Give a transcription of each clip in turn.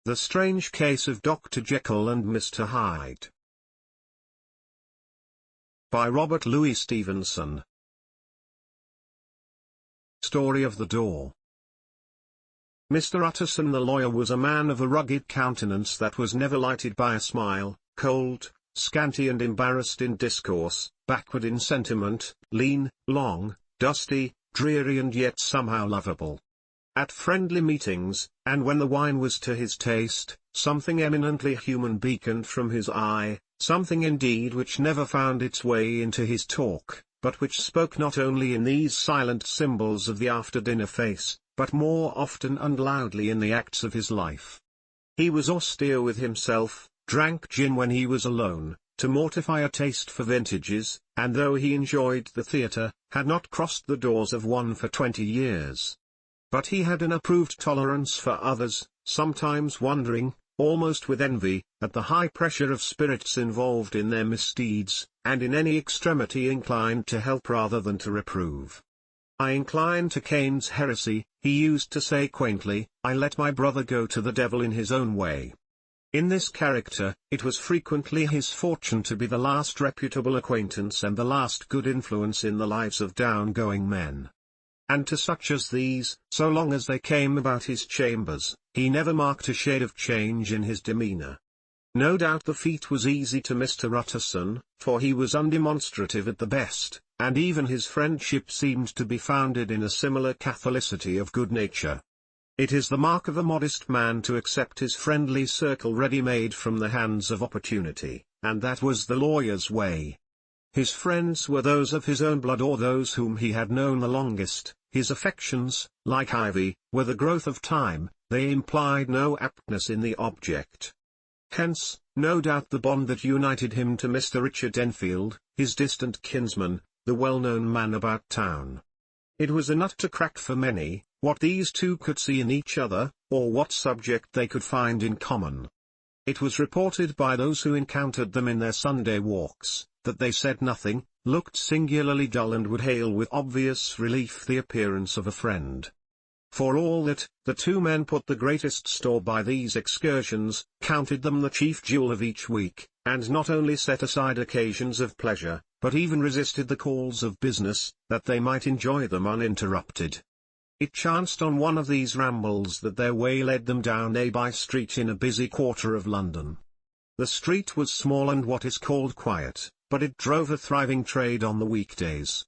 The Strange Case of Dr. Jekyll and Mr. Hyde. By Robert Louis Stevenson. Story of the Door. Mr. Utterson the lawyer was a man of a rugged countenance that was never lighted by a smile, cold, scanty and embarrassed in discourse, backward in sentiment, lean, long, dusty, dreary and yet somehow lovable. At friendly meetings, and when the wine was to his taste, something eminently human beaconed from his eye, something indeed which never found its way into his talk, but which spoke not only in these silent symbols of the after-dinner face, but more often and loudly in the acts of his life. He was austere with himself, drank gin when he was alone, to mortify a taste for vintages, and though he enjoyed the theatre, had not crossed the doors of one for 20 years. But he had an approved tolerance for others, sometimes wondering, almost with envy, at the high pressure of spirits involved in their misdeeds, and in any extremity inclined to help rather than to reprove. "I incline to Cain's heresy," he used to say quaintly, "I let my brother go to the devil in his own way." In this character, it was frequently his fortune to be the last reputable acquaintance and the last good influence in the lives of down-going men. And to such as these, so long as they came about his chambers, he never marked a shade of change in his demeanour. No doubt the feat was easy to Mr. Utterson, for he was undemonstrative at the best, and even his friendship seemed to be founded in a similar catholicity of good nature. It is the mark of a modest man to accept his friendly circle ready-made from the hands of opportunity, and that was the lawyer's way. His friends were those of his own blood or those whom he had known the longest. His affections, like ivy, were the growth of time, they implied no aptness in the object. Hence, no doubt the bond that united him to Mr. Richard Enfield, his distant kinsman, the well-known man about town. It was a nut to crack for many, what these two could see in each other, or what subject they could find in common. It was reported by those who encountered them in their Sunday walks, that they said nothing, looked singularly dull and would hail with obvious relief the appearance of a friend. For all that, the two men put the greatest store by these excursions, counted them the chief jewel of each week, and not only set aside occasions of pleasure, but even resisted the calls of business, that they might enjoy them uninterrupted. It chanced on one of these rambles that their way led them down a by-street in a busy quarter of London. The street was small and what is called quiet, but it drove a thriving trade on the weekdays.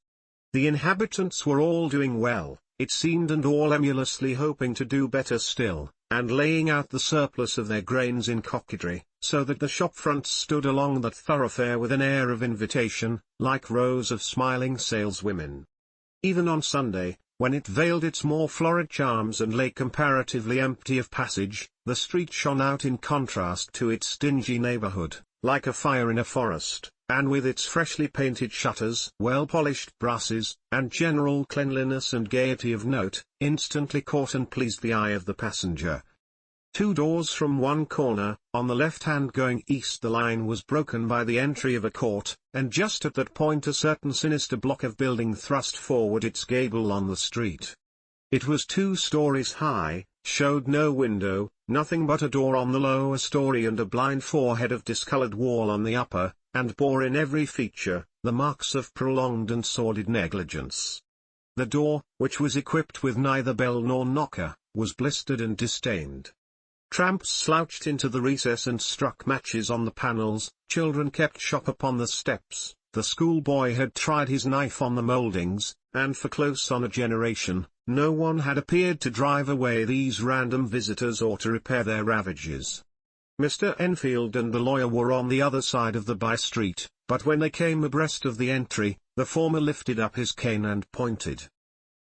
The inhabitants were all doing well, it seemed, and all emulously hoping to do better still, and laying out the surplus of their grains in coquetry, so that the shop fronts stood along that thoroughfare with an air of invitation, like rows of smiling saleswomen. Even on Sunday, when it veiled its more florid charms and lay comparatively empty of passage, the street shone out in contrast to its dingy neighborhood, like a fire in a forest, and with its freshly painted shutters, well-polished brasses, and general cleanliness and gaiety of note, instantly caught and pleased the eye of the passenger. 2 doors from one corner, on the left hand going east, the line was broken by the entry of a court, and just at that point a certain sinister block of building thrust forward its gable on the street. It was 2 stories high, showed no window, nothing but a door on the lower story and a blind forehead of discolored wall on the upper, and bore in every feature, the marks of prolonged and sordid negligence. The door, which was equipped with neither bell nor knocker, was blistered and distained. Tramps slouched into the recess and struck matches on the panels, children kept shop upon the steps, the schoolboy had tried his knife on the mouldings, and for close on a generation, no one had appeared to drive away these random visitors or to repair their ravages. Mr. Enfield and the lawyer were on the other side of the by-street, but when they came abreast of the entry, the former lifted up his cane and pointed.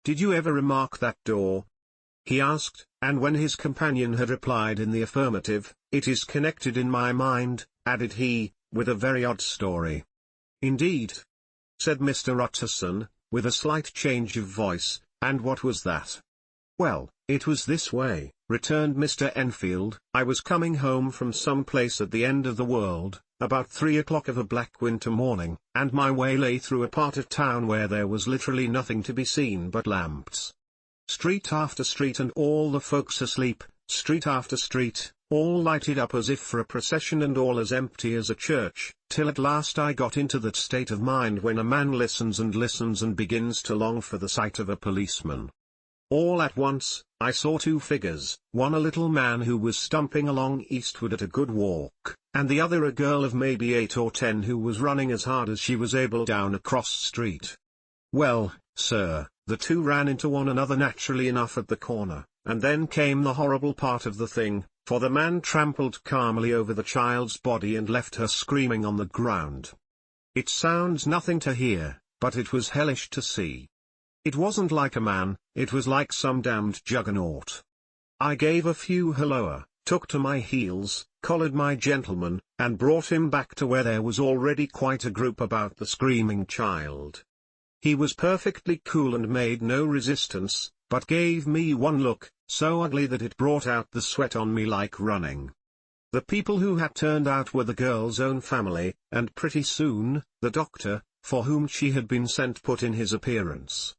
"Did you ever remark that door?" he asked, and when his companion had replied in the affirmative, "It is connected in my mind," added he, "with a very odd story." "Indeed?" said Mr. Utterson, with a slight change of voice, "and what was that?" "Well, it was this way," returned Mr. Enfield. "I was coming home from some place at the end of the world, about 3 o'clock of a black winter morning, and my way lay through a part of town where there was literally nothing to be seen but lamps. Street after street and all the folks asleep, street after street, all lighted up as if for a procession and all as empty as a church, till at last I got into that state of mind when a man listens and begins to long for the sight of a policeman. All at once, I saw two figures, one a little man who was stumping along eastward at a good walk, and the other a girl of maybe 8 or 10 who was running as hard as she was able down a cross street. Well, sir, the two ran into one another naturally enough at the corner, and then came the horrible part of the thing, for the man trampled calmly over the child's body and left her screaming on the ground. It sounds nothing to hear, but it was hellish to see. It wasn't like a man, it was like some damned juggernaut. I gave a few halloa, took to my heels, collared my gentleman, and brought him back to where there was already quite a group about the screaming child. He was perfectly cool and made no resistance, but gave me one look, so ugly that it brought out the sweat on me like running. The people who had turned out were the girl's own family, and pretty soon, the doctor, for whom she had been sent, put in his appearance.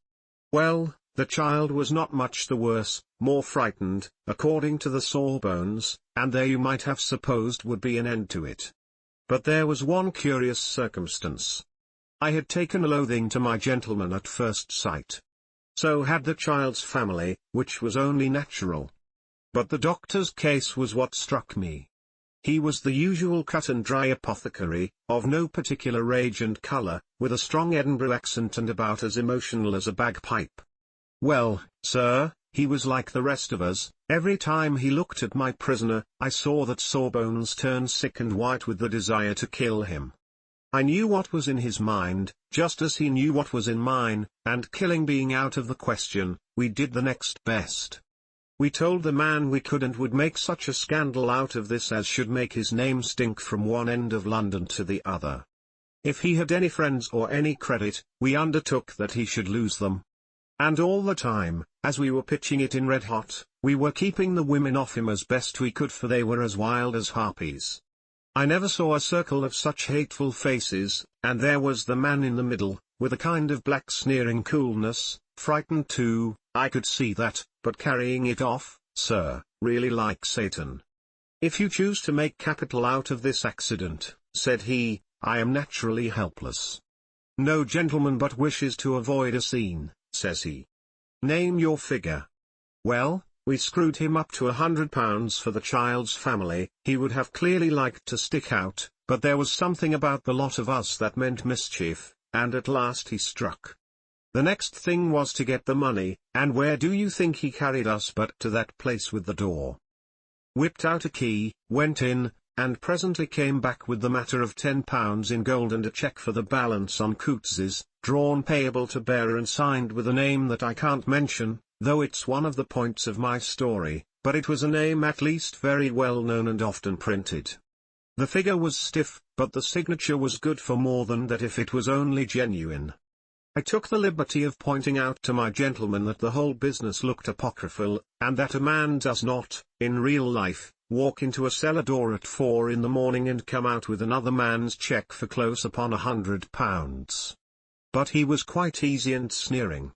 Well, the child was not much the worse, more frightened, according to the sawbones, and there you might have supposed would be an end to it. But there was one curious circumstance. I had taken a loathing to my gentleman at first sight. So had the child's family, which was only natural. But the doctor's case was what struck me. He was the usual cut-and-dry apothecary, of no particular age and colour, with a strong Edinburgh accent and about as emotional as a bagpipe. Well, sir, he was like the rest of us. Every time he looked at my prisoner, I saw that Sawbones turn sick and white with the desire to kill him. I knew what was in his mind, just as he knew what was in mine, and killing being out of the question, we did the next best. We told the man we could and would make such a scandal out of this as should make his name stink from one end of London to the other. If he had any friends or any credit, we undertook that he should lose them. And all the time, as we were pitching it in red hot, we were keeping the women off him as best we could, for they were as wild as harpies. I never saw a circle of such hateful faces, and there was the man in the middle, with a kind of black sneering coolness, frightened too, I could see that, but carrying it off, sir, really like Satan. If you choose to make capital out of this accident, said he, I am naturally helpless. No gentleman but wishes to avoid a scene, says he. Name your figure. Well, we screwed him up to £100 for the child's family. He would have clearly liked to stick out, but there was something about the lot of us that meant mischief, and at last he struck. The next thing was to get the money, and where do you think he carried us but to that place with the door? Whipped out a key, went in, and presently came back with the matter of £10 in gold and a cheque for the balance on Coates's, drawn payable to bearer and signed with a name that I can't mention, though it's one of the points of my story, but it was a name at least very well known and often printed. The figure was stiff, but the signature was good for more than that if it was only genuine. I took the liberty of pointing out to my gentleman that the whole business looked apocryphal, and that a man does not, in real life, walk into a cellar door at 4 in the morning and come out with another man's cheque for close upon £100. But he was quite easy and sneering.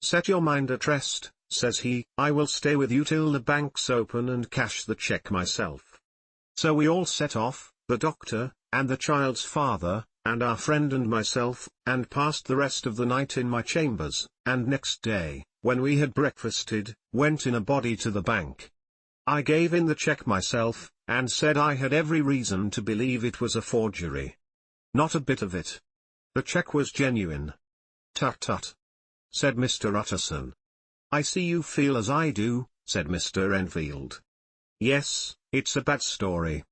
Set your mind at rest, says he, I will stay with you till the bank's open and cash the cheque myself. So we all set off, the doctor, and the child's father, and our friend and myself, and passed the rest of the night in my chambers, and next day, when we had breakfasted, went in a body to the bank. I gave in the cheque myself, and said I had every reason to believe it was a forgery. Not a bit of it. The cheque was genuine. Tut tut, said Mr. Utterson. I see you feel as I do, said Mr. Enfield. Yes, it's a bad story.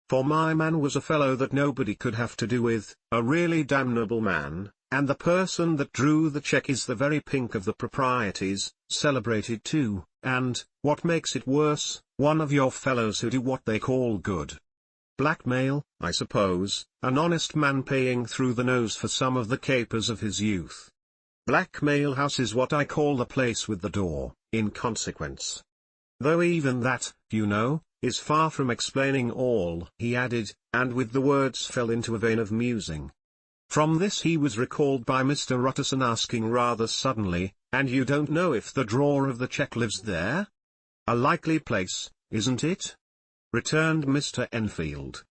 For my man was a fellow that nobody could have to do with, a really damnable man, and the person that drew the cheque is the very pink of the proprieties, celebrated too, and, what makes it worse, one of your fellows who do what they call good. Blackmail, I suppose, an honest man paying through the nose for some of the capers of his youth. Blackmail House is what I call the place with the door, in consequence. Though even that, you know, is far from explaining all, he added, and with the words fell into a vein of musing. From this he was recalled by Mr. Utterson asking rather suddenly, and you don't know if the drawer of the cheque lives there? A likely place, isn't it? returned Mr. Enfield.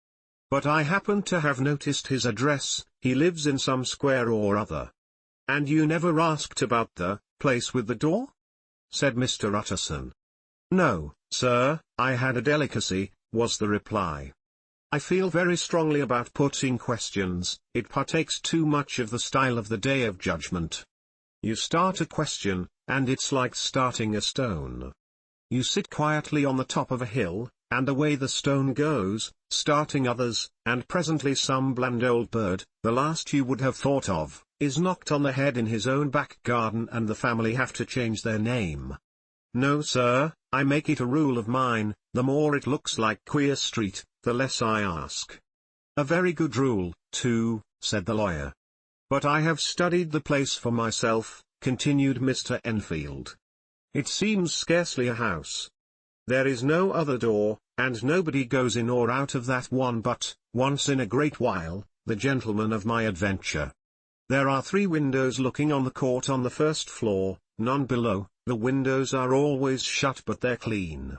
"But I happen to have noticed his address. He lives in some square or other." "And you never asked about the place with the door?" said Mr. Utterson. "No, sir, I had a delicacy," was the reply. "I feel very strongly about putting questions. It partakes too much of the style of the Day of Judgment. You start a question, and it's like starting a stone. You sit quietly on the top of a hill, and away the stone goes, starting others, and presently some bland old bird, the last you would have thought of, is knocked on the head in his own back garden and the family have to change their name. No, sir, I make it a rule of mine, the more it looks like Queer Street, the less I ask." "A very good rule, too," said the lawyer. "But I have studied the place for myself," continued Mr. Enfield. "It seems scarcely a house. There is no other door, and nobody goes in or out of that one but, once in a great while, the gentleman of my adventure. There are 3 windows looking on the court on the first floor, none below, the windows are always shut but they're clean.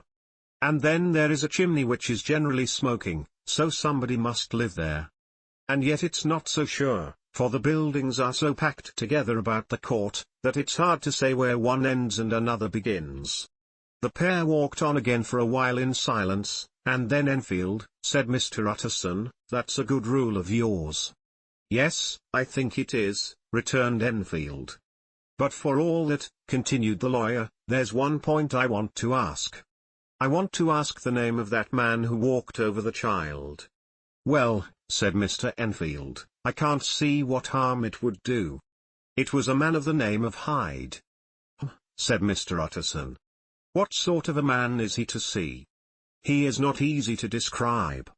And then there is a chimney which is generally smoking, so somebody must live there. And yet it's not so sure, for the buildings are so packed together about the court, that it's hard to say where one ends and another begins." The pair walked on again for a while in silence, and then Enfield, said Mr. Utterson, "That's a good rule of yours." "Yes, I think it is," returned Enfield. "But for all that," continued the lawyer, "there's one point I want to ask. I want to ask the name of that man who walked over the child." "Well," said Mr. Enfield, "I can't see what harm it would do. It was a man of the name of Hyde." said Mr. Utterson. "What sort of a man is he to see? He is not easy to describe.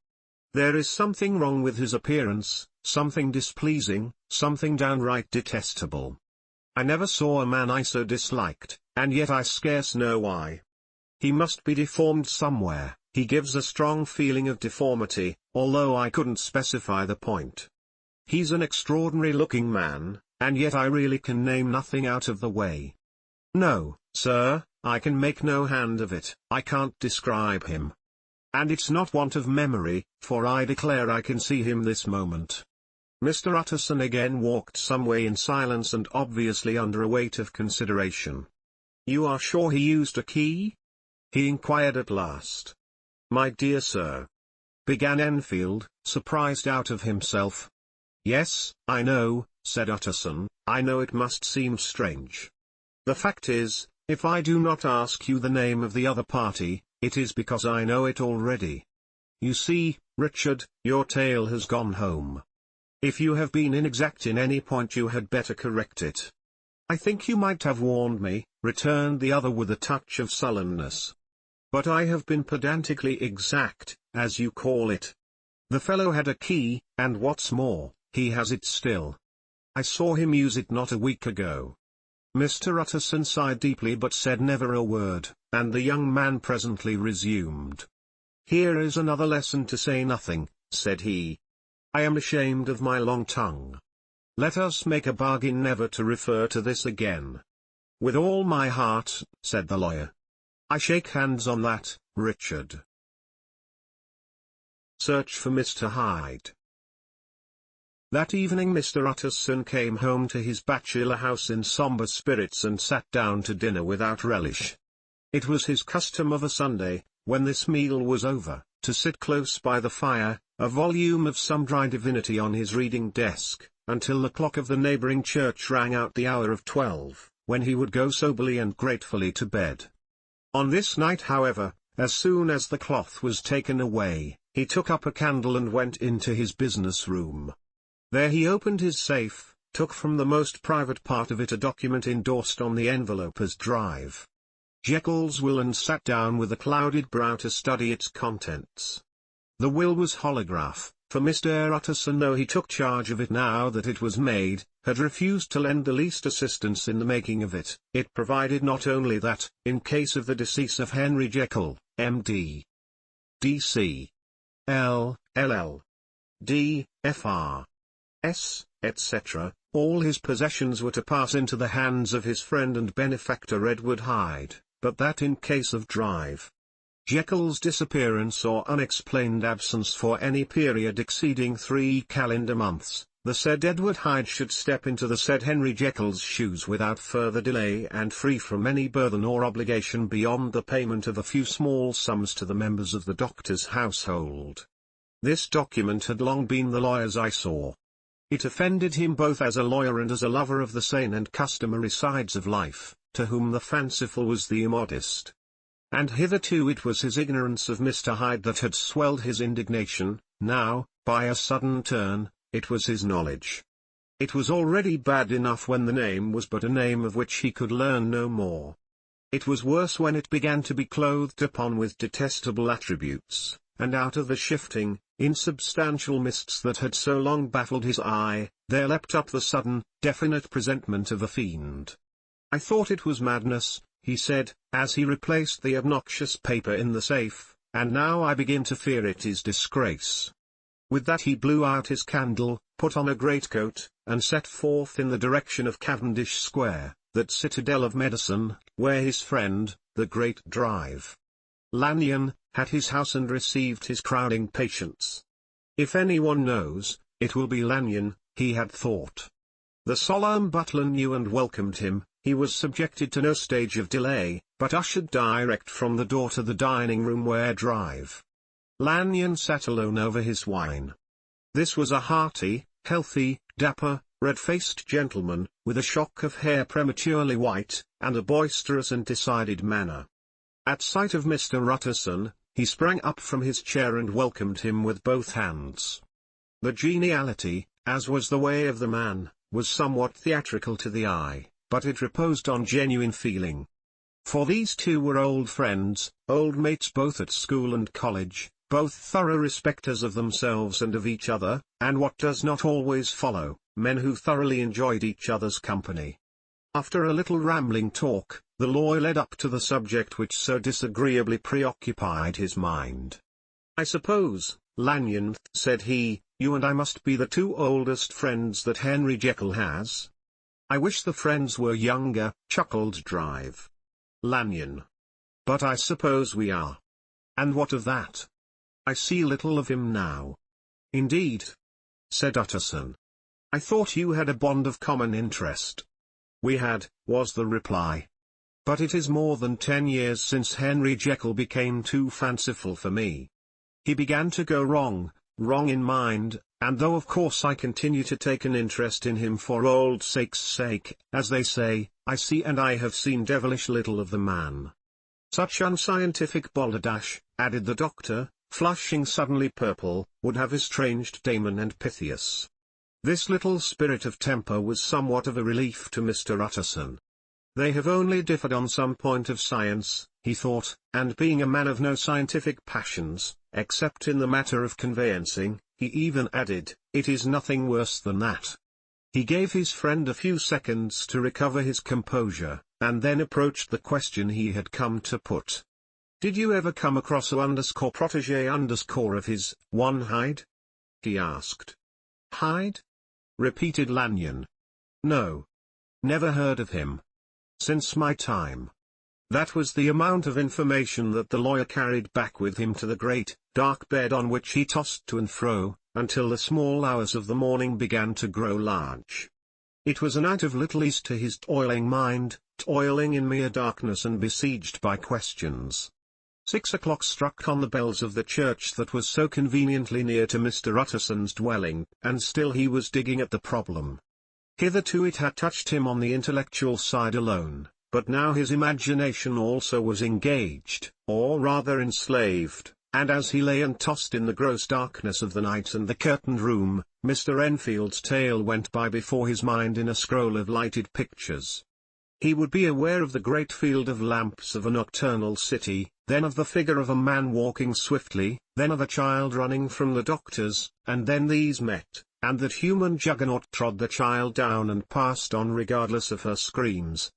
There is something wrong with his appearance, something displeasing, something downright detestable. I never saw a man I so disliked, and yet I scarce know why. He must be deformed somewhere. He gives a strong feeling of deformity, although I couldn't specify the point. He's an extraordinary looking man, and yet I really can name nothing out of the way. No, sir, I can make no hand of it. I can't describe him. And it's not want of memory, for I declare I can see him this moment." Mr. Utterson again walked some way in silence and obviously under a weight of consideration. "You are sure he used a key?" he inquired at last. "My dear sir," began Enfield, surprised out of himself. "Yes, I know," said Utterson, "I know it must seem strange. The fact is, if I do not ask you the name of the other party, it is because I know it already. You see, Richard, your tale has gone home. If you have been inexact in any point you had better correct it." "I think you might have warned me," returned the other with a touch of sullenness. "But I have been pedantically exact, as you call it. The fellow had a key, and what's more, he has it still. I saw him use it not a week ago." Mr. Utterson sighed deeply but said never a word, and the young man presently resumed. "Here is another lesson to say nothing," said he. "I am ashamed of my long tongue. Let us make a bargain never to refer to this again." "With all my heart," said the lawyer. "I shake hands on that, Richard." Search for Mr. Hyde. That evening Mr. Utterson came home to his bachelor house in sombre spirits and sat down to dinner without relish. It was his custom of a Sunday, when this meal was over, to sit close by the fire, a volume of some dry divinity on his reading desk, until the clock of the neighboring church rang out the hour of 12, when he would go soberly and gratefully to bed. On this night, however, as soon as the cloth was taken away, he took up a candle and went into his business room. There he opened his safe, took from the most private part of it a document endorsed on the envelope as Drive. Jekyll's will, and sat down with a clouded brow to study its contents. The will was holograph, for Mr. Utterson, though he took charge of it now that it was made, had refused to lend the least assistance in the making of it. It provided not only that, in case of the decease of Henry Jekyll, M.D., D.C., L.L.L., D.Fr. S, etc., all his possessions were to pass into the hands of his friend and benefactor Edward Hyde, but that in case of Drive, Jekyll's disappearance or unexplained absence for any period exceeding 3 calendar months, the said Edward Hyde should step into the said Henry Jekyll's shoes without further delay and free from any burthen or obligation beyond the payment of a few small sums to the members of the doctor's household. This document had long been the lawyer's eyesore. It offended him both as a lawyer and as a lover of the sane and customary sides of life, to whom the fanciful was the immodest. And hitherto it was his ignorance of Mr. Hyde that had swelled his indignation. Now, by a sudden turn, it was his knowledge. It was already bad enough when the name was but a name of which he could learn no more. It was worse when it began to be clothed upon with detestable attributes, and out of the shifting, insubstantial mists that had so long baffled his eye, there leapt up the sudden, definite presentment of a fiend. "I thought it was madness," he said, as he replaced the obnoxious paper in the safe, "and now I begin to fear it is disgrace." With that he blew out his candle, put on a greatcoat, and set forth in the direction of Cavendish Square, that citadel of medicine, where his friend, the great Drive Lanyon, had his house and received his crowding patients. If anyone knows, it will be Lanyon, he had thought. The solemn butler knew and welcomed him. He was subjected to no stage of delay, but ushered direct from the door to the dining room where Drive Lanyon sat alone over his wine. This was a hearty, healthy, dapper, red-faced gentleman, with a shock of hair prematurely white, and a boisterous and decided manner. At sight of Mr. Utterson, he sprang up from his chair and welcomed him with both hands. The geniality, as was the way of the man, was somewhat theatrical to the eye, but it reposed on genuine feeling. For these two were old friends, old mates both at school and college, both thorough respecters of themselves and of each other, and what does not always follow, men who thoroughly enjoyed each other's company. After a little rambling talk, the lawyer led up to the subject which so disagreeably preoccupied his mind. "I suppose, Lanyon," said he, "you and I must be the two oldest friends that Henry Jekyll has?" "I wish the friends were younger," chuckled Drive Lanyon. "But I suppose we are." "And what of that?" "I see little of him now." "Indeed?" said Utterson. "I thought you had a bond of common interest." "We had," was the reply. "But it is more than 10 years since Henry Jekyll became too fanciful for me. He began to go wrong in mind, and though of course I continue to take an interest in him for old sake's sake, as they say, I see and I have seen devilish little of the man. Such unscientific balderdash," added the doctor, flushing suddenly purple, "would have estranged Damon and Pythias." This little spirit of temper was somewhat of a relief to Mr. Utterson. They have only differed on some point of science, he thought, and being a man of no scientific passions, except in the matter of conveyancing, he even added, it is nothing worse than that. He gave his friend a few seconds to recover his composure, and then approached the question he had come to put. "Did you ever come across _protégé_ of his, one Hyde?" he asked. "Hyde?" repeated Lanyon. "No. Never heard of him. Since my time." That was the amount of information that the lawyer carried back with him to the great, dark bed on which he tossed to and fro, until the small hours of the morning began to grow large. It was a night of little ease to his toiling mind, toiling in mere darkness and besieged by questions. 6 o'clock struck on the bells of the church that was so conveniently near to Mr. Utterson's dwelling, and still he was digging at the problem. Hitherto it had touched him on the intellectual side alone, but now his imagination also was engaged, or rather enslaved, and as he lay and tossed in the gross darkness of the night and the curtained room, Mr. Enfield's tale went by before his mind in a scroll of lighted pictures. He would be aware of the great field of lamps of a nocturnal city, then of the figure of a man walking swiftly, then of a child running from the doctor's, and then these met, and that human juggernaut trod the child down and passed on regardless of her screams.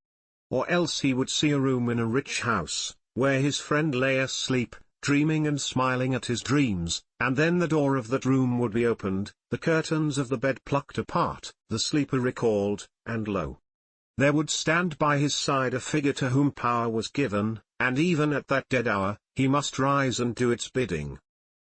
Or else he would see a room in a rich house, where his friend lay asleep, dreaming and smiling at his dreams, and then the door of that room would be opened, the curtains of the bed plucked apart, the sleeper recalled, and lo! there would stand by his side a figure to whom power was given, and even at that dead hour, he must rise and do its bidding.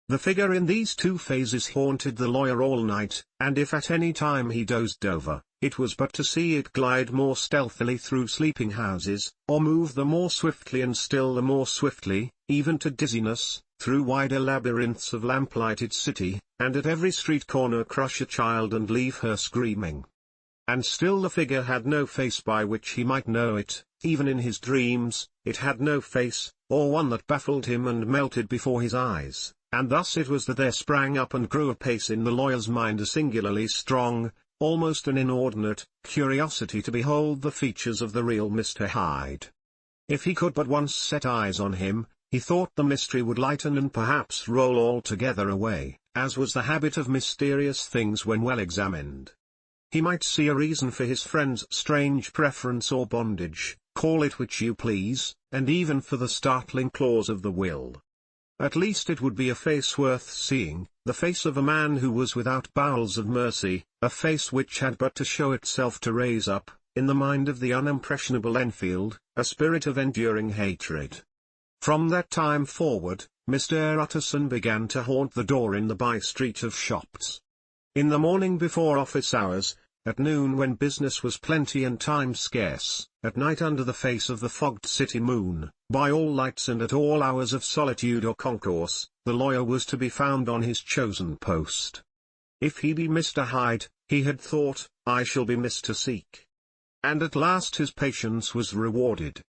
The figure in these two phases haunted the lawyer all night, and if at any time he dozed over, it was but to see it glide more stealthily through sleeping houses, or move the more swiftly and still the more swiftly, even to dizziness, through wider labyrinths of lamplighted city, and at every street corner crush a child and leave her screaming. And still the figure had no face by which he might know it, even in his dreams. It had no face, or one that baffled him and melted before his eyes, and thus it was that there sprang up and grew apace in the lawyer's mind a singularly strong, almost an inordinate, curiosity to behold the features of the real Mr. Hyde. If he could but once set eyes on him, he thought the mystery would lighten and perhaps roll altogether away, as was the habit of mysterious things when well examined. He might see a reason for his friend's strange preference or bondage, call it which you please, and even for the startling clause of the will. At least it would be a face worth seeing, the face of a man who was without bowels of mercy, a face which had but to show itself to raise up, in the mind of the unimpressionable Enfield, a spirit of enduring hatred. From that time forward, Mr. Utterson began to haunt the door in the by-street of shops. In the morning before office hours, at noon when business was plenty and time scarce, at night under the face of the fogged city moon, by all lights and at all hours of solitude or concourse, the lawyer was to be found on his chosen post. If he be Mr. Hyde, he had thought, I shall be Mr. Seek. And at last his patience was rewarded.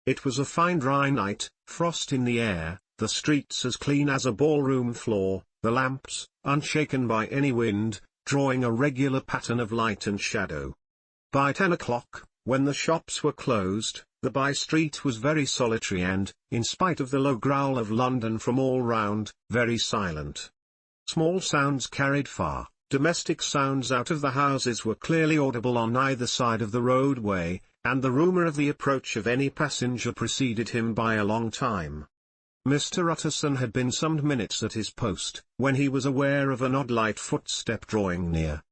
It was a fine dry night, frost in the air, the streets as clean as a ballroom floor, the lamps, unshaken by any wind, drawing a regular pattern of light and shadow. By 10 o'clock, when the shops were closed, the by-street was very solitary and, in spite of the low growl of London from all round, very silent. Small sounds carried far, domestic sounds out of the houses were clearly audible on either side of the roadway, and the rumour of the approach of any passenger preceded him by a long time. Mr. Utterson had been some minutes at his post, when he was aware of an odd light footstep drawing near.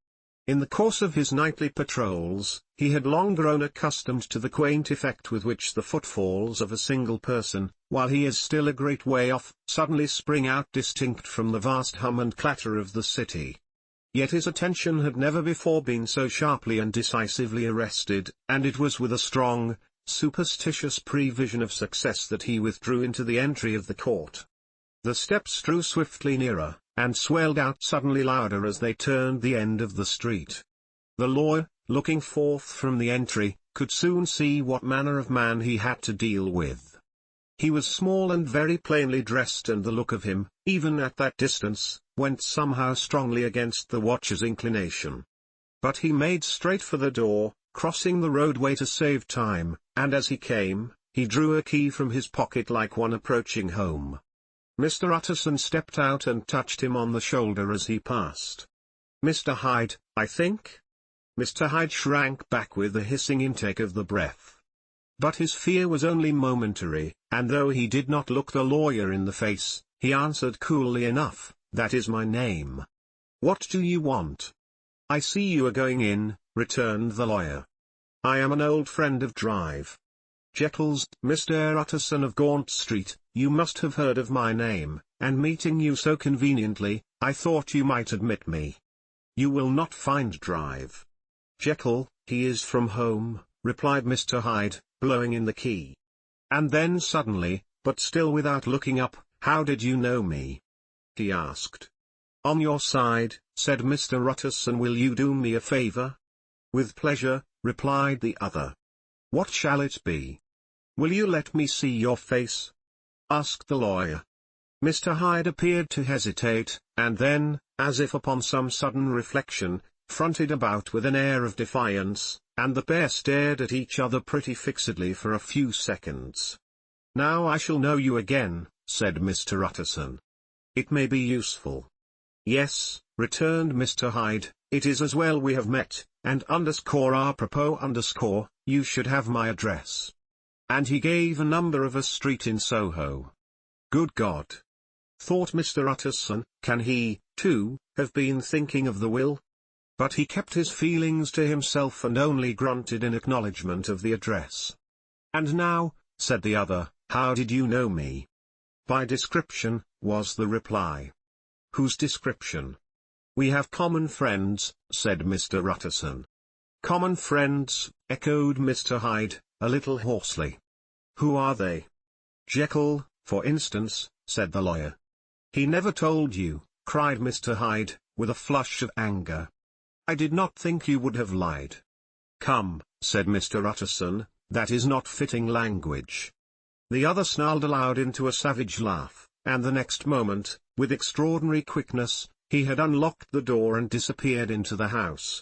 In the course of his nightly patrols, he had long grown accustomed to the quaint effect with which the footfalls of a single person, while he is still a great way off, suddenly spring out distinct from the vast hum and clatter of the city. Yet his attention had never before been so sharply and decisively arrested, and it was with a strong, superstitious prevision of success that he withdrew into the entry of the court. The steps drew swiftly nearer, and swelled out suddenly louder as they turned the end of the street. The lawyer, looking forth from the entry, could soon see what manner of man he had to deal with. He was small and very plainly dressed, and the look of him, even at that distance, went somehow strongly against the watcher's inclination. But he made straight for the door, crossing the roadway to save time, and as he came, he drew a key from his pocket like one approaching home. Mr. Utterson stepped out and touched him on the shoulder as he passed. "Mr. Hyde, I think?" Mr. Hyde shrank back with a hissing intake of the breath. But his fear was only momentary, and though he did not look the lawyer in the face, he answered coolly enough, "That is my name. What do you want?" "I see you are going in," returned the lawyer. "I am an old friend of Drive Jekyll's, Mr. Utterson of Gaunt Street. You must have heard of my name, and meeting you so conveniently, I thought you might admit me. You will not find Drive Jekyll, he is from home," replied Mr. Hyde, blowing in the key. And then suddenly, but still without looking up, "How did you know me?" he asked. "On your side," said Mr. Utterson. "Will you do me a favour?" "With pleasure," replied the other. "What shall it be?" "Will you let me see your face?" asked the lawyer. Mr. Hyde appeared to hesitate, and then, as if upon some sudden reflection, fronted about with an air of defiance, and the pair stared at each other pretty fixedly for a few seconds. "Now I shall know you again," said Mr. Utterson. "It may be useful." "Yes," returned Mr. Hyde, "it is as well we have met, and _apropos_, you should have my address." And he gave a number of a street in Soho. "Good God!" thought Mr. Utterson, "can he, too, have been thinking of the will?" But he kept his feelings to himself and only grunted in acknowledgment of the address. "And now," said the other, "how did you know me?" "By description," was the reply. "Whose description?" "We have common friends," said Mr. Utterson. "Common friends," echoed Mr. Hyde, a little hoarsely. "Who are they?" "Jekyll, for instance," said the lawyer. "He never told you," cried Mr. Hyde, with a flush of anger. "I did not think you would have lied." "Come," said Mr. Utterson, "that is not fitting language." The other snarled aloud into a savage laugh, and the next moment, with extraordinary quickness, he had unlocked the door and disappeared into the house.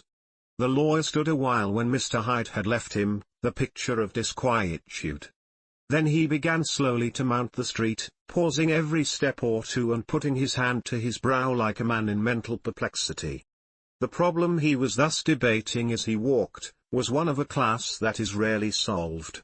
The lawyer stood a while when Mr. Hyde had left him, the picture of disquietude. Then he began slowly to mount the street, pausing every step or two and putting his hand to his brow like a man in mental perplexity. The problem he was thus debating as he walked, was one of a class that is rarely solved.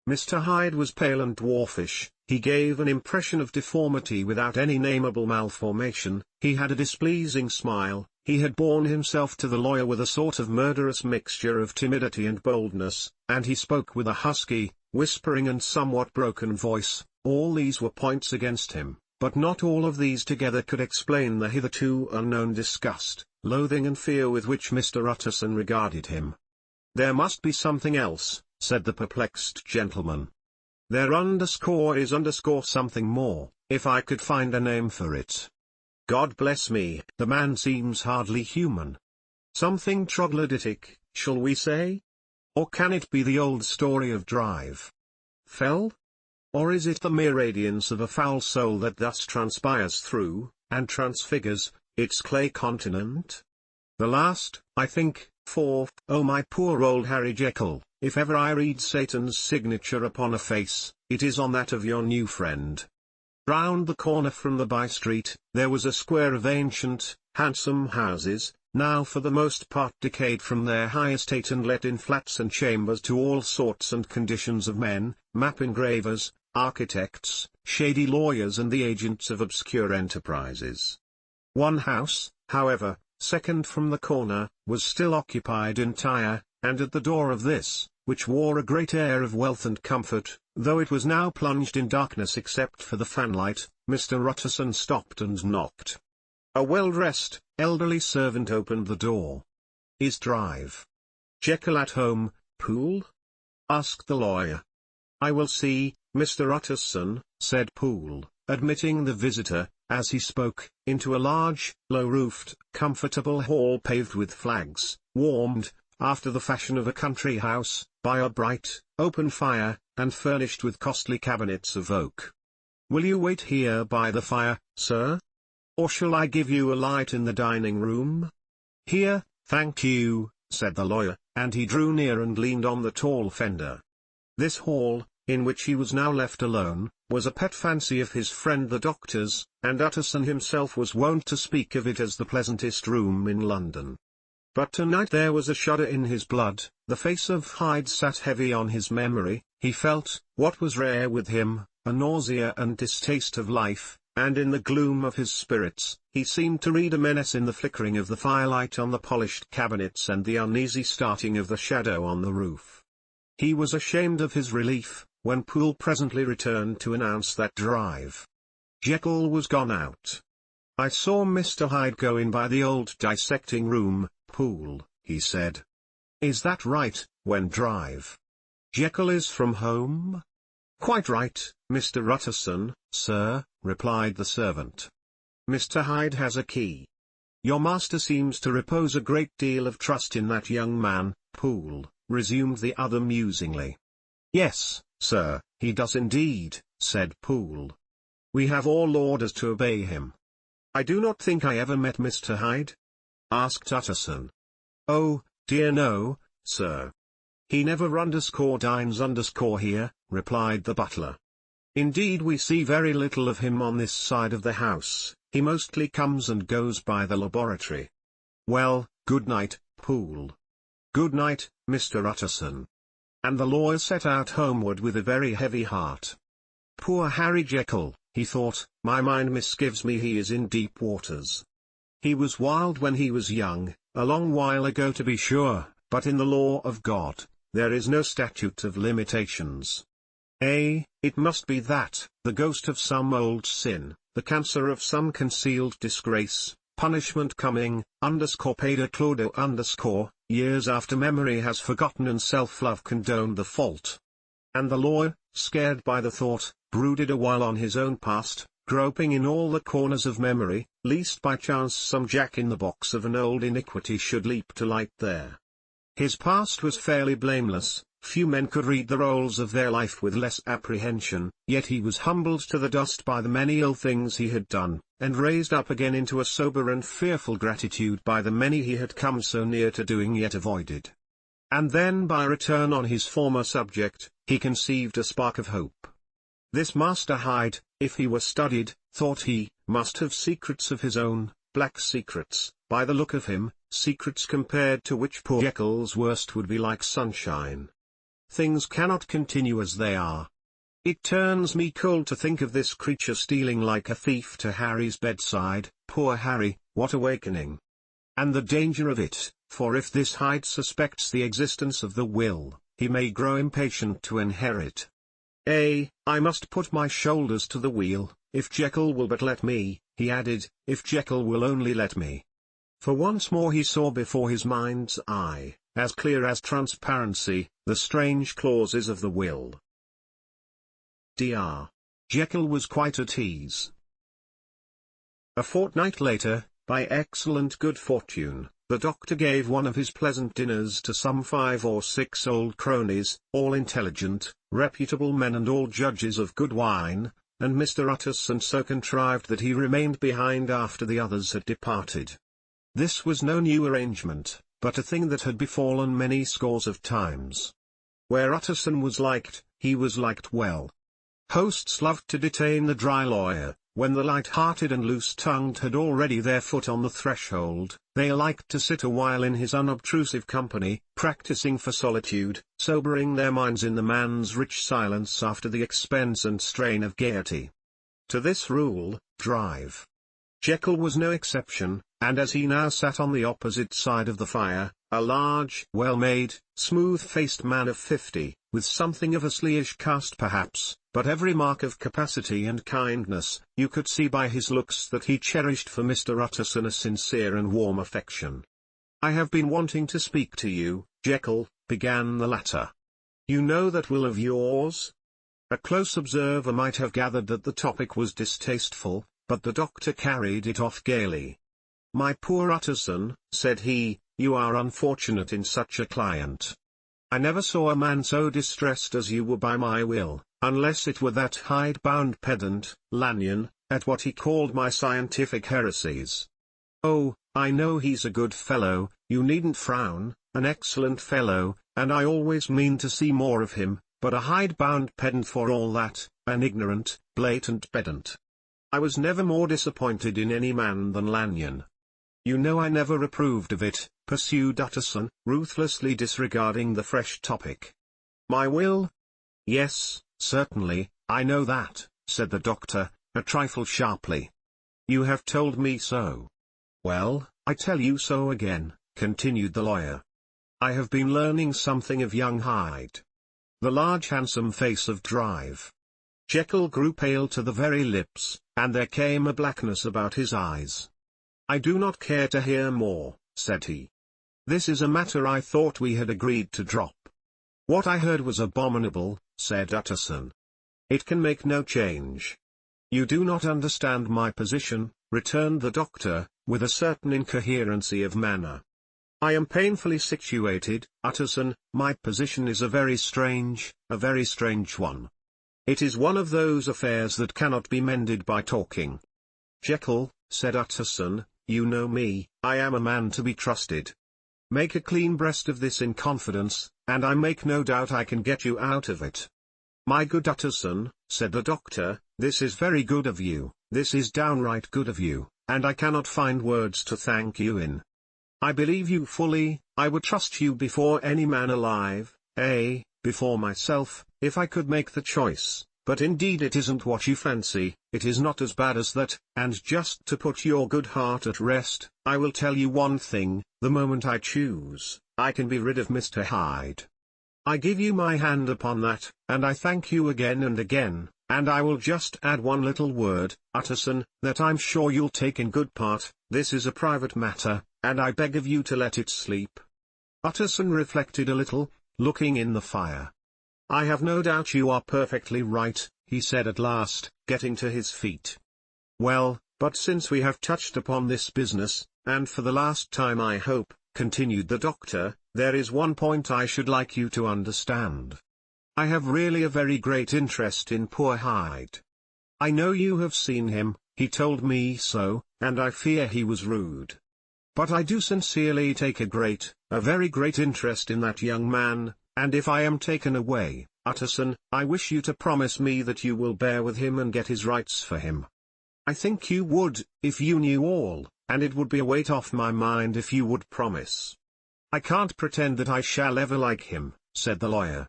Mr. Hyde was pale and dwarfish, he gave an impression of deformity without any nameable malformation, he had a displeasing smile, he had borne himself to the lawyer with a sort of murderous mixture of timidity and boldness, and he spoke with a husky, whispering and somewhat broken voice. All these were points against him, but not all of these together could explain the hitherto unknown disgust, loathing and fear with which Mr. Utterson regarded him. "There must be something else," said the perplexed gentleman. "There is something more, if I could find a name for it. God bless me, the man seems hardly human. Something troglodytic, shall we say? Or can it be the old story of drive? Fell? Or is it the mere radiance of a foul soul that thus transpires through, and transfigures, its clay continent? The last, I think, for, oh my poor old Harry Jekyll, if ever I read Satan's signature upon a face, it is on that of your new friend." Round the corner from the by-street, there was a square of ancient, handsome houses, now for the most part decayed from their high estate and let in flats and chambers to all sorts and conditions of men, map engravers, architects, shady lawyers and the agents of obscure enterprises. One house, however, second from the corner, was still occupied entire, and at the door of this, which wore a great air of wealth and comfort, though it was now plunged in darkness except for the fanlight, Mr. Utterson stopped and knocked. A well-dressed, elderly servant opened the door. "Is Drive Jekyll at home, Poole?" asked the lawyer. "I will see, Mr. Utterson," said Poole, admitting the visitor, as he spoke, into a large, low-roofed, comfortable hall paved with flags, warmed, after the fashion of a country house, by a bright, open fire, and furnished with costly cabinets of oak. "Will you wait here by the fire, sir? Or shall I give you a light in the dining room?" "Here, thank you," said the lawyer, and he drew near and leaned on the tall fender. This hall, in which he was now left alone, was a pet fancy of his friend the doctor's, and Utterson himself was wont to speak of it as the pleasantest room in London. But tonight there was a shudder in his blood, the face of Hyde sat heavy on his memory, he felt, what was rare with him, a nausea and distaste of life, and in the gloom of his spirits, he seemed to read a menace in the flickering of the firelight on the polished cabinets and the uneasy starting of the shadow on the roof. He was ashamed of his relief, when Poole presently returned to announce that Drive Jekyll was gone out. "I saw Mr. Hyde go in by the old dissecting room, Poole," he said. "Is that right, when Drive Jekyll is from home?" "Quite right, Mr. Utterson, sir," replied the servant. "Mr. Hyde has a key. Your master seems to repose a great deal of trust in that young man, Poole," resumed the other musingly. "Yes, sir, he does indeed," said Poole. "We have all orders to obey him." "I do not think I ever met Mr. Hyde?" asked Utterson. "Oh, dear no, sir. He never dines here," replied the butler. "Indeed we see very little of him on this side of the house, he mostly comes and goes by the laboratory." "Well, good night, Poole." "Good night, Mr. Utterson." And the lawyer set out homeward with a very heavy heart. "Poor Harry Jekyll," he thought, "my mind misgives me he is in deep waters. He was wild when he was young, a long while ago to be sure, but in the law of God, there is no statute of limitations. It must be that, the ghost of some old sin, the cancer of some concealed disgrace, punishment coming, _Peda Claudo years after memory has forgotten and self-love condoned the fault. And the lawyer, scared by the thought, brooded a while on his own past, groping in all the corners of memory, lest by chance some jack-in-the-box of an old iniquity should leap to light there. His past was fairly blameless. Few men could read the rolls of their life with less apprehension, yet he was humbled to the dust by the many ill things he had done, and raised up again into a sober and fearful gratitude by the many he had come so near to doing yet avoided. And then by return on his former subject, he conceived a spark of hope. This Master Hyde, if he were studied, thought he, must have secrets of his own, black secrets, by the look of him, secrets compared to which poor Jekyll's worst would be like sunshine. Things cannot continue as they are. It turns me cold to think of this creature stealing like a thief to Harry's bedside. Poor Harry, what awakening! And the danger of it, for if this Hyde suspects the existence of the will, he may grow impatient to inherit. I must put my shoulders to the wheel, if Jekyll will but let me, he added, if Jekyll will only let me. For once more he saw before his mind's eye, as clear as transparency, the strange clauses of the will. Dr. Jekyll was quite at ease. A fortnight later, by excellent good fortune, the doctor gave one of his pleasant dinners to some 5 or 6 old cronies, all intelligent, reputable men and all judges of good wine, and Mr. Utterson so contrived that he remained behind after the others had departed. This was no new arrangement, but a thing that had befallen many scores of times. Where Utterson was liked, he was liked well. Hosts loved to detain the dry lawyer. When the light-hearted and loose-tongued had already their foot on the threshold, they liked to sit a while in his unobtrusive company, practicing for solitude, sobering their minds in the man's rich silence after the expense and strain of gaiety. To this rule, drive. Jekyll was no exception, and as he now sat on the opposite side of the fire, a large, well-made, smooth-faced man of 50, with something of a slayish cast perhaps, but every mark of capacity and kindness, you could see by his looks that he cherished for Mr. Utterson a sincere and warm affection. "I have been wanting to speak to you, Jekyll," began the latter. "You know that will of yours?" A close observer might have gathered that the topic was distasteful, but the doctor carried it off gaily. "My poor Utterson," said he, "you are unfortunate in such a client. I never saw a man so distressed as you were by my will, unless it were that hide-bound pedant, Lanyon, at what he called my scientific heresies. Oh, I know he's a good fellow, you needn't frown, an excellent fellow, and I always mean to see more of him, but a hide-bound pedant for all that, an ignorant, blatant pedant. I was never more disappointed in any man than Lanyon. You know I never approved of it," pursued Utterson, ruthlessly disregarding the fresh topic. "My will? Yes, certainly, I know that," said the doctor, a trifle sharply. "You have told me so. Well, I tell you so again," continued the lawyer. "I have been learning something of young Hyde." The large handsome face of Drive Jekyll grew pale to the very lips, and there came a blackness about his eyes. "I do not care to hear more," said he. "This is a matter I thought we had agreed to drop." "What I heard was abominable," said Utterson. "It can make no change." "You do not understand my position," returned the doctor, with a certain incoherency of manner. "I am painfully situated, Utterson, my position is a very strange one. It is one of those affairs that cannot be mended by talking." "Jekyll," said Utterson, "you know me, I am a man to be trusted. Make a clean breast of this in confidence, and I make no doubt I can get you out of it." "My good Utterson," said the doctor, "this is very good of you, this is downright good of you, and I cannot find words to thank you in. I believe you fully, I would trust you before any man alive, before myself, if I could make the choice. But indeed it isn't what you fancy, it is not as bad as that, and just to put your good heart at rest, I will tell you one thing, the moment I choose, I can be rid of Mr. Hyde. I give you my hand upon that, and I thank you again and again, and I will just add one little word, Utterson, that I'm sure you'll take in good part. This is a private matter, and I beg of you to let it sleep." Utterson reflected a little, looking in the fire. "I have no doubt you are perfectly right," he said at last, getting to his feet. "Well, but since we have touched upon this business, and for the last time I hope," continued the doctor, "there is one point I should like you to understand. I have really a very great interest in poor Hyde. I know you have seen him, he told me so, and I fear he was rude. But I do sincerely take a very great interest in that young man, and if I am taken away, Utterson, I wish you to promise me that you will bear with him and get his rights for him. I think you would, if you knew all, and it would be a weight off my mind if you would promise." "I can't pretend that I shall ever like him," said the lawyer.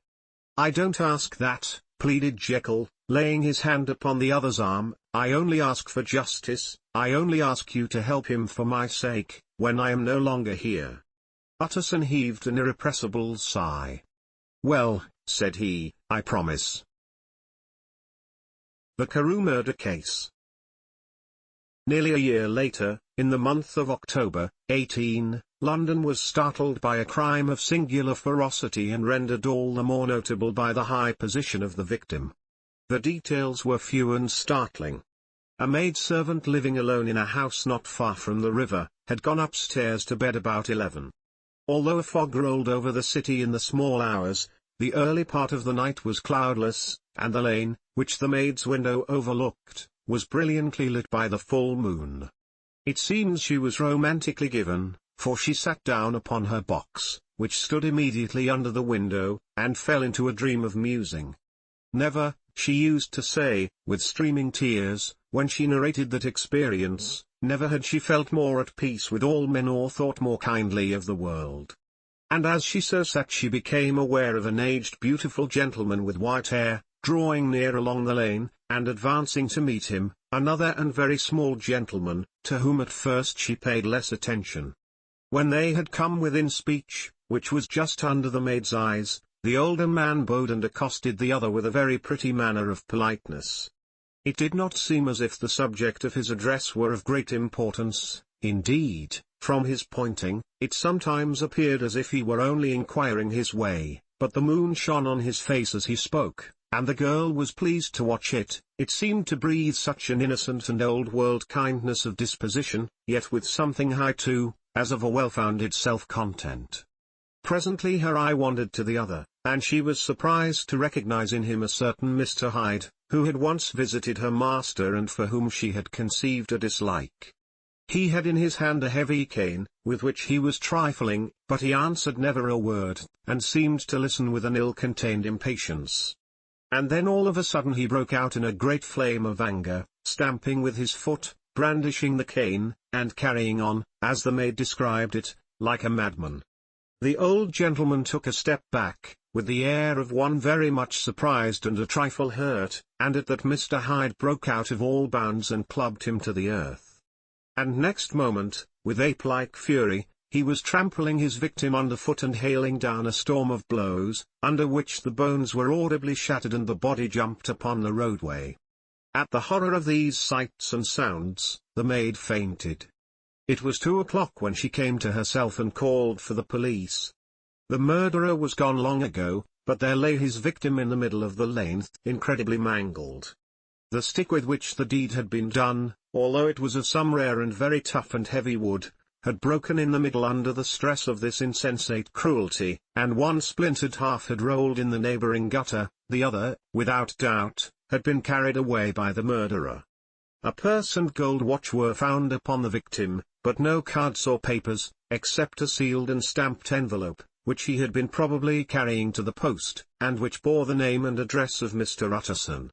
"I don't ask that," pleaded Jekyll, laying his hand upon the other's arm. "I only ask for justice, I only ask you to help him for my sake, when I am no longer here." Utterson heaved an irrepressible sigh. "Well," said he, "I promise." The Carew Murder Case. Nearly a year later, in the month of October, 18, London was startled by a crime of singular ferocity and rendered all the more notable by the high position of the victim. The details were few and startling. A maidservant living alone in a house not far from the river, had gone upstairs to bed about 11. Although a fog rolled over the city in the small hours, the early part of the night was cloudless, and the lane, which the maid's window overlooked, was brilliantly lit by the full moon. It seems she was romantically given, for she sat down upon her box, which stood immediately under the window, and fell into a dream of musing. Never, she used to say, with streaming tears, when she narrated that experience, never had she felt more at peace with all men or thought more kindly of the world. And as she so sat she became aware of an aged beautiful gentleman with white hair, drawing near along the lane, and advancing to meet him, another and very small gentleman, to whom at first she paid less attention. When they had come within speech, which was just under the maid's eyes, the older man bowed and accosted the other with a very pretty manner of politeness. It did not seem as if the subject of his address were of great importance. Indeed, from his pointing, it sometimes appeared as if he were only inquiring his way, but the moon shone on his face as he spoke, and the girl was pleased to watch it. It seemed to breathe such an innocent and old-world kindness of disposition, yet with something high too, as of a well-founded self-content. Presently her eye wandered to the other, and she was surprised to recognize in him a certain Mr. Hyde, who had once visited her master and for whom she had conceived a dislike. He had in his hand a heavy cane, with which he was trifling, but he answered never a word, and seemed to listen with an ill-contained impatience. And then all of a sudden he broke out in a great flame of anger, stamping with his foot, brandishing the cane, and carrying on, as the maid described it, like a madman. The old gentleman took a step back, with the air of one very much surprised and a trifle hurt, and at that Mr. Hyde broke out of all bounds and clubbed him to the earth. And next moment, with ape-like fury, he was trampling his victim underfoot and hailing down a storm of blows, under which the bones were audibly shattered and the body jumped upon the roadway. At the horror of these sights and sounds, the maid fainted. It was 2 o'clock when she came to herself and called for the police. The murderer was gone long ago, but there lay his victim in the middle of the lane, incredibly mangled. The stick with which the deed had been done, although it was of some rare and very tough and heavy wood, had broken in the middle under the stress of this insensate cruelty, and one splintered half had rolled in the neighboring gutter, the other, without doubt, had been carried away by the murderer. A purse and gold watch were found upon the victim, but no cards or papers, except a sealed and stamped envelope, which he had been probably carrying to the post, and which bore the name and address of Mr. Utterson.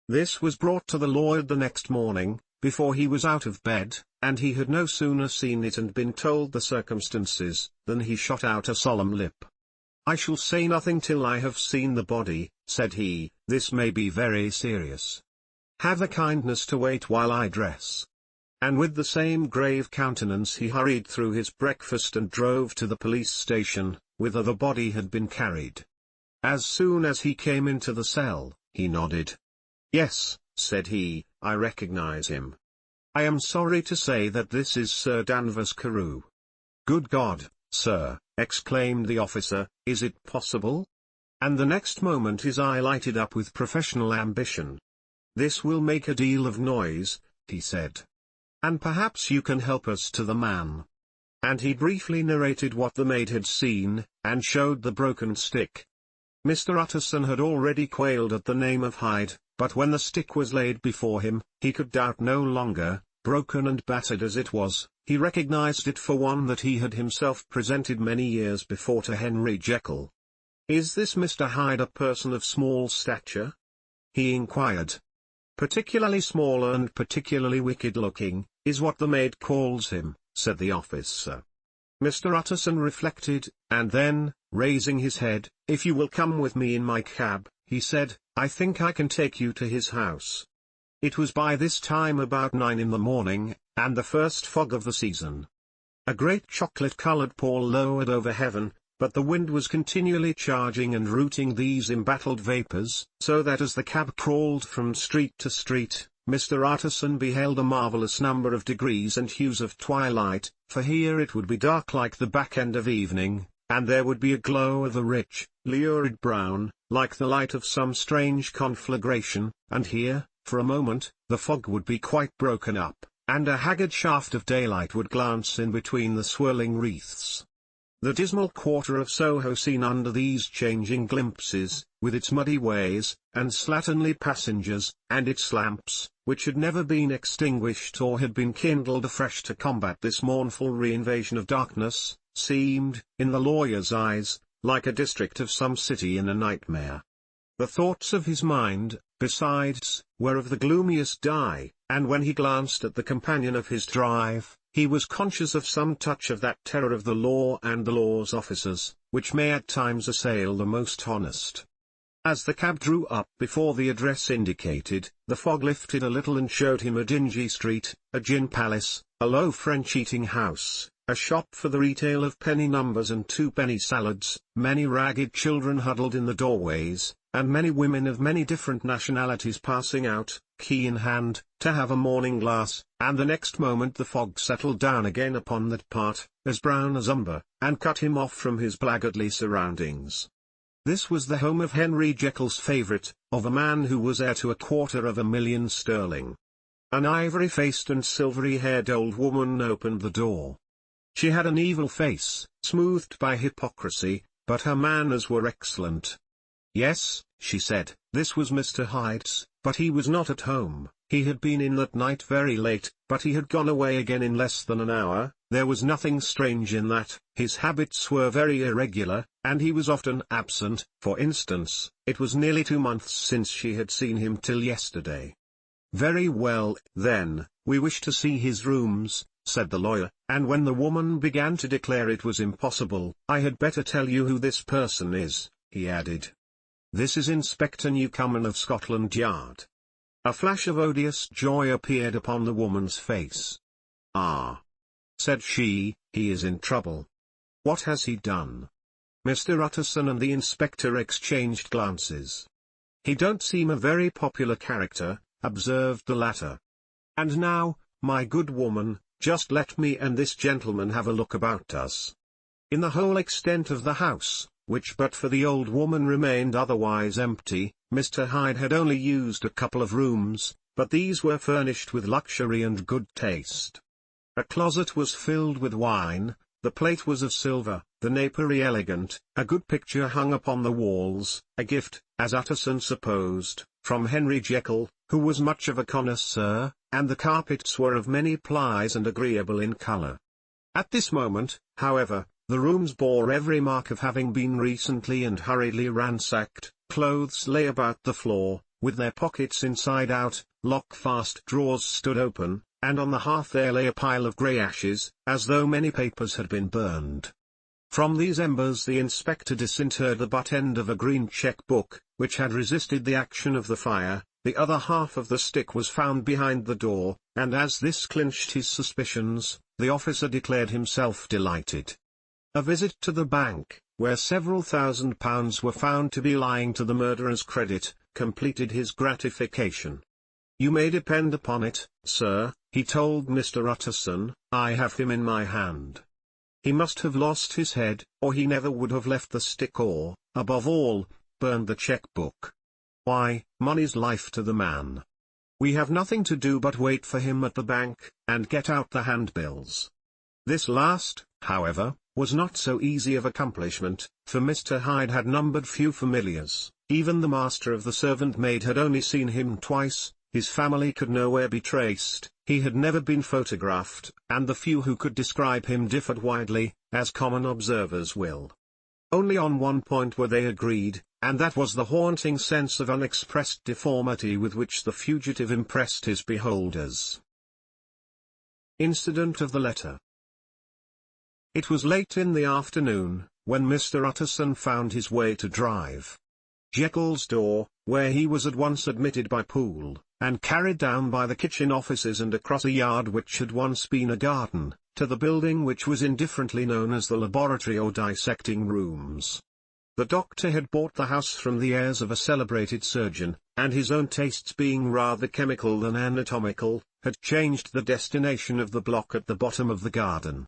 This was brought to the lawyer the next morning, before he was out of bed, and he had no sooner seen it and been told the circumstances, than he shot out a solemn lip. "I shall say nothing till I have seen the body," said he. "This may be very serious. Have the kindness to wait while I dress." And with the same grave countenance he hurried through his breakfast and drove to the police station, whither the body had been carried. As soon as he came into the cell, he nodded. "Yes," said he, "I recognize him. I am sorry to say that this is Sir Danvers Carew." "Good God, sir," exclaimed the officer, "is it possible?" And the next moment his eye lighted up with professional ambition. "This will make a deal of noise," he said. "And perhaps you can help us to the man." And he briefly narrated what the maid had seen, and showed the broken stick. Mr. Utterson had already quailed at the name of Hyde, but when the stick was laid before him, he could doubt no longer. Broken and battered as it was, he recognized it for one that he had himself presented many years before to Henry Jekyll. "Is this Mr. Hyde a person of small stature?" he inquired. "Particularly small and particularly wicked-looking, is what the maid calls him," said the officer. Mr. Utterson reflected, and then, raising his head, "If you will come with me in my cab," he said, "I think I can take you to his house." It was by this time about 9 in the morning, and the first fog of the season. A great chocolate-colored pall lowered over heaven, but the wind was continually charging and rooting these embattled vapors, so that as the cab crawled from street to street, Mr. Utterson beheld a marvelous number of degrees and hues of twilight, for here it would be dark like the back end of evening, and there would be a glow of a rich, lurid brown, like the light of some strange conflagration, and here, for a moment, the fog would be quite broken up, and a haggard shaft of daylight would glance in between the swirling wreaths. The dismal quarter of Soho seen under these changing glimpses, with its muddy ways, and slatternly passengers, and its lamps, which had never been extinguished or had been kindled afresh to combat this mournful reinvasion of darkness, seemed, in the lawyer's eyes, like a district of some city in a nightmare. The thoughts of his mind, besides, were of the gloomiest dye, and when he glanced at the companion of his drive, he was conscious of some touch of that terror of the law and the law's officers, which may at times assail the most honest. As the cab drew up before the address indicated, the fog lifted a little and showed him a dingy street, a gin palace, a low French eating house, a shop for the retail of penny numbers and two-penny salads, many ragged children huddled in the doorways, and many women of many different nationalities passing out, key in hand, to have a morning glass, and the next moment the fog settled down again upon that part, as brown as umber, and cut him off from his blackguardly surroundings. This was the home of Henry Jekyll's favourite, of a man who was heir to £250,000 sterling. An ivory-faced and silvery-haired old woman opened the door. She had an evil face, smoothed by hypocrisy, but her manners were excellent. "Yes," she said, "this was Mr. Hyde's, but he was not at home. He had been in that night very late, but he had gone away again in less than an hour. There was nothing strange in that. His habits were very irregular, and he was often absent. For instance, it was nearly 2 months since she had seen him till yesterday." "Very well, then, we wish to see his rooms," said the lawyer, and when the woman began to declare it was impossible, "I had better tell you who this person is," he added. "This is Inspector Newcomen of Scotland Yard." A flash of odious joy appeared upon the woman's face. "Ah," said she, "he is in trouble. What has he done?" Mr. Utterson and the inspector exchanged glances. "He don't seem a very popular character," observed the latter. "And now, my good woman, just let me and this gentleman have a look about us." In the whole extent of the house, which but for the old woman remained otherwise empty, Mr. Hyde had only used a couple of rooms, but these were furnished with luxury and good taste. A closet was filled with wine, the plate was of silver, the napery elegant, a good picture hung upon the walls, a gift, as Utterson supposed, from Henry Jekyll, who was much of a connoisseur, and the carpets were of many plies and agreeable in colour. At this moment, however, the rooms bore every mark of having been recently and hurriedly ransacked. Clothes lay about the floor, with their pockets inside out, lock-fast drawers stood open, and on the hearth there lay a pile of grey ashes, as though many papers had been burned. From these embers the inspector disinterred the butt end of a green cheque-book, which had resisted the action of the fire. The other half of the stick was found behind the door, and as this clinched his suspicions, the officer declared himself delighted. A visit to the bank, where several £1,000s were found to be lying to the murderer's credit, completed his gratification. "You may depend upon it, sir," he told Mr. Utterson, "I have him in my hand. He must have lost his head, or he never would have left the stick or, above all, burned the cheque-book. Why, money's life to the man. We have nothing to do but wait for him at the bank, and get out the handbills." This last, however, was not so easy of accomplishment, for Mr. Hyde had numbered few familiars. Even the master of the servant maid had only seen him twice, his family could nowhere be traced, he had never been photographed, and the few who could describe him differed widely, as common observers will. Only on one point were they agreed, and that was the haunting sense of unexpressed deformity with which the fugitive impressed his beholders. Incident of the letter. It was late in the afternoon, when Mr. Utterson found his way to drive Jekyll's door, where he was at once admitted by Poole, and carried down by the kitchen offices and across a yard which had once been a garden, to the building which was indifferently known as the laboratory or dissecting rooms. The doctor had bought the house from the heirs of a celebrated surgeon, and his own tastes being rather chemical than anatomical, had changed the destination of the block at the bottom of the garden.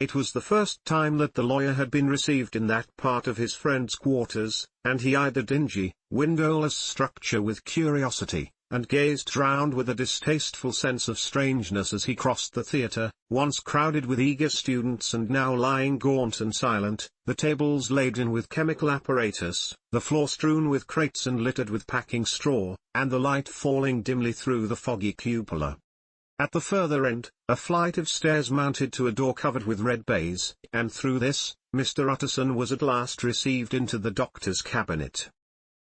It was the first time that the lawyer had been received in that part of his friend's quarters, and he eyed the dingy, windowless structure with curiosity, and gazed round with a distasteful sense of strangeness as he crossed the theatre, once crowded with eager students and now lying gaunt and silent, the tables laden with chemical apparatus, the floor strewn with crates and littered with packing straw, and the light falling dimly through the foggy cupola. At the further end, a flight of stairs mounted to a door covered with red baize, and through this, Mr. Utterson was at last received into the doctor's cabinet.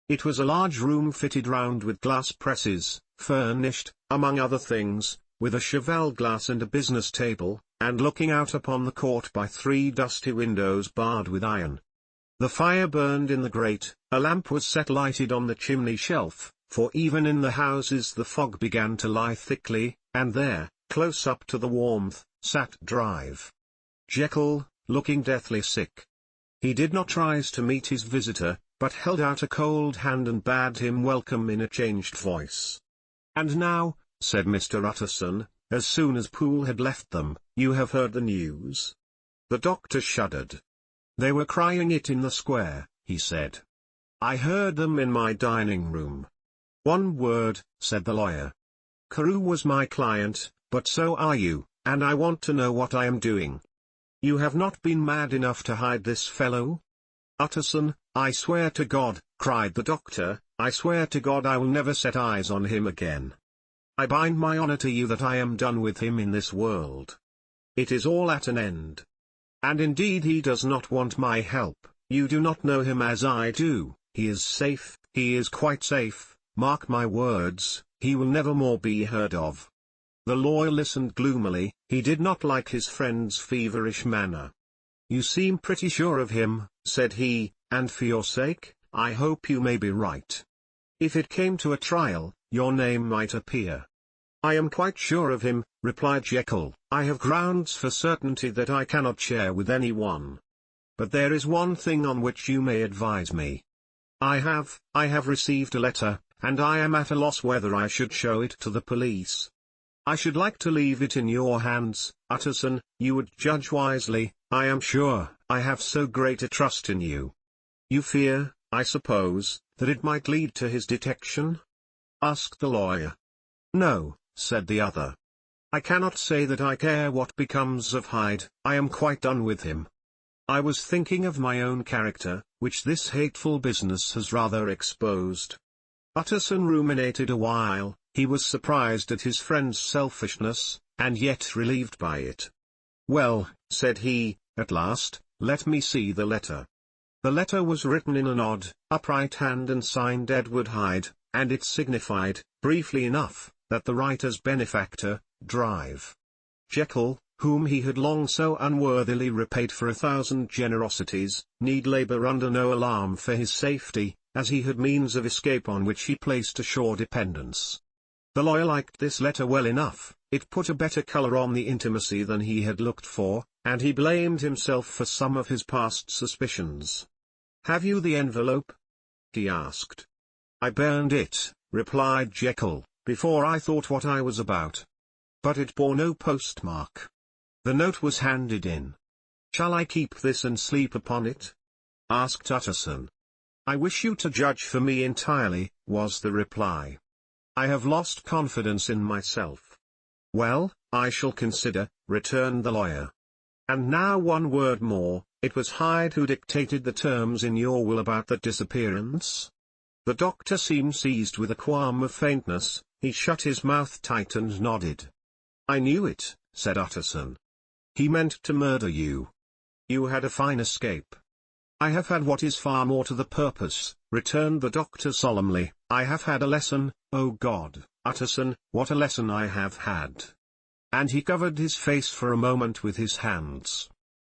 It was a large room fitted round with glass presses, furnished, among other things, with a cheval glass and a business table, and looking out upon the court by 3 dusty windows barred with iron. The fire burned in the grate, a lamp was set lighted on the chimney shelf, for even in the houses the fog began to lie thickly, and there, close up to the warmth, sat Drive Jekyll, looking deathly sick. He did not rise to meet his visitor, but held out a cold hand and bade him welcome in a changed voice. "And now," said Mr. Utterson, as soon as Poole had left them, "you have heard the news?" The doctor shuddered. "They were crying it in the square," he said. "I heard them in my dining room." "One word," said the lawyer. "Carew was my client, but so are you, and I want to know what I am doing. You have not been mad enough to hide this fellow?" "Utterson, I swear to God," cried the doctor, "I swear to God I will never set eyes on him again. I bind my honor to you that I am done with him in this world. It is all at an end. And indeed he does not want my help. You do not know him as I do. He is safe, he is quite safe, mark my words, he will never more be heard of." The lawyer listened gloomily, he did not like his friend's feverish manner. "You seem pretty sure of him," said he, "and for your sake, I hope you may be right. If it came to a trial, your name might appear." "I am quite sure of him," replied Jekyll. "I have grounds for certainty that I cannot share with anyone. But there is one thing on which you may advise me. I have received a letter, and I am at a loss whether I should show it to the police. I should like to leave it in your hands, Utterson, you would judge wisely, I am sure. I have so great a trust in you." "You fear, I suppose, that it might lead to his detection?" asked the lawyer. "No," said the other. "I cannot say that I care what becomes of Hyde, I am quite done with him. I was thinking of my own character, which this hateful business has rather exposed." Utterson ruminated a while, he was surprised at his friend's selfishness, and yet relieved by it. "Well," said he, at last, "let me see the letter." The letter was written in an odd, upright hand and signed Edward Hyde, and it signified, briefly enough, that the writer's benefactor, Drive Jekyll, whom he had long so unworthily repaid for 1,000 generosities, need labour under no alarm for his safety, as he had means of escape on which he placed a sure dependence. The lawyer liked this letter well enough, it put a better colour on the intimacy than he had looked for, and he blamed himself for some of his past suspicions. "Have you the envelope?" he asked. "I burned it," replied Jekyll, "before I thought what I was about. But it bore no postmark. The note was handed in." "Shall I keep this and sleep upon it?" asked Utterson. "I wish you to judge for me entirely," was the reply. "I have lost confidence in myself." "Well, I shall consider," returned the lawyer. "And now one word more, it was Hyde who dictated the terms in your will about the disappearance?" The doctor seemed seized with a qualm of faintness, he shut his mouth tight and nodded. "I knew it," said Utterson. "He meant to murder you. You had a fine escape." "I have had what is far more to the purpose," returned the doctor solemnly. "I have had a lesson, oh God, Utterson, what a lesson I have had." And he covered his face for a moment with his hands.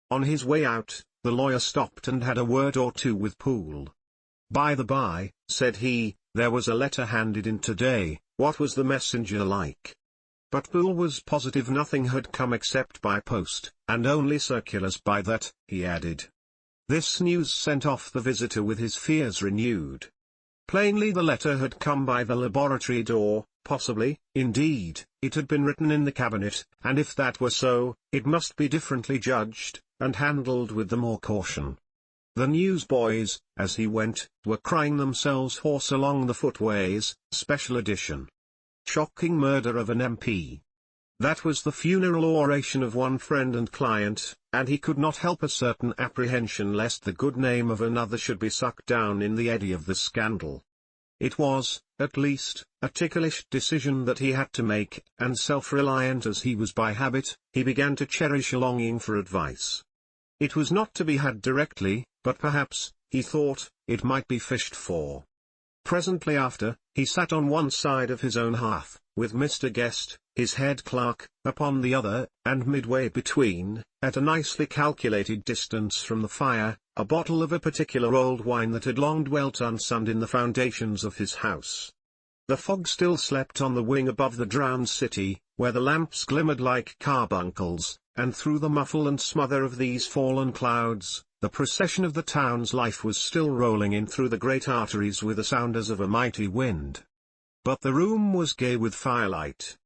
On his way out, the lawyer stopped and had a word or two with Poole. "By the by," said he, "there was a letter handed in today. What was the messenger like?" But Poole was positive nothing had come except by post, and only circulars by that, he added. This news sent off the visitor with his fears renewed. Plainly the letter had come by the laboratory door, possibly, indeed, it had been written in the cabinet, and if that were so, it must be differently judged, and handled with the more caution. The newsboys, as he went, were crying themselves hoarse along the footways, special edition. Shocking murder of an MP. That was the funeral oration of one friend and client, and he could not help a certain apprehension lest the good name of another should be sucked down in the eddy of the scandal. It was, at least, a ticklish decision that he had to make, and self-reliant as he was by habit, he began to cherish a longing for advice. It was not to be had directly, but perhaps, he thought, it might be fished for. Presently after, he sat on one side of his own hearth, with Mr. Guest, his head clerk, upon the other, and midway between, at a nicely calculated distance from the fire, a bottle of a particular old wine that had long dwelt unsunned in the foundations of his house. The fog still slept on the wing above the drowned city, where the lamps glimmered like carbuncles, and through the muffle and smother of these fallen clouds, the procession of the town's life was still rolling in through the great arteries with the sound as of a mighty wind. But the room was gay with firelight.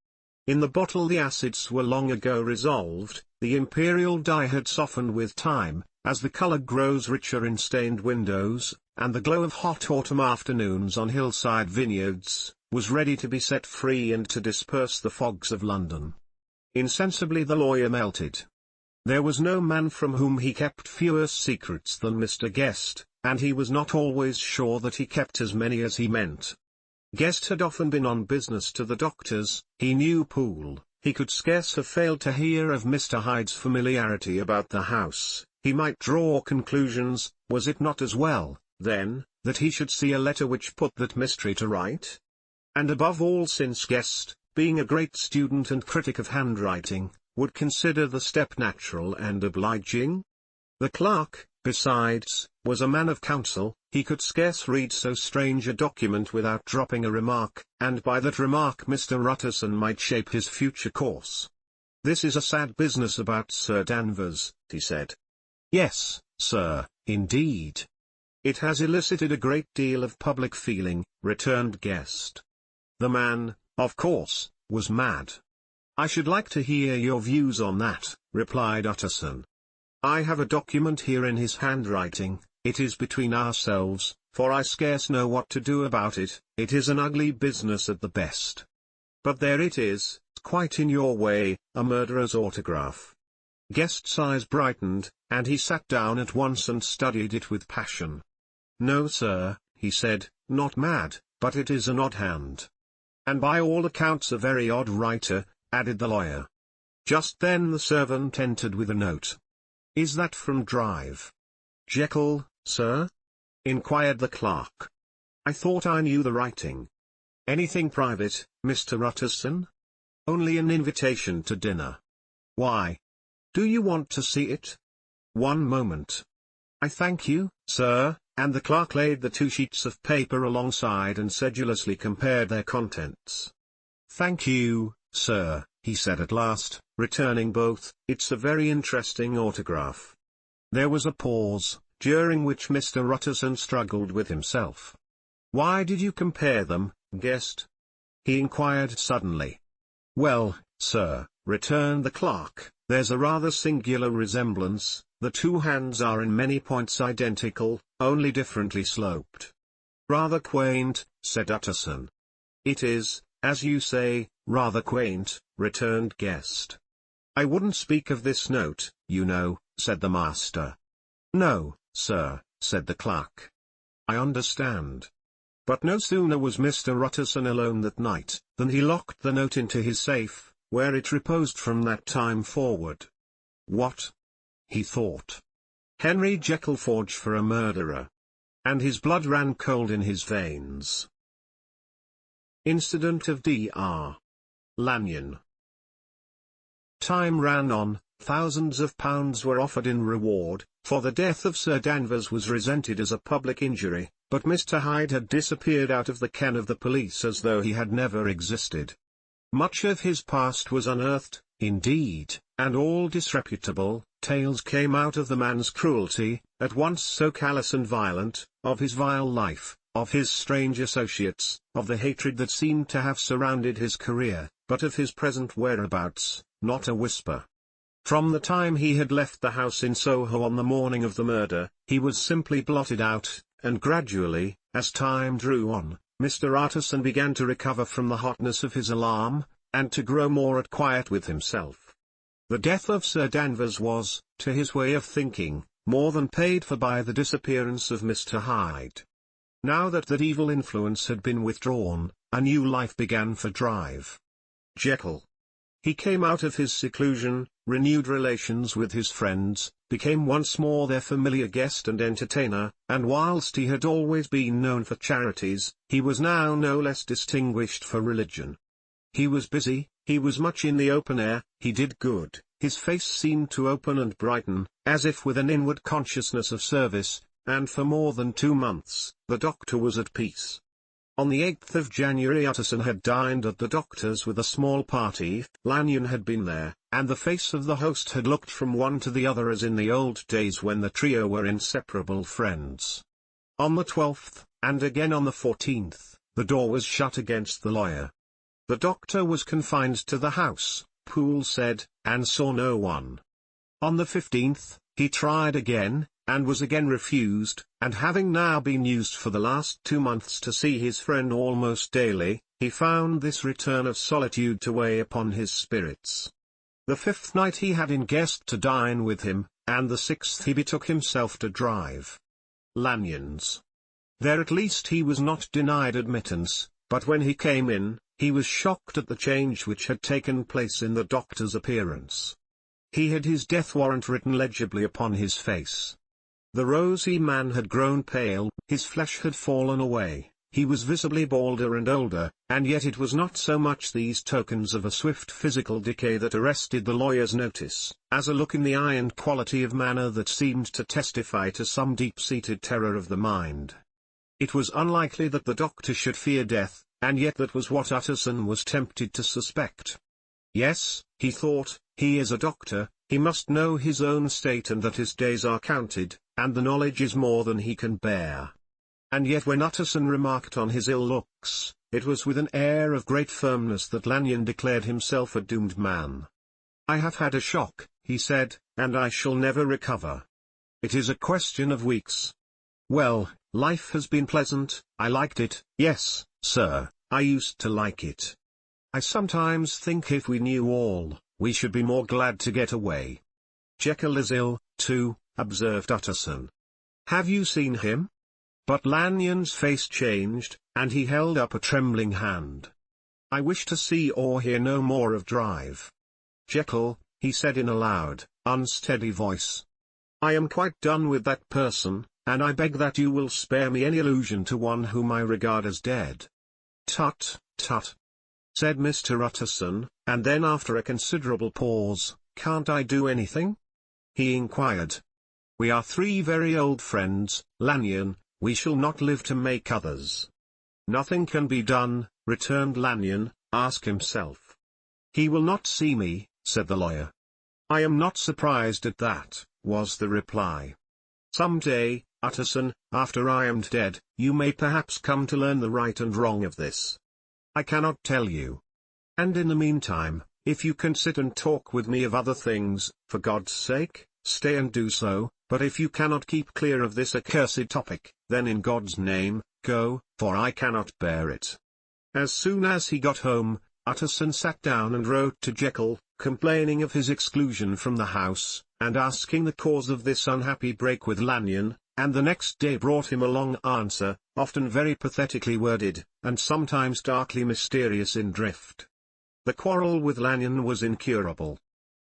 In the bottle the acids were long ago resolved, the imperial dye had softened with time, as the colour grows richer in stained windows, and the glow of hot autumn afternoons on hillside vineyards, was ready to be set free and to disperse the fogs of London. Insensibly the lawyer melted. There was no man from whom he kept fewer secrets than Mr. Guest, and he was not always sure that he kept as many as he meant. Guest had often been on business to the doctor's, he knew Poole, he could scarce have failed to hear of Mr. Hyde's familiarity about the house, he might draw conclusions, was it not as well, then, that he should see a letter which put that mystery to right? And above all, since Guest, being a great student and critic of handwriting, would consider the step natural and obliging? The clerk, besides, was a man of counsel, he could scarce read so strange a document without dropping a remark, and by that remark Mr. Utterson might shape his future course. "This is a sad business about Sir Danvers," he said. "Yes, sir, indeed. It has elicited a great deal of public feeling," returned Guest. "The man, of course, was mad." "I should like to hear your views on that," replied Utterson. "I have a document here in his handwriting, it is between ourselves, for I scarce know what to do about it, it is an ugly business at the best. But there it is, quite in your way, a murderer's autograph." Guest's eyes brightened, and he sat down at once and studied it with passion. "No, sir," he said, "not mad, but it is an odd hand. And by all accounts a very odd writer," added the lawyer. Just then the servant entered with a note. "Is that from Drive?" "Jekyll, sir?" inquired the clerk. "I thought I knew the writing. Anything private, Mr. Utterson?" "Only an invitation to dinner." "Why? Do you want to see it?" "One moment." "I thank you, sir," and the clerk laid the 2 sheets of paper alongside and sedulously compared their contents. "Thank you, sir," he said at last, returning both. "It's a very interesting autograph." There was a pause, during which Mr. Utterson struggled with himself. "Why did you compare them, guest?" he inquired suddenly. "Well, sir," returned the clerk, "there's a rather singular resemblance. The two hands are in many points identical, only differently sloped." "Rather quaint," said Utterson. "It is, as you say, rather quaint," returned Guest. "I wouldn't speak of this note, you know," said the master. "No, sir," said the clerk. "I understand." But no sooner was Mr. Utterson alone that night, than he locked the note into his safe, where it reposed from that time forward. "What?" he thought. "Henry Jekyll forged for a murderer." And his blood ran cold in his veins. Incident of Dr. Lanyon. Time ran on, thousands of pounds were offered in reward, for the death of Sir Danvers was resented as a public injury, but Mr. Hyde had disappeared out of the ken of the police as though he had never existed. Much of his past was unearthed, indeed, and all disreputable tales came out of the man's cruelty, at once so callous and violent, of his vile life, of his strange associates, of the hatred that seemed to have surrounded his career, but of his present whereabouts, not a whisper. From the time he had left the house in Soho on the morning of the murder, he was simply blotted out, and gradually, as time drew on, Mr. Utterson began to recover from the hotness of his alarm, and to grow more at quiet with himself. The death of Sir Danvers was, to his way of thinking, more than paid for by the disappearance of Mr. Hyde. Now that that evil influence had been withdrawn, a new life began for Jekyll. He came out of his seclusion, renewed relations with his friends, became once more their familiar guest and entertainer, and whilst he had always been known for charities, he was now no less distinguished for religion. He was busy, he was much in the open air, he did good, his face seemed to open and brighten, as if with an inward consciousness of service, and for more than 2 months, the doctor was at peace. On the 8th of January Utterson had dined at the doctor's with a small party. Lanyon had been there, and the face of the host had looked from one to the other as in the old days when the trio were inseparable friends. On the 12th, and again on the 14th, the door was shut against the lawyer. The doctor was confined to the house, Poole said, and saw no one. On the 15th, he tried again, and was again refused, and having now been used for the last 2 months to see his friend almost daily, he found this return of solitude to weigh upon his spirits. The 5th night he had in Guest to dine with him, and the 6th he betook himself to drive. Lanyon's. There at least he was not denied admittance, but when he came in, he was shocked at the change which had taken place in the doctor's appearance. He had his death warrant written legibly upon his face. The rosy man had grown pale, his flesh had fallen away, he was visibly balder and older, and yet it was not so much these tokens of a swift physical decay that arrested the lawyer's notice, as a look in the eye and quality of manner that seemed to testify to some deep-seated terror of the mind. It was unlikely that the doctor should fear death, and yet that was what Utterson was tempted to suspect. Yes, he thought, he is a doctor, he must know his own state and that his days are counted, and the knowledge is more than he can bear. And yet when Utterson remarked on his ill looks, it was with an air of great firmness that Lanyon declared himself a doomed man. "I have had a shock," he said, "and I shall never recover. It is a question of weeks. Well, life has been pleasant, I liked it, yes, sir, I used to like it. I sometimes think if we knew all, we should be more glad to get away." "Jekyll is ill, too," observed Utterson. "Have you seen him?" But Lanyon's face changed, and he held up a trembling hand. "I wish to see or hear no more of Jekyll," he said in a loud, unsteady voice. "I am quite done with that person, and I beg that you will spare me any allusion to one whom I regard as dead." "Tut, tut," said Mr. Utterson, and then after a considerable pause, "Can't I do anything?" he inquired. "We are 3 very old friends, Lanyon, we shall not live to make others." "Nothing can be done," returned Lanyon, "ask himself." "He will not see me," said the lawyer. "I am not surprised at that," was the reply. "Some day, Utterson, after I am dead, you may perhaps come to learn the right and wrong of this. I cannot tell you. And in the meantime, if you can sit and talk with me of other things, for God's sake, stay and do so, but if you cannot keep clear of this accursed topic, then in God's name, go, for I cannot bear it." As soon as he got home, Utterson sat down and wrote to Jekyll, complaining of his exclusion from the house, and asking the cause of this unhappy break with Lanyon, and the next day brought him a long answer, often very pathetically worded, and sometimes darkly mysterious in drift. The quarrel with Lanyon was incurable.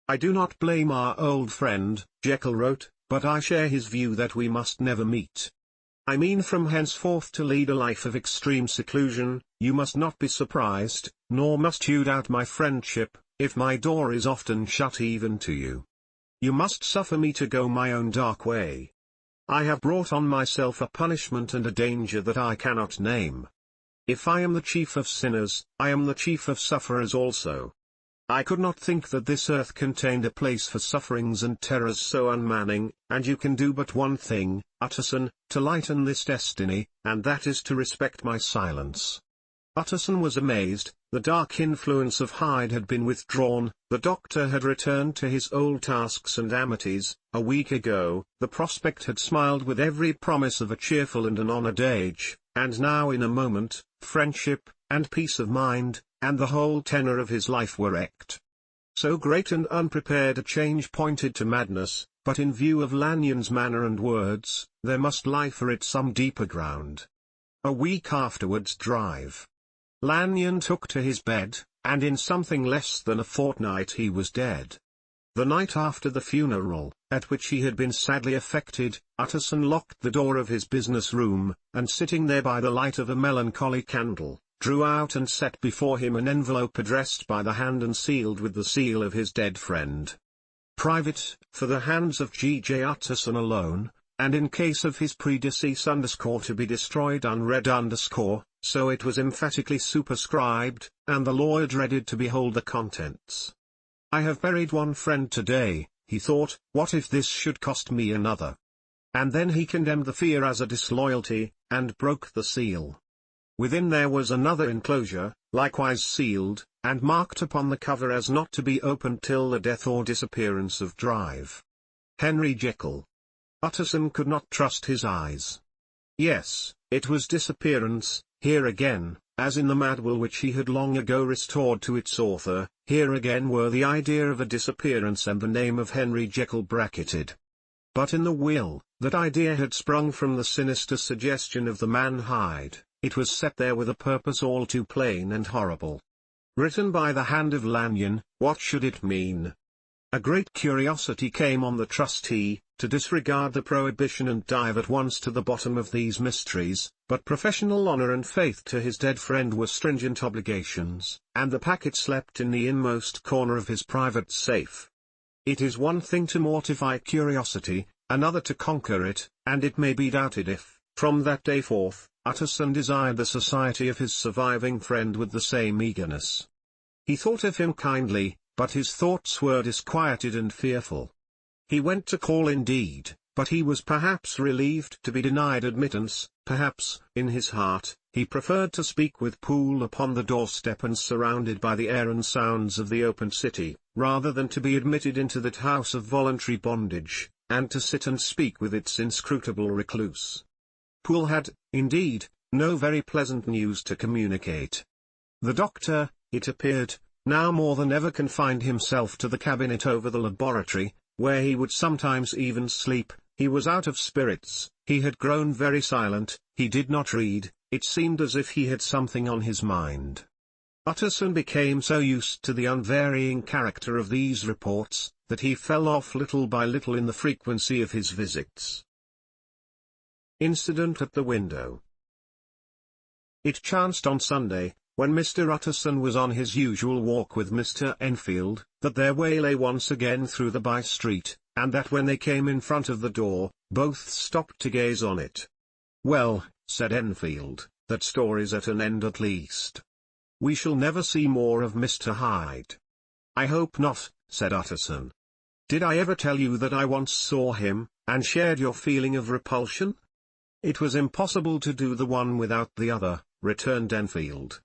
"I do not blame our old friend," Jekyll wrote, "but I share his view that we must never meet. I mean from henceforth to lead a life of extreme seclusion. You must not be surprised, nor must you doubt my friendship, if my door is often shut even to you. You must suffer me to go my own dark way. I have brought on myself a punishment and a danger that I cannot name. If I am the chief of sinners, I am the chief of sufferers also. I could not think that this earth contained a place for sufferings and terrors so unmanning, and you can do but one thing, Utterson, to lighten this destiny, and that is to respect my silence." Utterson was amazed. The dark influence of Hyde had been withdrawn, the doctor had returned to his old tasks and amities. A week ago, the prospect had smiled with every promise of a cheerful and an honoured age, and now in a moment, friendship, and peace of mind, and the whole tenor of his life were wrecked. So great and unprepared a change pointed to madness, but in view of Lanyon's manner and words, there must lie for it some deeper ground. A week afterwards drive. Lanyon took to his bed, and in something less than a fortnight he was dead. The night after the funeral, at which he had been sadly affected, Utterson locked the door of his business room, and sitting there by the light of a melancholy candle, drew out and set before him an envelope addressed by the hand and sealed with the seal of his dead friend. "Private, for the hands of G.J. Utterson alone, and in case of his predecease to be destroyed unread so it was emphatically superscribed, and the lawyer dreaded to behold the contents. I have buried one friend today, he thought, what if this should cost me another? And then he condemned the fear as a disloyalty, and broke the seal. Within there was another enclosure, likewise sealed, and marked upon the cover as not to be opened till the death or disappearance of Drive. Henry Jekyll. Utterson could not trust his eyes. Yes, it was disappearance, here again, as in the mad will which he had long ago restored to its author, here again were the idea of a disappearance and the name of Henry Jekyll bracketed. But in the will, that idea had sprung from the sinister suggestion of the man Hyde. It was set there with a purpose all too plain and horrible. Written by the hand of Lanyon, what should it mean? A great curiosity came on the trustee, to disregard the prohibition and dive at once to the bottom of these mysteries, but professional honor and faith to his dead friend were stringent obligations, and the packet slept in the inmost corner of his private safe. It is one thing to mortify curiosity, another to conquer it, and it may be doubted if, from that day forth, Utterson desired the society of his surviving friend with the same eagerness. He thought of him kindly, but his thoughts were disquieted and fearful. He went to call indeed, but he was perhaps relieved to be denied admittance, perhaps, in his heart, he preferred to speak with Poole upon the doorstep and surrounded by the air and sounds of the open city, rather than to be admitted into that house of voluntary bondage, and to sit and speak with its inscrutable recluse. Poole had, indeed, no very pleasant news to communicate. The doctor, it appeared, now more than ever confined himself to the cabinet over the laboratory, where he would sometimes even sleep. He was out of spirits, he had grown very silent, he did not read, it seemed as if he had something on his mind. Utterson became so used to the unvarying character of these reports, that he fell off little by little in the frequency of his visits. Incident at the window. It chanced on Sunday, when Mr. Utterson was on his usual walk with Mr. Enfield, that their way lay once again through the by-street, and that when they came in front of the door, both stopped to gaze on it. "Well," said Enfield, "that story's at an end at least. We shall never see more of Mr. Hyde. "I hope not," said Utterson. "Did I ever tell you that I once saw him, and shared your feeling of repulsion?" "It was impossible to do the one without the other," returned Enfield.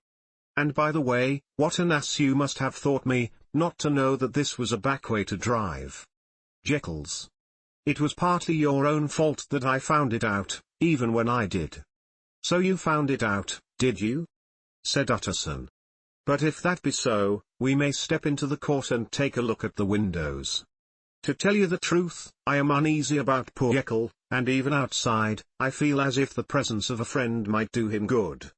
"And by the way, what an ass you must have thought me, not to know that this was a back way to drive. Jekyll's. It was partly your own fault that I found it out, even when I did." "So you found it out, did you?" said Utterson. "But if that be so, we may step into the court and take a look at the windows. To tell you the truth, I am uneasy about poor Jekyll, and even outside, I feel as if the presence of a friend might do him good."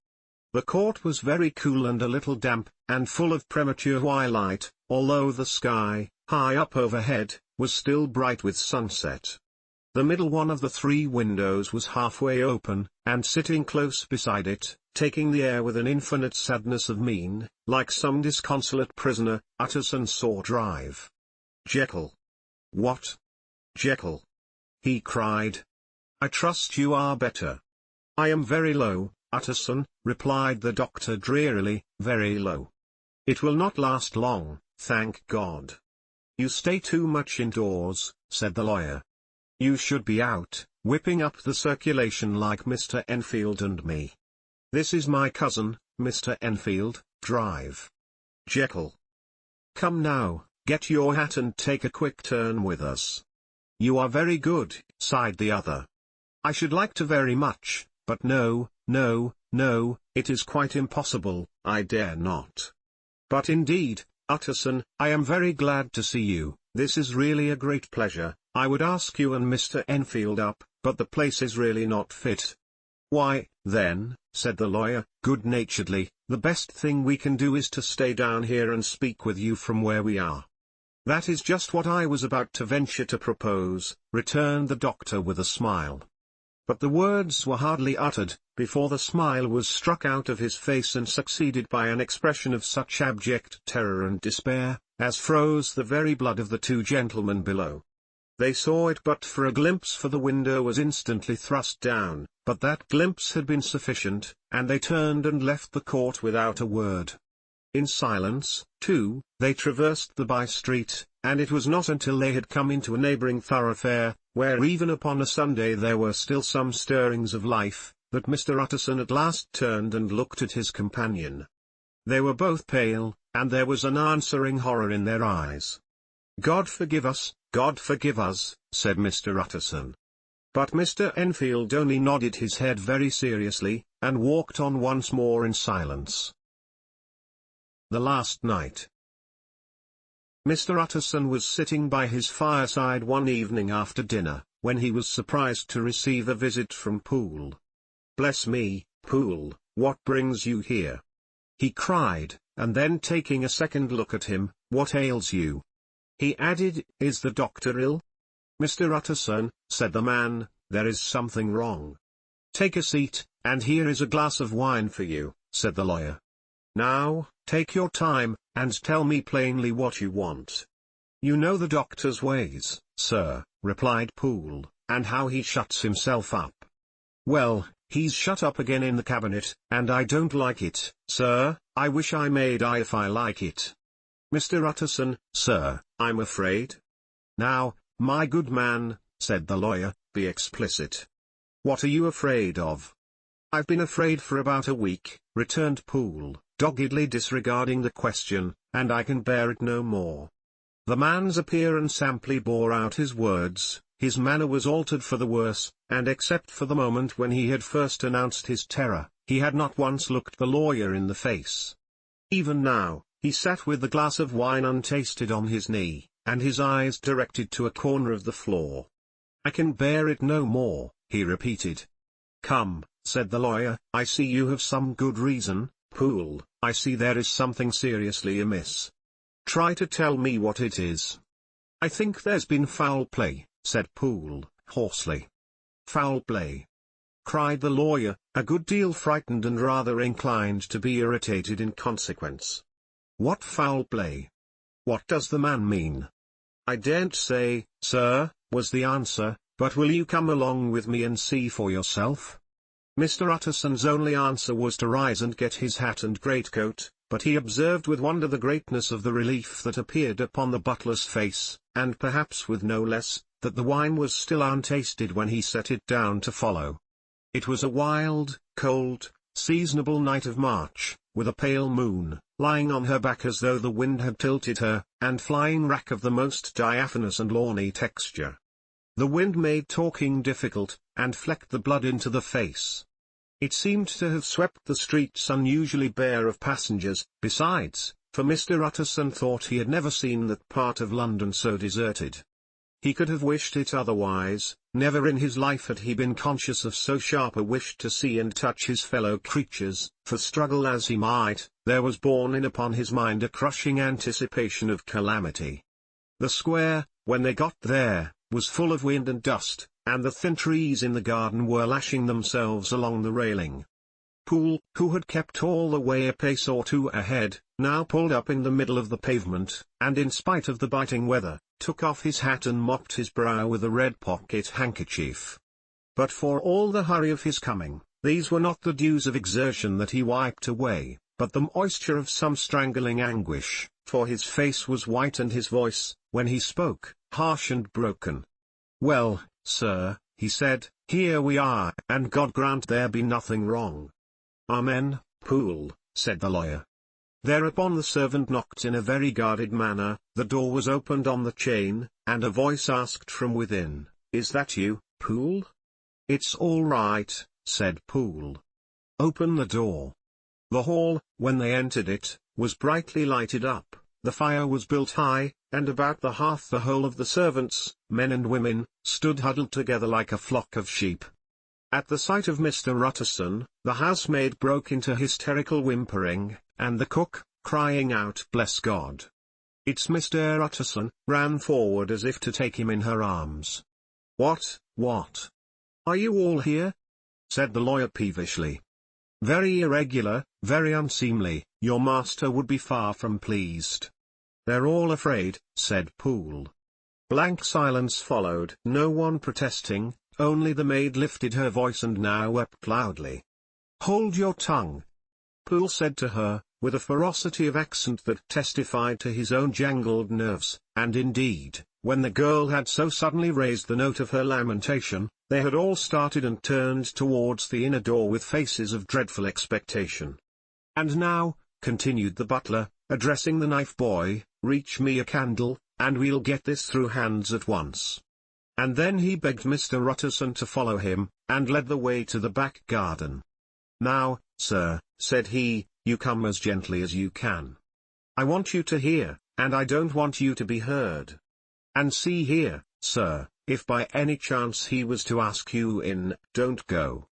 The court was very cool and a little damp, and full of premature twilight, although the sky, high up overhead, was still bright with sunset. The middle one of the three windows was halfway open, and sitting close beside it, taking the air with an infinite sadness of mien, like some disconsolate prisoner, Utterson saw drive Jekyll. "What? Jekyll?" he cried. "I trust you are better." "I am very low, Utterson," replied the doctor drearily, "very low. It will not last long, thank God." "You stay too much indoors," said the lawyer. "You should be out, whipping up the circulation like Mr. Enfield and me. This is my cousin, Mr. Enfield, drive Jekyll. Come now, get your hat and take a quick turn with us." "You are very good," sighed the other. "I should like to very much, but no, it is quite impossible, I dare not. But indeed, Utterson, I am very glad to see you, this is really a great pleasure. I would ask you and Mr. Enfield up, but the place is really not fit." "Why, then," said the lawyer, good-naturedly, "the best thing we can do is to stay down here and speak with you from where we are." "That is just what I was about to venture to propose," returned the doctor with a smile. But the words were hardly uttered, before the smile was struck out of his face and succeeded by an expression of such abject terror and despair, as froze the very blood of the two gentlemen below. They saw it but for a glimpse, for the window was instantly thrust down, but that glimpse had been sufficient, and they turned and left the court without a word. In silence, too, they traversed the by-street, and it was not until they had come into a neighbouring thoroughfare, where even upon a Sunday there were still some stirrings of life, that Mr. Utterson at last turned and looked at his companion. They were both pale, and there was an answering horror in their eyes. God forgive us," said Mr. Utterson. But Mr. Enfield only nodded his head very seriously, and walked on once more in silence. The last night. Mr. Utterson was sitting by his fireside one evening after dinner, when he was surprised to receive a visit from Poole. "Bless me, Poole, what brings you here?" he cried, and then taking a second look at him, "What ails you?" he added, "Is the doctor ill?" "Mr. Utterson," said the man, "there is something wrong." "Take a seat, and here is a glass of wine for you," said the lawyer. "Now, take your time, and tell me plainly what you want." "You know the doctor's ways, sir," replied Poole, "and how he shuts himself up." "Well, he's shut up again in the cabinet, and I don't like it, sir. I wish I may die if I like it." "Mr. Utterson, sir, I'm afraid." "Now, my good man," said the lawyer, "be explicit. What are you afraid of?" "I've been afraid for about a week," returned Poole, doggedly disregarding the question, "and I can bear it no more." The man's appearance amply bore out his words. His manner was altered for the worse, and except for the moment when he had first announced his terror, he had not once looked the lawyer in the face. Even now, he sat with the glass of wine untasted on his knee, and his eyes directed to a corner of the floor. "I can bear it no more," he repeated. "Come," said the lawyer, "I see you have some good reason, Poole. I see there is something seriously amiss. Try to tell me what it is." "I think there's been foul play," said Poole, hoarsely. "Foul play!" cried the lawyer, a good deal frightened and rather inclined to be irritated in consequence. "What foul play? What does the man mean?" "I daren't say, sir," was the answer, "but will you come along with me and see for yourself?" Mr. Utterson's only answer was to rise and get his hat and greatcoat, but he observed with wonder the greatness of the relief that appeared upon the butler's face, and perhaps with no less, that the wine was still untasted when he set it down to follow. It was a wild, cold, seasonable night of March, with a pale moon, lying on her back as though the wind had tilted her, and flying rack of the most diaphanous and lawny texture. The wind made talking difficult, and flecked the blood into the face. It seemed to have swept the streets unusually bare of passengers, besides, for Mr. Utterson thought he had never seen that part of London so deserted. He could have wished it otherwise, never in his life had he been conscious of so sharp a wish to see and touch his fellow creatures, for struggle as he might, there was borne in upon his mind a crushing anticipation of calamity. The square, when they got there, was full of wind and dust, and the thin trees in the garden were lashing themselves along the railing. Poole, who had kept all the way a pace or two ahead, now pulled up in the middle of the pavement, and in spite of the biting weather, took off his hat and mopped his brow with a red pocket handkerchief. But for all the hurry of his coming, these were not the dews of exertion that he wiped away, but the moisture of some strangling anguish, for his face was white and his voice, when he spoke, harsh and broken. "Well, sir," he said, "here we are, and God grant there be nothing wrong." "Amen, Poole," said the lawyer. Thereupon the servant knocked in a very guarded manner, the door was opened on the chain, and a voice asked from within, "Is that you, Poole?" "It's all right," said Poole. "Open the door." The hall, when they entered it, was brightly lighted up, the fire was built high, and about the hearth the whole of the servants, men and women, stood huddled together like a flock of sheep. At the sight of Mr. Utterson, the housemaid broke into hysterical whimpering, and the cook, crying out "Bless God! It's Mr. Utterson," ran forward as if to take him in her arms. What? Are you all here?" said the lawyer peevishly. "Very irregular, very unseemly, your master would be far from pleased." "They're all afraid," said Poole. Blank silence followed, no one protesting, only the maid lifted her voice and now wept loudly. "Hold your tongue," Poole said to her, with a ferocity of accent that testified to his own jangled nerves, and indeed, when the girl had so suddenly raised the note of her lamentation, they had all started and turned towards the inner door with faces of dreadful expectation. "And now," continued the butler, addressing the knife boy, "reach me a candle, and we'll get this through hands at once." And then he begged Mr. Utterson to follow him, and led the way to the back garden. "Now, sir," said he, "you come as gently as you can. I want you to hear, and I don't want you to be heard. And see here, sir, if by any chance he was to ask you in, don't go."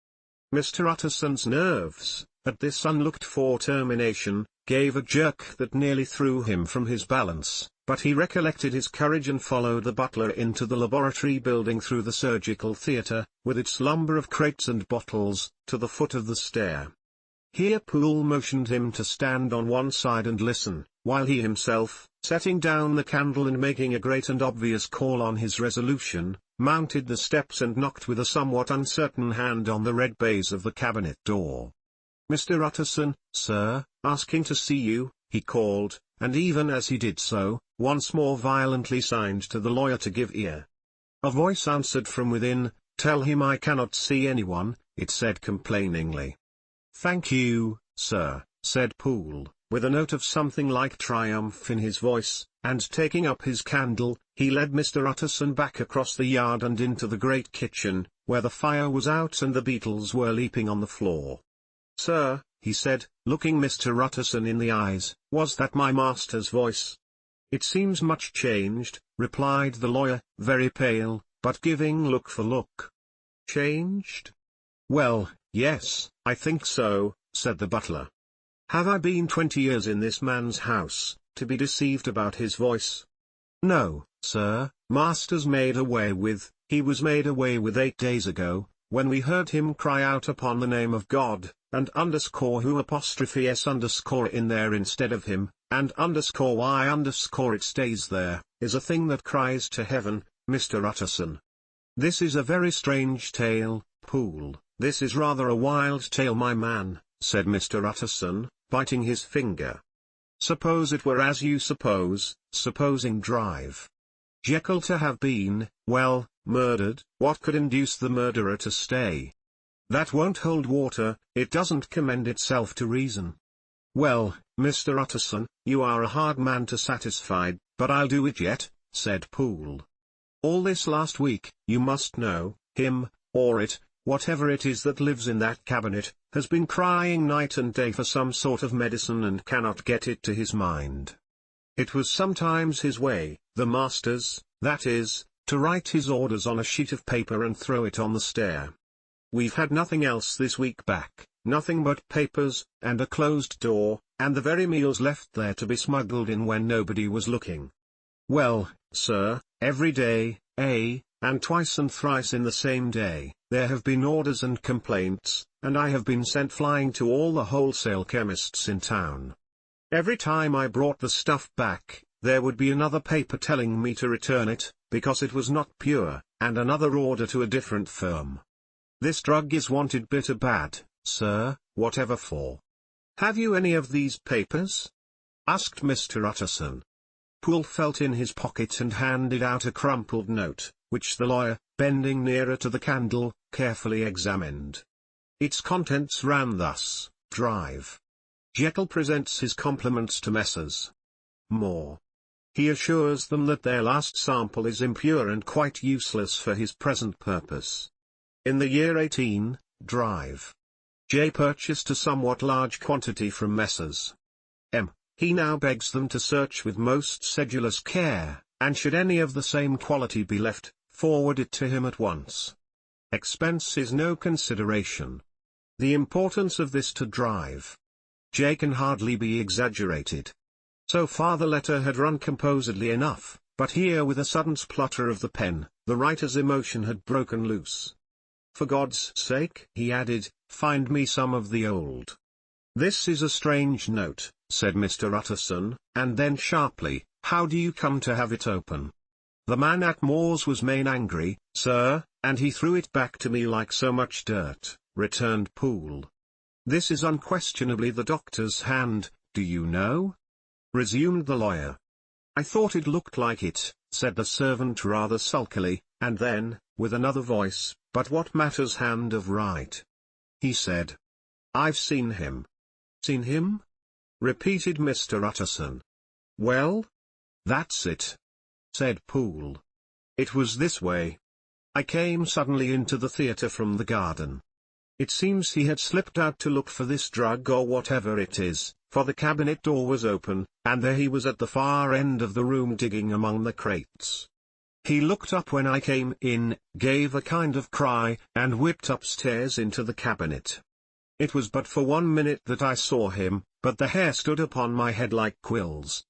Mr. Utterson's nerves, at this unlooked-for termination, gave a jerk that nearly threw him from his balance, but he recollected his courage and followed the butler into the laboratory building through the surgical theatre, with its lumber of crates and bottles, to the foot of the stair. Here Poole motioned him to stand on one side and listen, while he himself, setting down the candle and making a great and obvious call on his resolution, mounted the steps and knocked with a somewhat uncertain hand on the red baize of the cabinet door. "Mr. Utterson, sir, asking to see you," he called, and even as he did so, once more violently signed to the lawyer to give ear. A voice answered from within, "Tell him I cannot see anyone," it said complainingly. "Thank you, sir," said Poole, with a note of something like triumph in his voice, and taking up his candle, he led Mr. Utterson back across the yard and into the great kitchen, where the fire was out and the beetles were leaping on the floor. "Sir," he said, looking Mr. Utterson in the eyes, "was that my master's voice?" "It seems much changed," replied the lawyer, very pale, but giving look for look. "Changed? Well, yes, I think so," said the butler. "Have I been 20 years in this man's house, to be deceived about his voice? No, sir, master's made away with, he was made away with 8 days ago, when we heard him cry out upon the name of God, and _who _s_ in there instead of him, and _y_ it stays there, is a thing that cries to heaven, Mr. Utterson. This is a very strange tale, Poole, this is rather a wild tale my man," said Mr. Utterson, biting his finger. Suppose it were as you suppose, supposing Drive Jekyll to have been, well, murdered, what could induce the murderer to stay? That won't hold water, it doesn't commend itself to reason. Well, Mr. Utterson, you are a hard man to satisfy, but I'll do it yet, said Poole. All this last week, you must know, him, or it, whatever it is that lives in that cabinet, has been crying night and day for some sort of medicine and cannot get it to his mind. It was sometimes his way, the master's, that is, to write his orders on a sheet of paper and throw it on the stair. We've had nothing else this week back, nothing but papers, and a closed door, and the very meals left there to be smuggled in when nobody was looking. Well, sir, every day, and twice and thrice in the same day, there have been orders and complaints, and I have been sent flying to all the wholesale chemists in town. Every time I brought the stuff back, there would be another paper telling me to return it, because it was not pure, and another order to a different firm. This drug is wanted bitter bad, sir, whatever for. Have you any of these papers? Asked Mr. Utterson. Poole felt in his pocket and handed out a crumpled note, which the lawyer, bending nearer to the candle, carefully examined. Its contents ran thus: Drive Jekyll presents his compliments to Messrs. Moore. He assures them that their last sample is impure and quite useless for his present purpose. In the year 18, Drive J purchased a somewhat large quantity from Messrs. M. He now begs them to search with most sedulous care, and should any of the same quality be left, forward it to him at once. Expense is no consideration. The importance of this to Drive J can hardly be exaggerated. So far the letter had run composedly enough, but here with a sudden splutter of the pen, the writer's emotion had broken loose. For God's sake, he added, find me some of the old. This is a strange note, said Mr. Utterson, and then sharply, how do you come to have it open? The man at Moore's was main angry, sir, and he threw it back to me like so much dirt, returned Poole. This is unquestionably the doctor's hand, do you know? Resumed the lawyer. I thought it looked like it, said the servant rather sulkily, and then, with another voice, but what matters hand of right? He said. I've seen him. Seen him? Repeated Mr. Utterson. Well? That's it, said Poole. It was this way. I came suddenly into the theatre from the garden. It seems he had slipped out to look for this drug or whatever it is, for the cabinet door was open, and there he was at the far end of the room digging among the crates. He looked up when I came in, gave a kind of cry, and whipped upstairs into the cabinet. It was but for 1 minute that I saw him, but the hair stood upon my head like quills.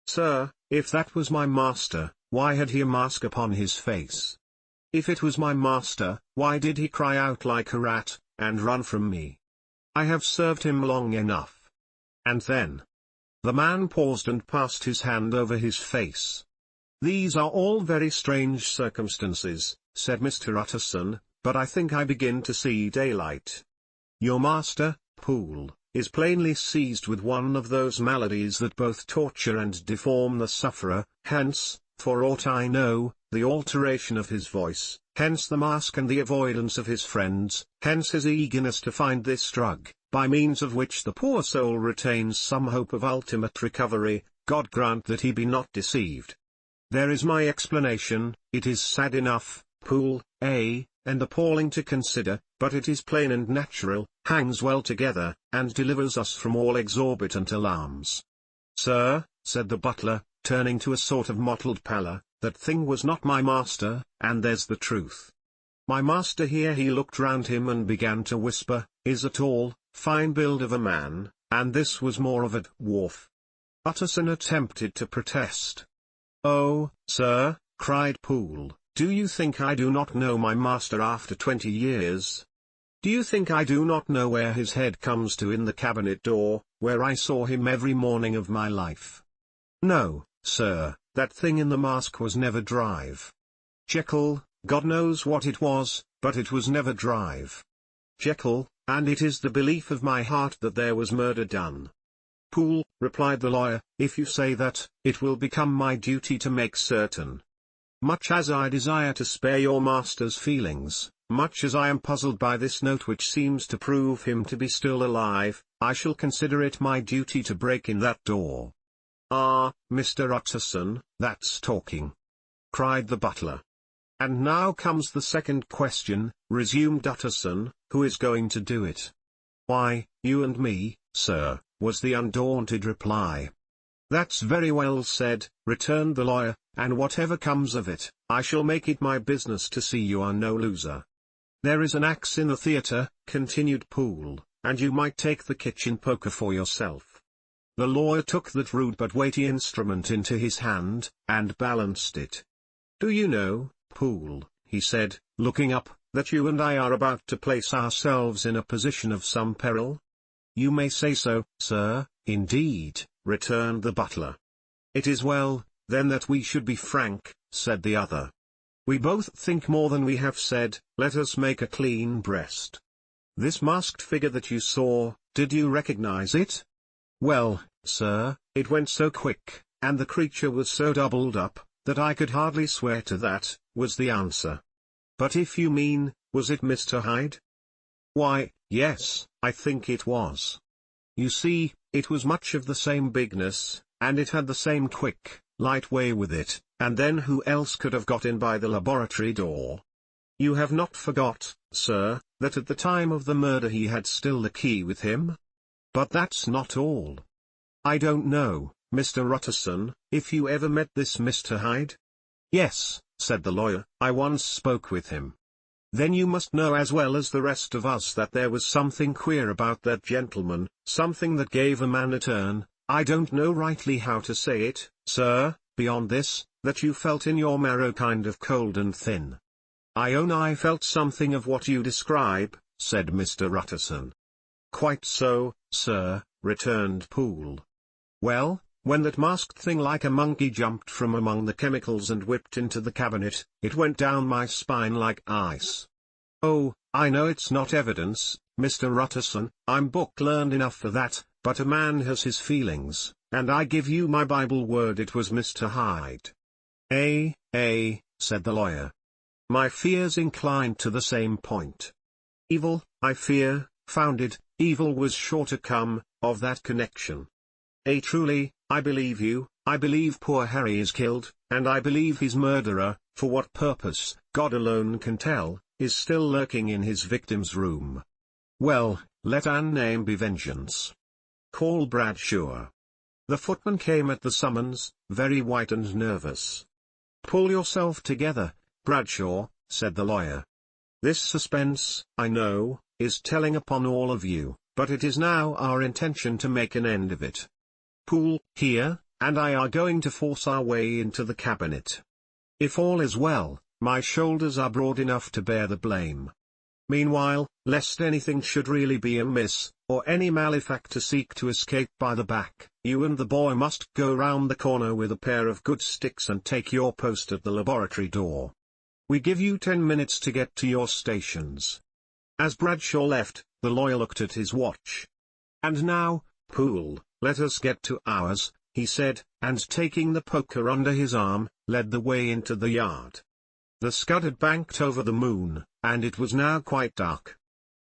Sir, if that was my master, why had he a mask upon his face? If it was my master, why did he cry out like a rat, and run from me? I have served him long enough. And then? The man paused and passed his hand over his face. These are all very strange circumstances, said Mr. Utterson, but I think I begin to see daylight. Your master, Poole, is plainly seized with one of those maladies that both torture and deform the sufferer, hence, for aught I know, the alteration of his voice, hence the mask and the avoidance of his friends, hence his eagerness to find this drug, by means of which the poor soul retains some hope of ultimate recovery. God grant that he be not deceived. There is my explanation. It is sad enough, Poole, and appalling to consider, but it is plain and natural, hangs well together, and delivers us from all exorbitant alarms. Sir, said the butler, turning to a sort of mottled pallor, that thing was not my master, and there's the truth. My master here, he looked round him and began to whisper, is a tall, fine build of a man, and this was more of a dwarf. Utterson attempted to protest. Oh, sir, cried Poole, do you think I do not know my master after 20 years? Do you think I do not know where his head comes to in the cabinet door, where I saw him every morning of my life? No, sir, that thing in the mask was never Drive Jekyll, God knows what it was, but it was never Drive Jekyll, and it is the belief of my heart that there was murder done. Poole, replied the lawyer, if you say that, it will become my duty to make certain. Much as I desire to spare your master's feelings, much as I am puzzled by this note which seems to prove him to be still alive, I shall consider it my duty to break in that door. Ah, Mr. Utterson, that's talking, cried the butler. And now comes the second question, resumed Utterson, who is going to do it? Why, you and me, sir, was the undaunted reply. That's very well said, returned the lawyer, and whatever comes of it, I shall make it my business to see you are no loser. There is an axe in the theatre, continued Poole, and you might take the kitchen poker for yourself. The lawyer took that rude but weighty instrument into his hand, and balanced it. Do you know, Poole, he said, looking up, that you and I are about to place ourselves in a position of some peril? You may say so, sir, indeed, returned the butler. It is well, then, that we should be frank, said the other. We both think more than we have said, let us make a clean breast. This masked figure that you saw, did you recognize it? Well, sir, it went so quick, and the creature was so doubled up, that I could hardly swear to that, was the answer. But if you mean, was it Mr. Hyde? Why, yes, I think it was. You see, it was much of the same bigness, and it had the same quick, light way with it, and then who else could have got in by the laboratory door? You have not forgot, sir, that at the time of the murder he had still the key with him? But that's not all. I don't know, Mr. Utterson, if you ever met this Mr. Hyde? Yes, said the lawyer, I once spoke with him. Then you must know as well as the rest of us that there was something queer about that gentleman, something that gave a man a turn, I don't know rightly how to say it, sir, beyond this, that you felt in your marrow kind of cold and thin. I own I felt something of what you describe, said Mr. Utterson. Quite so, sir, returned Poole. Well, when that masked thing like a monkey jumped from among the chemicals and whipped into the cabinet, it went down my spine like ice. Oh, I know it's not evidence, Mr. Utterson, I'm book-learned enough for that, but a man has his feelings, and I give you my Bible word it was Mr. Hyde. Said the lawyer. My fears inclined to the same point. Evil, I fear, founded, evil was sure to come, of that connection. Truly, I believe you, I believe poor Harry is killed, and I believe his murderer, for what purpose, God alone can tell, is still lurking in his victim's room. Well, let an name be vengeance. Call Bradshaw. The footman came at the summons, very white and nervous. Pull yourself together, Bradshaw, said the lawyer. This suspense, I know, is telling upon all of you, but it is now our intention to make an end of it. Poole, here, and I are going to force our way into the cabinet. If all is well, my shoulders are broad enough to bear the blame. Meanwhile, lest anything should really be amiss, or any malefactor seek to escape by the back, you and the boy must go round the corner with a pair of good sticks and take your post at the laboratory door. We give you 10 minutes to get to your stations. As Bradshaw left, the lawyer looked at his watch. And now, Poole, let us get to ours, he said, and taking the poker under his arm, led the way into the yard. The scud had banked over the moon, and it was now quite dark.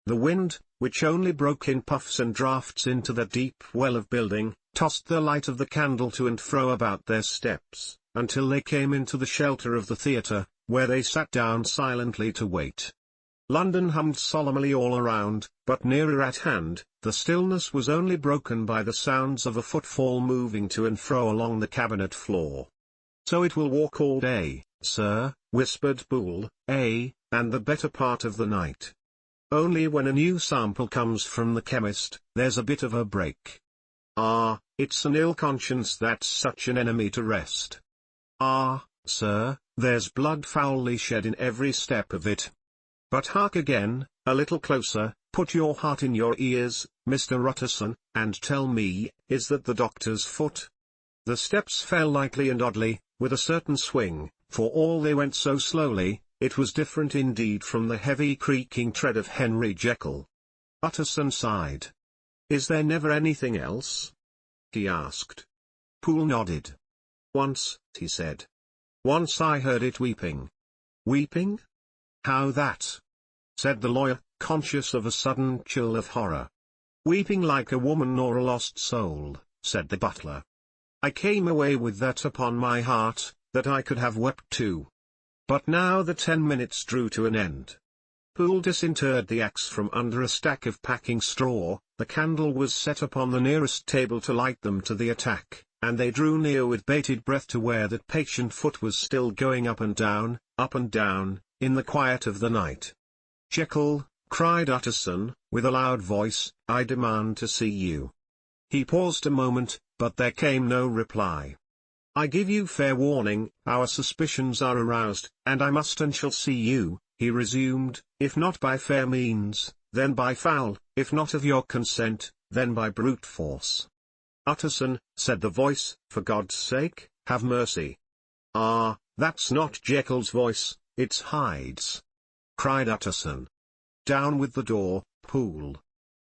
The wind, which only broke in puffs and draughts into the deep well of building, tossed the light of the candle to and fro about their steps, until they came into the shelter of the theatre, where they sat down silently to wait. London hummed solemnly all around, but nearer at hand, the stillness was only broken by the sounds of a footfall moving to and fro along the cabinet floor. So it will walk all day, sir, whispered Poole, and the better part of the night. Only when a new sample comes from the chemist, there's a bit of a break. Ah, it's an ill conscience that's such an enemy to rest. Ah, sir, there's blood foully shed in every step of it. But hark again, a little closer, put your heart in your ears, Mr. Utterson, and tell me, is that the doctor's foot? The steps fell lightly and oddly, with a certain swing, for all they went so slowly, it was different indeed from the heavy creaking tread of Henry Jekyll. Utterson sighed. Is there never anything else? he asked. Poole nodded. Once, he said. Once I heard it weeping. Weeping? How that? Said the lawyer, conscious of a sudden chill of horror. Weeping like a woman or a lost soul, said the butler. I came away with that upon my heart, that I could have wept too. But now the 10 minutes drew to an end. Poole disinterred the axe from under a stack of packing straw, the candle was set upon the nearest table to light them to the attack, and they drew near with bated breath to where that patient foot was still going up and down, in the quiet of the night. Jekyll, cried Utterson, with a loud voice, I demand to see you. He paused a moment, but there came no reply. I give you fair warning, our suspicions are aroused, and I must and shall see you, he resumed, if not by fair means, then by foul, if not of your consent, then by brute force. Utterson, said the voice, for God's sake, have mercy. Ah, that's not Jekyll's voice, it's Hyde's, cried Utterson. Down with the door, Poole.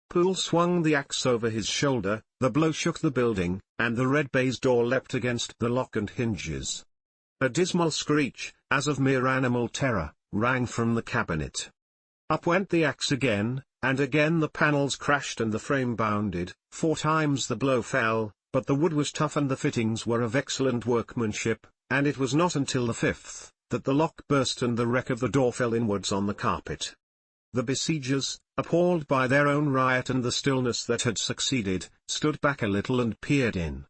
Poole swung the axe over his shoulder, the blow shook the building, and the red baize door leapt against the lock and hinges. A dismal screech, as of mere animal terror, rang from the cabinet. Up went the axe again, and again the panels crashed and the frame bounded. 4 times the blow fell, but the wood was tough and the fittings were of excellent workmanship, and it was not until the 5th, that the lock burst and the wreck of the door fell inwards on the carpet. The besiegers, appalled by their own riot and the stillness that had succeeded, stood back a little and peered in.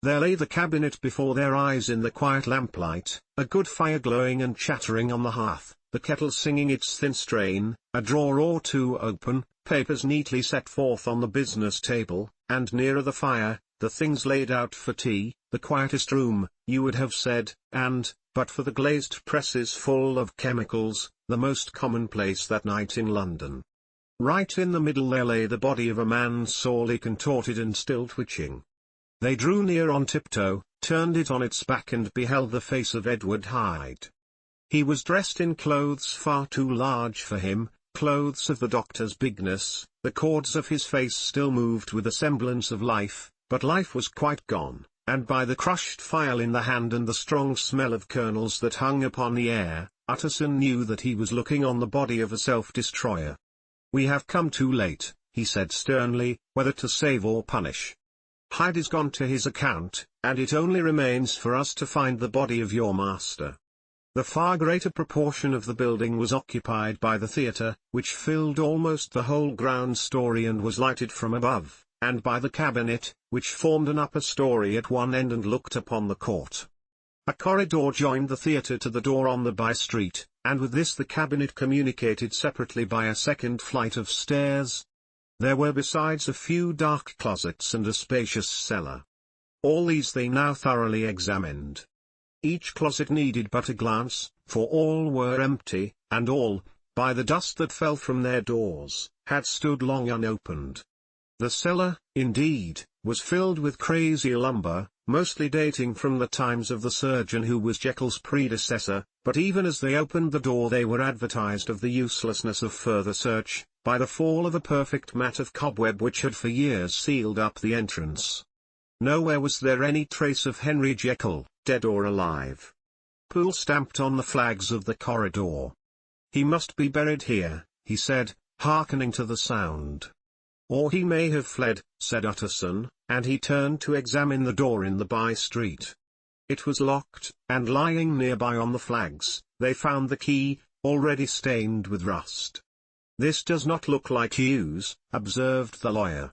There lay the cabinet before their eyes in the quiet lamplight, a good fire glowing and chattering on the hearth, the kettle singing its thin strain, a drawer or two open, papers neatly set forth on the business table, and nearer the fire, the things laid out for tea, the quietest room, you would have said, and, but for the glazed presses full of chemicals, the most commonplace that night in London. Right in the middle there lay the body of a man sorely contorted and still twitching. They drew near on tiptoe, turned it on its back and beheld the face of Edward Hyde. He was dressed in clothes far too large for him, clothes of the doctor's bigness, the cords of his face still moved with a semblance of life, but life was quite gone, and by the crushed file in the hand and the strong smell of kernels that hung upon the air, Utterson knew that he was looking on the body of a self-destroyer. We have come too late, he said sternly, whether to save or punish. Hyde is gone to his account, and it only remains for us to find the body of your master. The far greater proportion of the building was occupied by the theatre, which filled almost the whole ground story and was lighted from above, and by the cabinet, which formed an upper story at one end and looked upon the court. A corridor joined the theatre to the door on the by-street, and with this the cabinet communicated separately by a second flight of stairs. There were besides a few dark closets and a spacious cellar. All these they now thoroughly examined. Each closet needed but a glance, for all were empty, and all, by the dust that fell from their doors, had stood long unopened. The cellar, indeed, was filled with crazy lumber, mostly dating from the times of the surgeon who was Jekyll's predecessor, but even as they opened the door they were advertised of the uselessness of further search, by the fall of a perfect mat of cobweb which had for years sealed up the entrance. Nowhere was there any trace of Henry Jekyll, dead or alive. Poole stamped on the flags of the corridor. He must be buried here, he said, hearkening to the sound. Or he may have fled, said Utterson, and he turned to examine the door in the by-street. It was locked, and lying nearby on the flags, they found the key, already stained with rust. This does not look like use, observed the lawyer.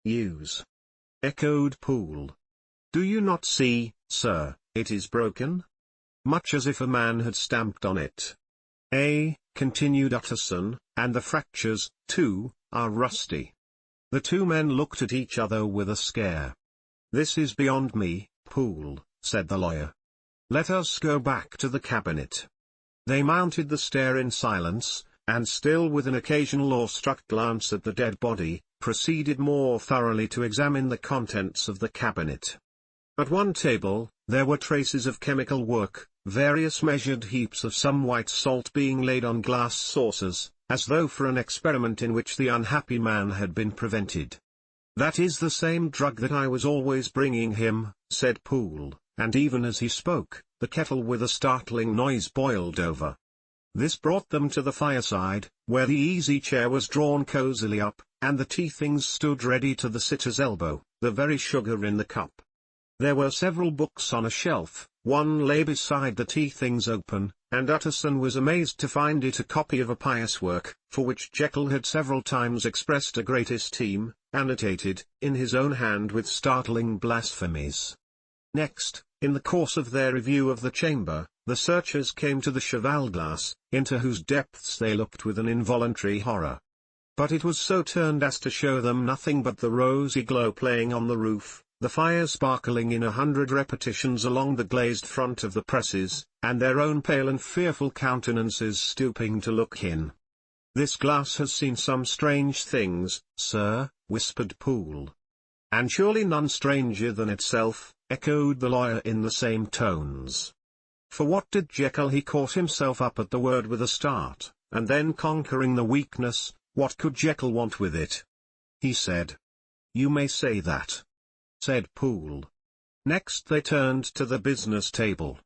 Use? Echoed Poole. Do you not see, sir, it is broken? Much as if a man had stamped on it. Continued Utterson, and the fractures, too, are rusty. The two men looked at each other with a scare. This is beyond me, Poole, said the lawyer. Let us go back to the cabinet. They mounted the stair in silence, and still with an occasional awe-struck glance at the dead body, proceeded more thoroughly to examine the contents of the cabinet. At one table, there were traces of chemical work, various measured heaps of some white salt being laid on glass saucers, as though for an experiment in which the unhappy man had been prevented. "That is the same drug that I was always bringing him," said Poole, and even as he spoke, the kettle with a startling noise boiled over. This brought them to the fireside, where the easy chair was drawn cosily up, and the tea things stood ready to the sitter's elbow, the very sugar in the cup. There were several books on a shelf, one lay beside the tea things open, and Utterson was amazed to find it a copy of a pious work, for which Jekyll had several times expressed a great esteem, annotated, in his own hand with startling blasphemies. Next, in the course of their review of the chamber, the searchers came to the cheval-glass, into whose depths they looked with an involuntary horror. But it was so turned as to show them nothing but the rosy glow playing on the roof, the fire sparkling in 100 repetitions along the glazed front of the presses, and their own pale and fearful countenances stooping to look in. "This glass has seen some strange things, sir," whispered Poole. "And surely none stranger than itself," echoed the lawyer in the same tones. For what did Jekyll? He caught himself up at the word with a start, and then conquering the weakness, what could Jekyll want with it? He said. "You may say that," said Poole. Next they turned to the business table.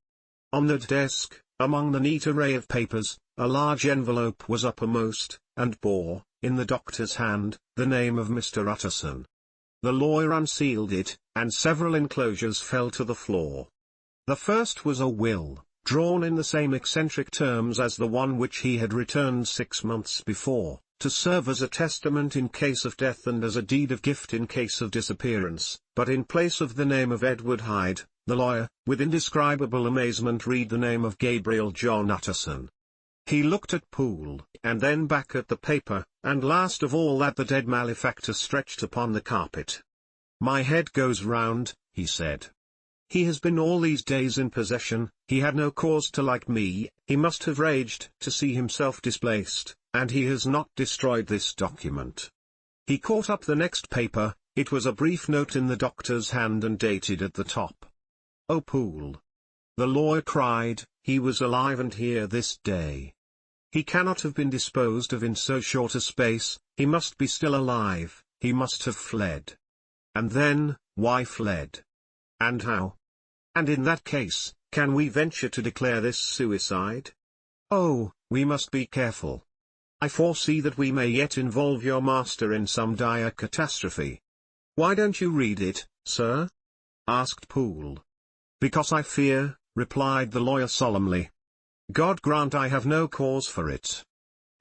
On the desk, among the neat array of papers, a large envelope was uppermost, and bore, in the doctor's hand, the name of Mr. Utterson. The lawyer unsealed it, and several enclosures fell to the floor. The first was a will, drawn in the same eccentric terms as the one which he had returned 6 months before, to serve as a testament in case of death and as a deed of gift in case of disappearance, but in place of the name of Edward Hyde, the lawyer, with indescribable amazement read the name of Gabriel John Utterson. He looked at Poole, and then back at the paper, and last of all at the dead malefactor stretched upon the carpet. "My head goes round," he said. "He has been all these days in possession, he had no cause to like me, he must have raged to see himself displaced, and he has not destroyed this document." He caught up the next paper. It was a brief note in the doctor's hand and dated at the top. "Oh, Poole!" the lawyer cried, "he was alive and here this day. He cannot have been disposed of in so short a space, he must be still alive, he must have fled. And then, why fled? And how? And in that case, can we venture to declare this suicide? Oh, we must be careful. I foresee that we may yet involve your master in some dire catastrophe." "Why don't you read it, sir?" asked Poole. "Because I fear," replied the lawyer solemnly. "God grant I have no cause for it."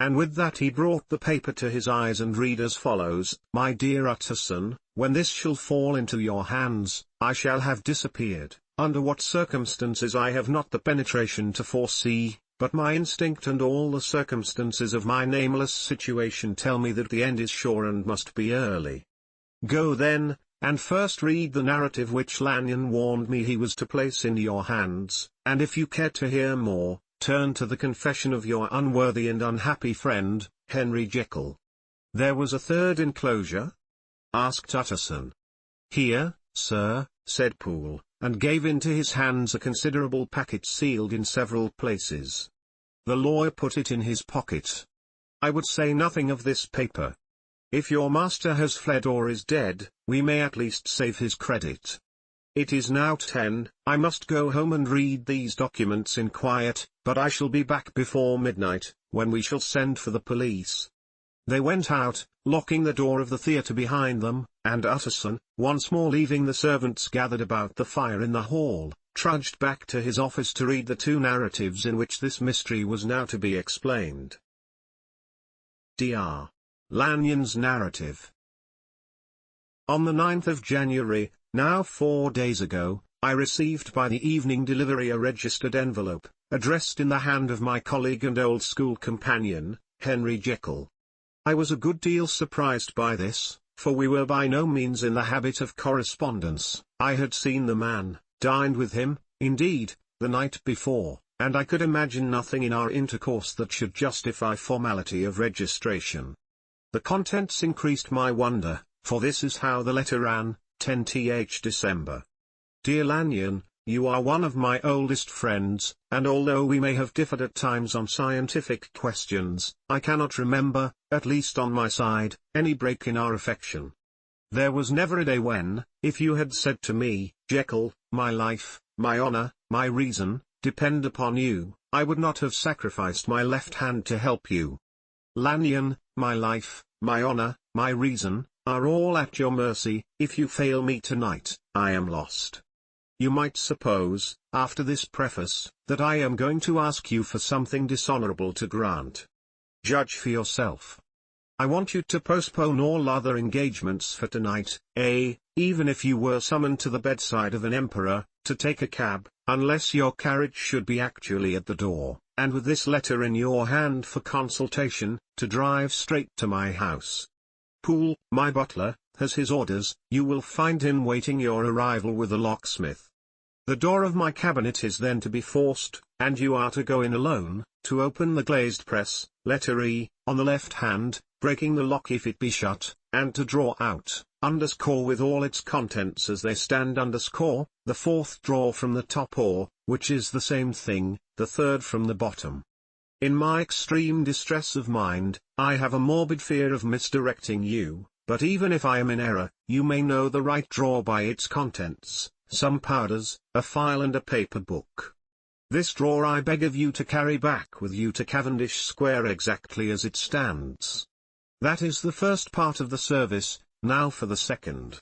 And with that he brought the paper to his eyes and read as follows: "My dear Utterson, when this shall fall into your hands, I shall have disappeared. Under what circumstances I have not the penetration to foresee, but my instinct and all the circumstances of my nameless situation tell me that the end is sure and must be early. Go then, and first read the narrative which Lanyon warned me he was to place in your hands, and if you care to hear more, turn to the confession of your unworthy and unhappy friend, Henry Jekyll." "There was a third enclosure?" asked Utterson. "Here, sir," said Poole, and gave into his hands a considerable packet sealed in several places. The lawyer put it in his pocket. "I would say nothing of this paper. If your master has fled or is dead, we may at least save his credit. It is now 10, I must go home and read these documents in quiet, but I shall be back before midnight, when we shall send for the police." They went out, locking the door of the theatre behind them, and Utterson, once more leaving the servants gathered about the fire in the hall, trudged back to his office to read the 2 narratives in which this mystery was now to be explained. Dr. Lanyon's narrative. On the 9th of January, now 4 days ago, I received by the evening delivery a registered envelope, addressed in the hand of my colleague and old school companion, Henry Jekyll. I was a good deal surprised by this, for we were by no means in the habit of correspondence. I had seen the man, dined with him, indeed, the night before, and I could imagine nothing in our intercourse that should justify formality of registration. The contents increased my wonder, for this is how the letter ran: 10th December. Dear Lanyon, you are one of my oldest friends, and although we may have differed at times on scientific questions, I cannot remember, at least on my side, any break in our affection. There was never a day when, if you had said to me, Jekyll, my life, my honor, my reason, depend upon you, I would not have sacrificed my left hand to help you. Lanyon, my life, my honor, my reason, are all at your mercy. If you fail me tonight, I am lost. You might suppose, after this preface, that I am going to ask you for something dishonorable to grant. Judge for yourself. I want you to postpone all other engagements for tonight, even if you were summoned to the bedside of an emperor, to take a cab, unless your carriage should be actually at the door, and with this letter in your hand for consultation, to drive straight to my house. Poole, my butler, has his orders. You will find him waiting your arrival with a locksmith. The door of my cabinet is then to be forced, and you are to go in alone, to open the glazed press, letter E, on the left hand, breaking the lock if it be shut, and to draw out, underscore with all its contents as they stand, underscore, the fourth drawer from the top, or, which is the same thing, the third from the bottom. In my extreme distress of mind, I have a morbid fear of misdirecting you, but even if I am in error, you may know the right drawer by its contents, some powders, a file and a paper book. This drawer I beg of you to carry back with you to Cavendish Square exactly as it stands. That is the first part of the service. Now for the second.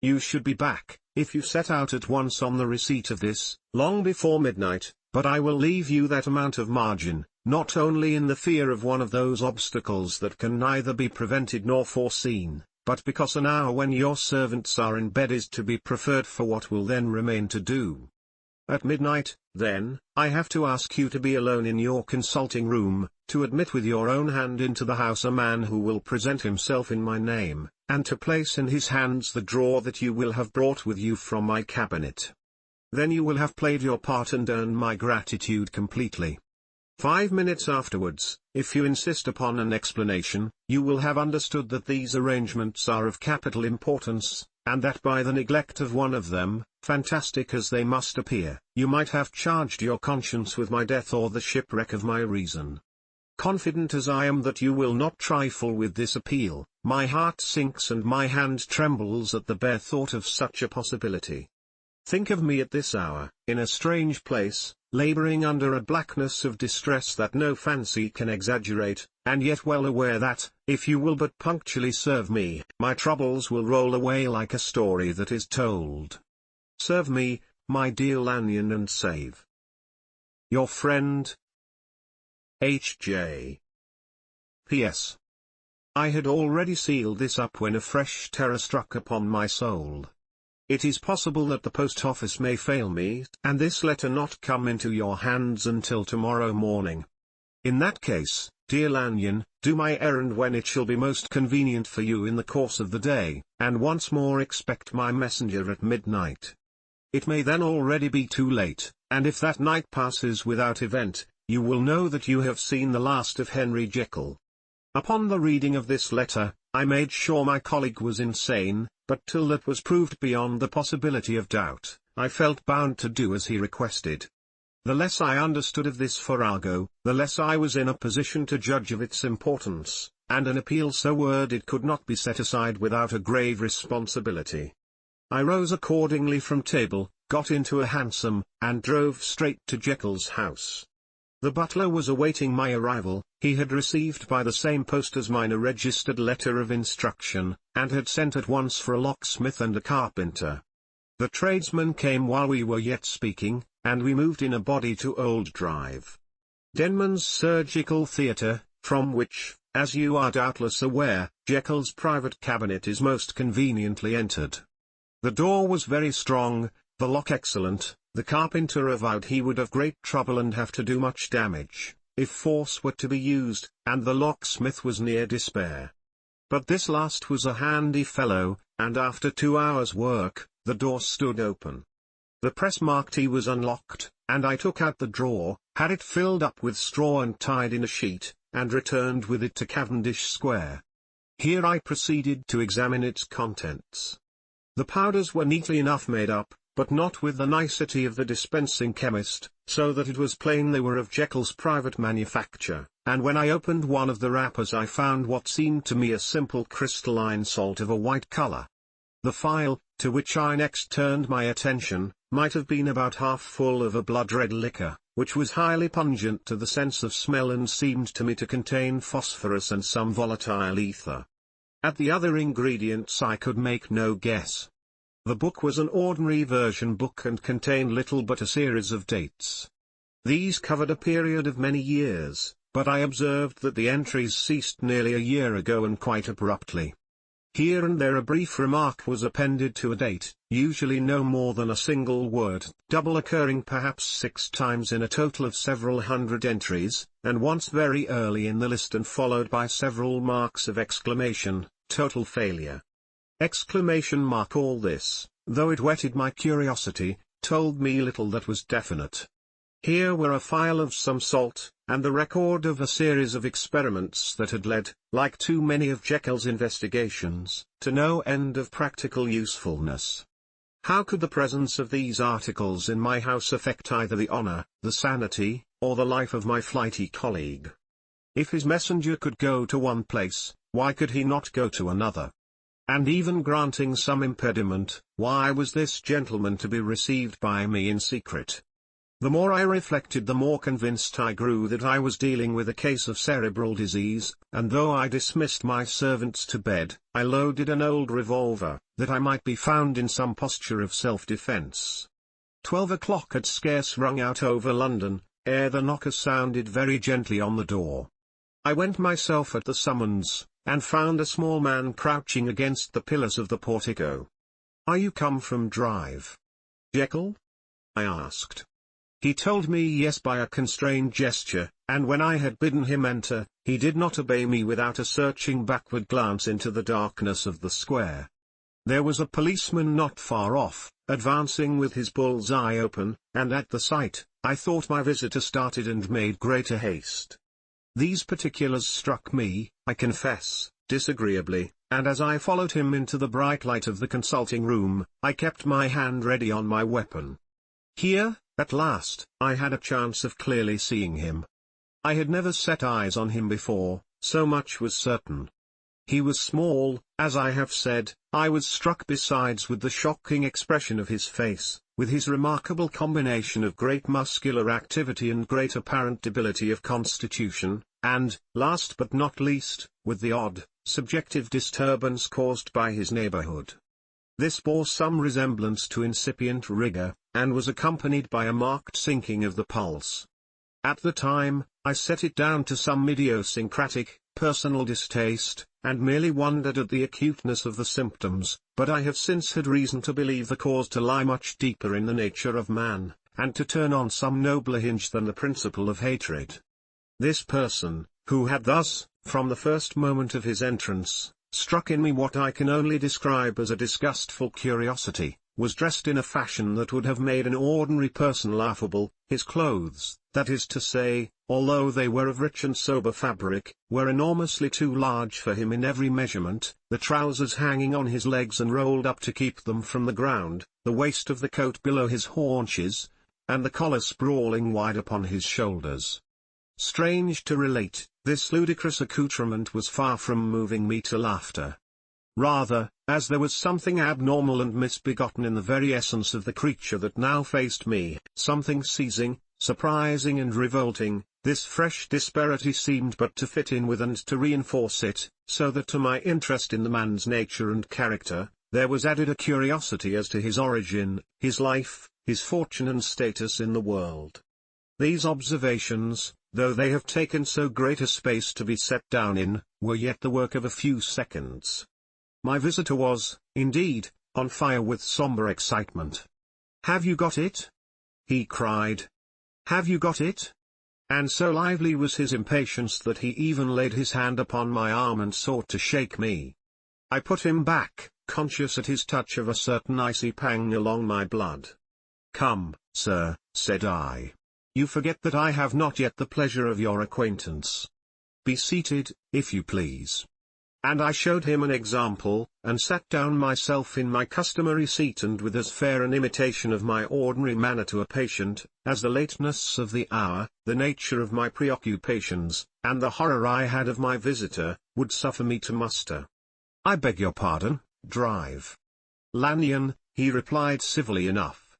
You should be back, if you set out at once on the receipt of this, long before midnight, but I will leave you that amount of margin, not only in the fear of one of those obstacles that can neither be prevented nor foreseen, but because an hour when your servants are in bed is to be preferred for what will then remain to do. At midnight, then, I have to ask you to be alone in your consulting room, to admit with your own hand into the house a man who will present himself in my name, and to place in his hands the drawer that you will have brought with you from my cabinet. Then you will have played your part and earned my gratitude completely. 5 minutes afterwards, if you insist upon an explanation, you will have understood that these arrangements are of capital importance, and that by the neglect of one of them, fantastic as they must appear, you might have charged your conscience with my death or the shipwreck of my reason. Confident as I am that you will not trifle with this appeal, my heart sinks and my hand trembles at the bare thought of such a possibility. Think of me at this hour, in a strange place, laboring under a blackness of distress that no fancy can exaggerate, and yet well aware that, if you will but punctually serve me, my troubles will roll away like a story that is told. Serve me, my dear Lanyon, and save your friend, H.J. P.S. I had already sealed this up when a fresh terror struck upon my soul. It is possible that the post office may fail me, and this letter not come into your hands until tomorrow morning. In that case, dear Lanyon, do my errand when it shall be most convenient for you in the course of the day, and once more expect my messenger at midnight. It may then already be too late, and if that night passes without event, you will know that you have seen the last of Henry Jekyll. Upon the reading of this letter, I made sure my colleague was insane, but till that was proved beyond the possibility of doubt, I felt bound to do as he requested. The less I understood of this farrago, the less I was in a position to judge of its importance, and an appeal so worded could not be set aside without a grave responsibility. I rose accordingly from table, got into a hansom, and drove straight to Jekyll's house. The butler was awaiting my arrival. He had received by the same post as mine a registered letter of instruction, and had sent at once for a locksmith and a carpenter. The tradesman came while we were yet speaking, and we moved in a body to Old Drive. Denman's Surgical Theatre, from which, as you are doubtless aware, Jekyll's private cabinet is most conveniently entered. The door was very strong, the lock excellent. The carpenter avowed he would have great trouble and have to do much damage, if force were to be used, and the locksmith was near despair. But this last was a handy fellow, and after 2 hours' work, the door stood open. The press marked E was unlocked, and I took out the drawer, had it filled up with straw and tied in a sheet, and returned with it to Cavendish Square. Here I proceeded to examine its contents. The powders were neatly enough made up, but not with the nicety of the dispensing chemist, so that it was plain they were of Jekyll's private manufacture, and when I opened one of the wrappers I found what seemed to me a simple crystalline salt of a white color. The phial, to which I next turned my attention, might have been about half full of a blood-red liquor, which was highly pungent to the sense of smell and seemed to me to contain phosphorus and some volatile ether. At the other ingredients I could make no guess. The book was an ordinary version book and contained little but a series of dates. These covered a period of many years, but I observed that the entries ceased nearly a year ago and quite abruptly. Here and there a brief remark was appended to a date, usually no more than a single word, double occurring perhaps 6 times in a total of several hundred entries, and once very early in the list and followed by several marks of exclamation, total failure. Exclamation mark. All this, though it whetted my curiosity, told me little that was definite. Here were a phial of some salt, and the record of a series of experiments that had led, like too many of Jekyll's investigations, to no end of practical usefulness. How could the presence of these articles in my house affect either the honor, the sanity, or the life of my flighty colleague? If his messenger could go to one place, why could he not go to another? And even granting some impediment, why was this gentleman to be received by me in secret? The more I reflected, the more convinced I grew that I was dealing with a case of cerebral disease, and though I dismissed my servants to bed, I loaded an old revolver, that I might be found in some posture of self-defense. 12 o'clock had scarce rung out over London, ere the knocker sounded very gently on the door. I went myself at the summons, and found a small man crouching against the pillars of the portico. "Are you come from drive, Jekyll?" I asked. He told me yes by a constrained gesture, and when I had bidden him enter, he did not obey me without a searching backward glance into the darkness of the square. There was a policeman not far off, advancing with his bull's eye open, and at the sight, I thought my visitor started and made greater haste. These particulars struck me, I confess, disagreeably, and as I followed him into the bright light of the consulting room, I kept my hand ready on my weapon. Here, at last, I had a chance of clearly seeing him. I had never set eyes on him before, so much was certain. He was small, as I have said. I was struck besides with the shocking expression of his face, with his remarkable combination of great muscular activity and great apparent debility of constitution, and, last but not least, with the odd, subjective disturbance caused by his neighborhood. This bore some resemblance to incipient rigor, and was accompanied by a marked sinking of the pulse. At the time, I set it down to some idiosyncratic, personal distaste, and merely wondered at the acuteness of the symptoms, but I have since had reason to believe the cause to lie much deeper in the nature of man, and to turn on some nobler hinge than the principle of hatred. This person, who had thus, from the first moment of his entrance, struck in me what I can only describe as a disgustful curiosity, was dressed in a fashion that would have made an ordinary person laughable. His clothes, that is to say, although they were of rich and sober fabric, were enormously too large for him in every measurement, the trousers hanging on his legs and rolled up to keep them from the ground, the waist of the coat below his haunches, and the collar sprawling wide upon his shoulders. Strange to relate, this ludicrous accoutrement was far from moving me to laughter. Rather, as there was something abnormal and misbegotten in the very essence of the creature that now faced me, something seizing, surprising and revolting, this fresh disparity seemed but to fit in with and to reinforce it, so that to my interest in the man's nature and character, there was added a curiosity as to his origin, his life, his fortune and status in the world. These observations, though they have taken so great a space to be set down in, were yet the work of a few seconds. My visitor was, indeed, on fire with sombre excitement. "Have you got it?" he cried. "Have you got it?" And so lively was his impatience that he even laid his hand upon my arm and sought to shake me. I put him back, conscious at his touch of a certain icy pang along my blood. "Come, sir," said I. "You forget that I have not yet the pleasure of your acquaintance. Be seated, if you please." And I showed him an example, and sat down myself in my customary seat and with as fair an imitation of my ordinary manner to a patient, as the lateness of the hour, the nature of my preoccupations, and the horror I had of my visitor, would suffer me to muster. "I beg your pardon, drive. Lanyon, he replied civilly enough.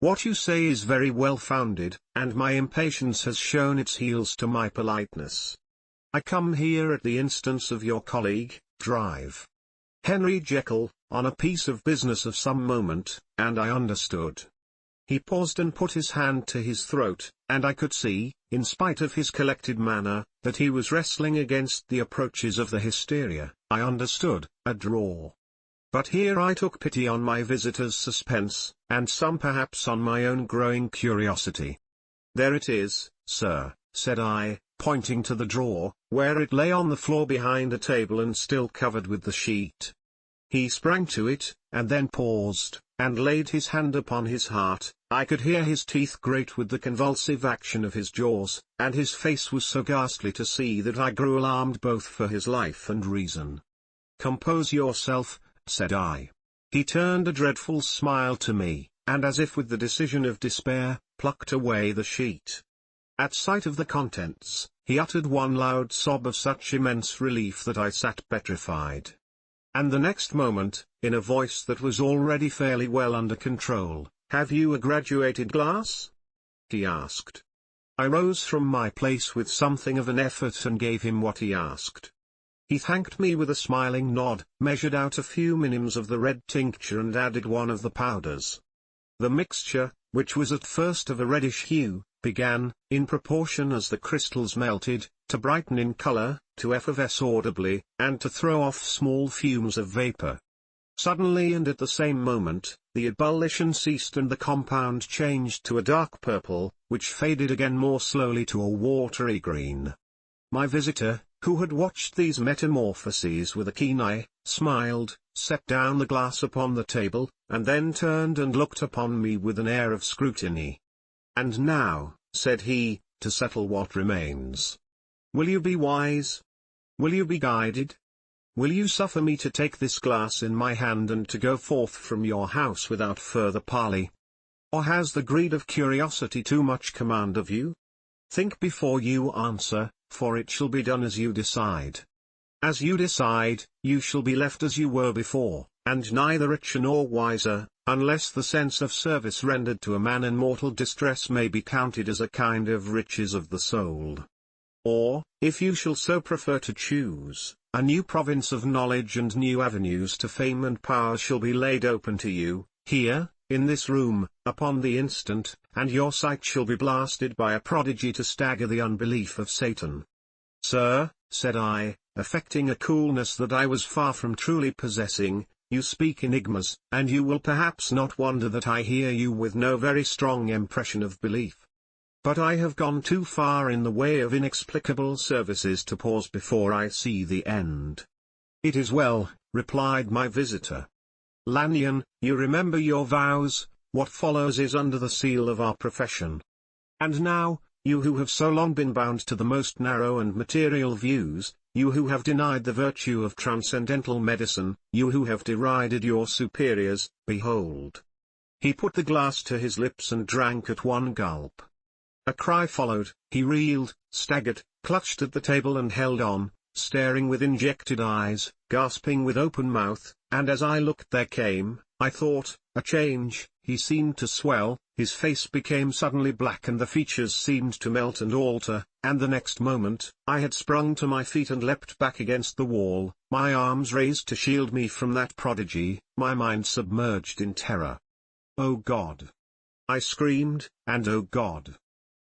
What you say is very well founded, and my impatience has shown its heels to my politeness. I come here at the instance of your colleague, Drive. Henry Jekyll, on a piece of business of some moment, and I understood. He paused and put his hand to his throat, and I could see, in spite of his collected manner, that he was wrestling against the approaches of the hysteria. I understood, a draw. But here I took pity on my visitor's suspense, and some perhaps on my own growing curiosity. There it is, sir, said I, pointing to the drawer, where it lay on the floor behind a table and still covered with the sheet. He sprang to it, and then paused, and laid his hand upon his heart. I could hear his teeth grate with the convulsive action of his jaws, and his face was so ghastly to see that I grew alarmed both for his life and reason. Compose yourself, said I. He turned a dreadful smile to me, and as if with the decision of despair, plucked away the sheet. At sight of the contents, he uttered one loud sob of such immense relief that I sat petrified. And the next moment, in a voice that was already fairly well under control, "Have you a graduated glass?" he asked. I rose from my place with something of an effort and gave him what he asked. He thanked me with a smiling nod, measured out a few minims of the red tincture and added one of the powders. The mixture, which was at first of a reddish hue, began, in proportion as the crystals melted, to brighten in color, to effervesce audibly, and to throw off small fumes of vapor. Suddenly and at the same moment, the ebullition ceased and the compound changed to a dark purple, which faded again more slowly to a watery green. My visitor, who had watched these metamorphoses with a keen eye, smiled, set down the glass upon the table, and then turned and looked upon me with an air of scrutiny. "And now," said he, "to settle what remains. Will you be wise? Will you be guided? Will you suffer me to take this glass in my hand and to go forth from your house without further parley? Or has the greed of curiosity too much command of you? Think before you answer, for it shall be done as you decide. As you decide, you shall be left as you were before, and neither richer nor wiser, unless the sense of service rendered to a man in mortal distress may be counted as a kind of riches of the soul. Or, if you shall so prefer to choose, a new province of knowledge and new avenues to fame and power shall be laid open to you, here, in this room, upon the instant, and your sight shall be blasted by a prodigy to stagger the unbelief of Satan. Sir, said I, affecting a coolness that I was far from truly possessing, you speak enigmas, and you will perhaps not wonder that I hear you with no very strong impression of belief. But I have gone too far in the way of inexplicable services to pause before I see the end. It is well, replied my visitor. Lanyon, you remember your vows, what follows is under the seal of our profession. And now, you who have so long been bound to the most narrow and material views, you who have denied the virtue of transcendental medicine, you who have derided your superiors, behold. He put the glass to his lips and drank at one gulp. A cry followed, he reeled, staggered, clutched at the table and held on, staring with injected eyes, gasping with open mouth, and as I looked there came, I thought, a change. He seemed to swell, his face became suddenly black and the features seemed to melt and alter, and the next moment, I had sprung to my feet and leapt back against the wall, my arms raised to shield me from that prodigy, my mind submerged in terror. "Oh God!" I screamed, and "Oh God!"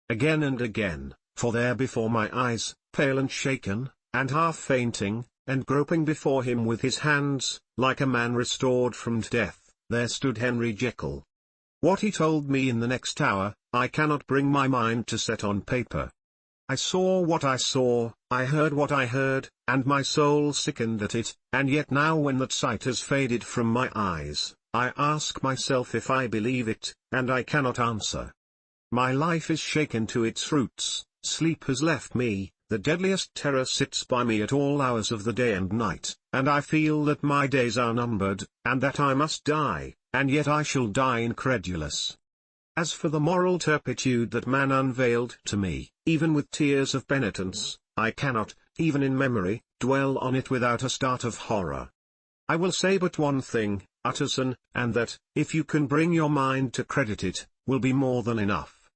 again and again, for there before my eyes, pale and shaken, and half fainting, and groping before him with his hands, like a man restored from death, there stood Henry Jekyll. What he told me in the next hour, I cannot bring my mind to set on paper. I saw what I saw, I heard what I heard, and my soul sickened at it, and yet now when that sight has faded from my eyes, I ask myself if I believe it, and I cannot answer. My life is shaken to its roots, sleep has left me, the deadliest terror sits by me at all hours of the day and night, and I feel that my days are numbered, and that I must die, and yet I shall die incredulous. As for the moral turpitude that man unveiled to me, even with tears of penitence, I cannot, even in memory, dwell on it without a start of horror. I will say but one thing, Utterson, and that, if you can bring your mind to credit it, will be more than enough.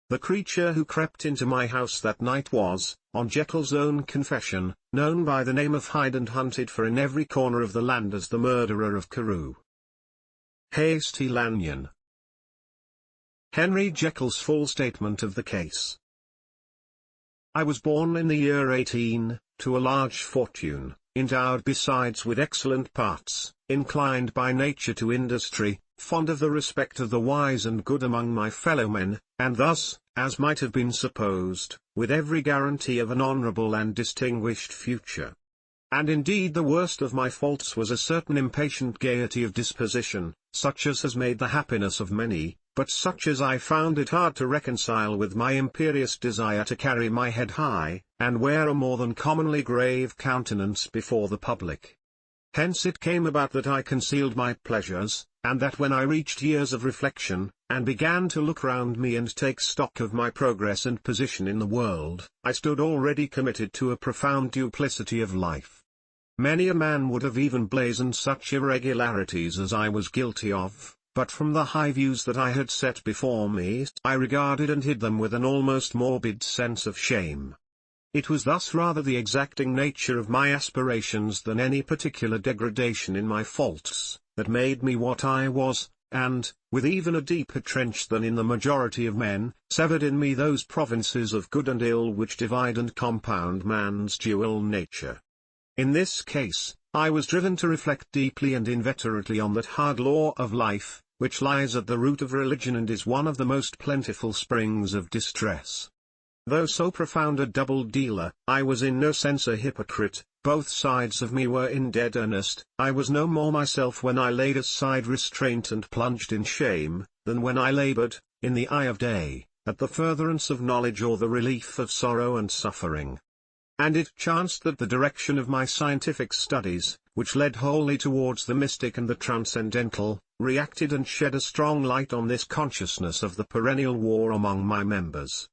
The creature who crept into my house that night was, on Jekyll's own confession, known by the name of Hyde and hunted for in every corner of the land as the murderer of Carew. Hasty Lanyon. Henry Jekyll's full statement of the case. I was born in the year 18, to a large fortune, endowed besides with excellent parts, inclined by nature to industry, fond of the respect of the wise and good among my fellow-men, and thus, as might have been supposed, with every guarantee of an honourable and distinguished future. And indeed the worst of my faults was a certain impatient gaiety of disposition, such as has made the happiness of many, but such as I found it hard to reconcile with my imperious desire to carry my head high, and wear a more than commonly grave countenance before the public. Hence it came about that I concealed my pleasures, and that when I reached years of reflection, and began to look round me and take stock of my progress and position in the world, I stood already committed to a profound duplicity of life. Many a man would have even blazoned such irregularities as I was guilty of, but from the high views that I had set before me, I regarded and hid them with an almost morbid sense of shame. It was thus rather the exacting nature of my aspirations than any particular degradation in my faults, that made me what I was, and, with even a deeper trench than in the majority of men, severed in me those provinces of good and ill which divide and compound man's dual nature. In this case, I was driven to reflect deeply and inveterately on that hard law of life, which lies at the root of religion and is one of the most plentiful springs of distress. Though so profound a double-dealer, I was in no sense a hypocrite, both sides of me were in dead earnest. I was no more myself when I laid aside restraint and plunged in shame, than when I laboured, in the eye of day, at the furtherance of knowledge or the relief of sorrow and suffering. And it chanced that the direction of my scientific studies, which led wholly towards the mystic and the transcendental, reacted and shed a strong light on this consciousness of the perennial war among my members.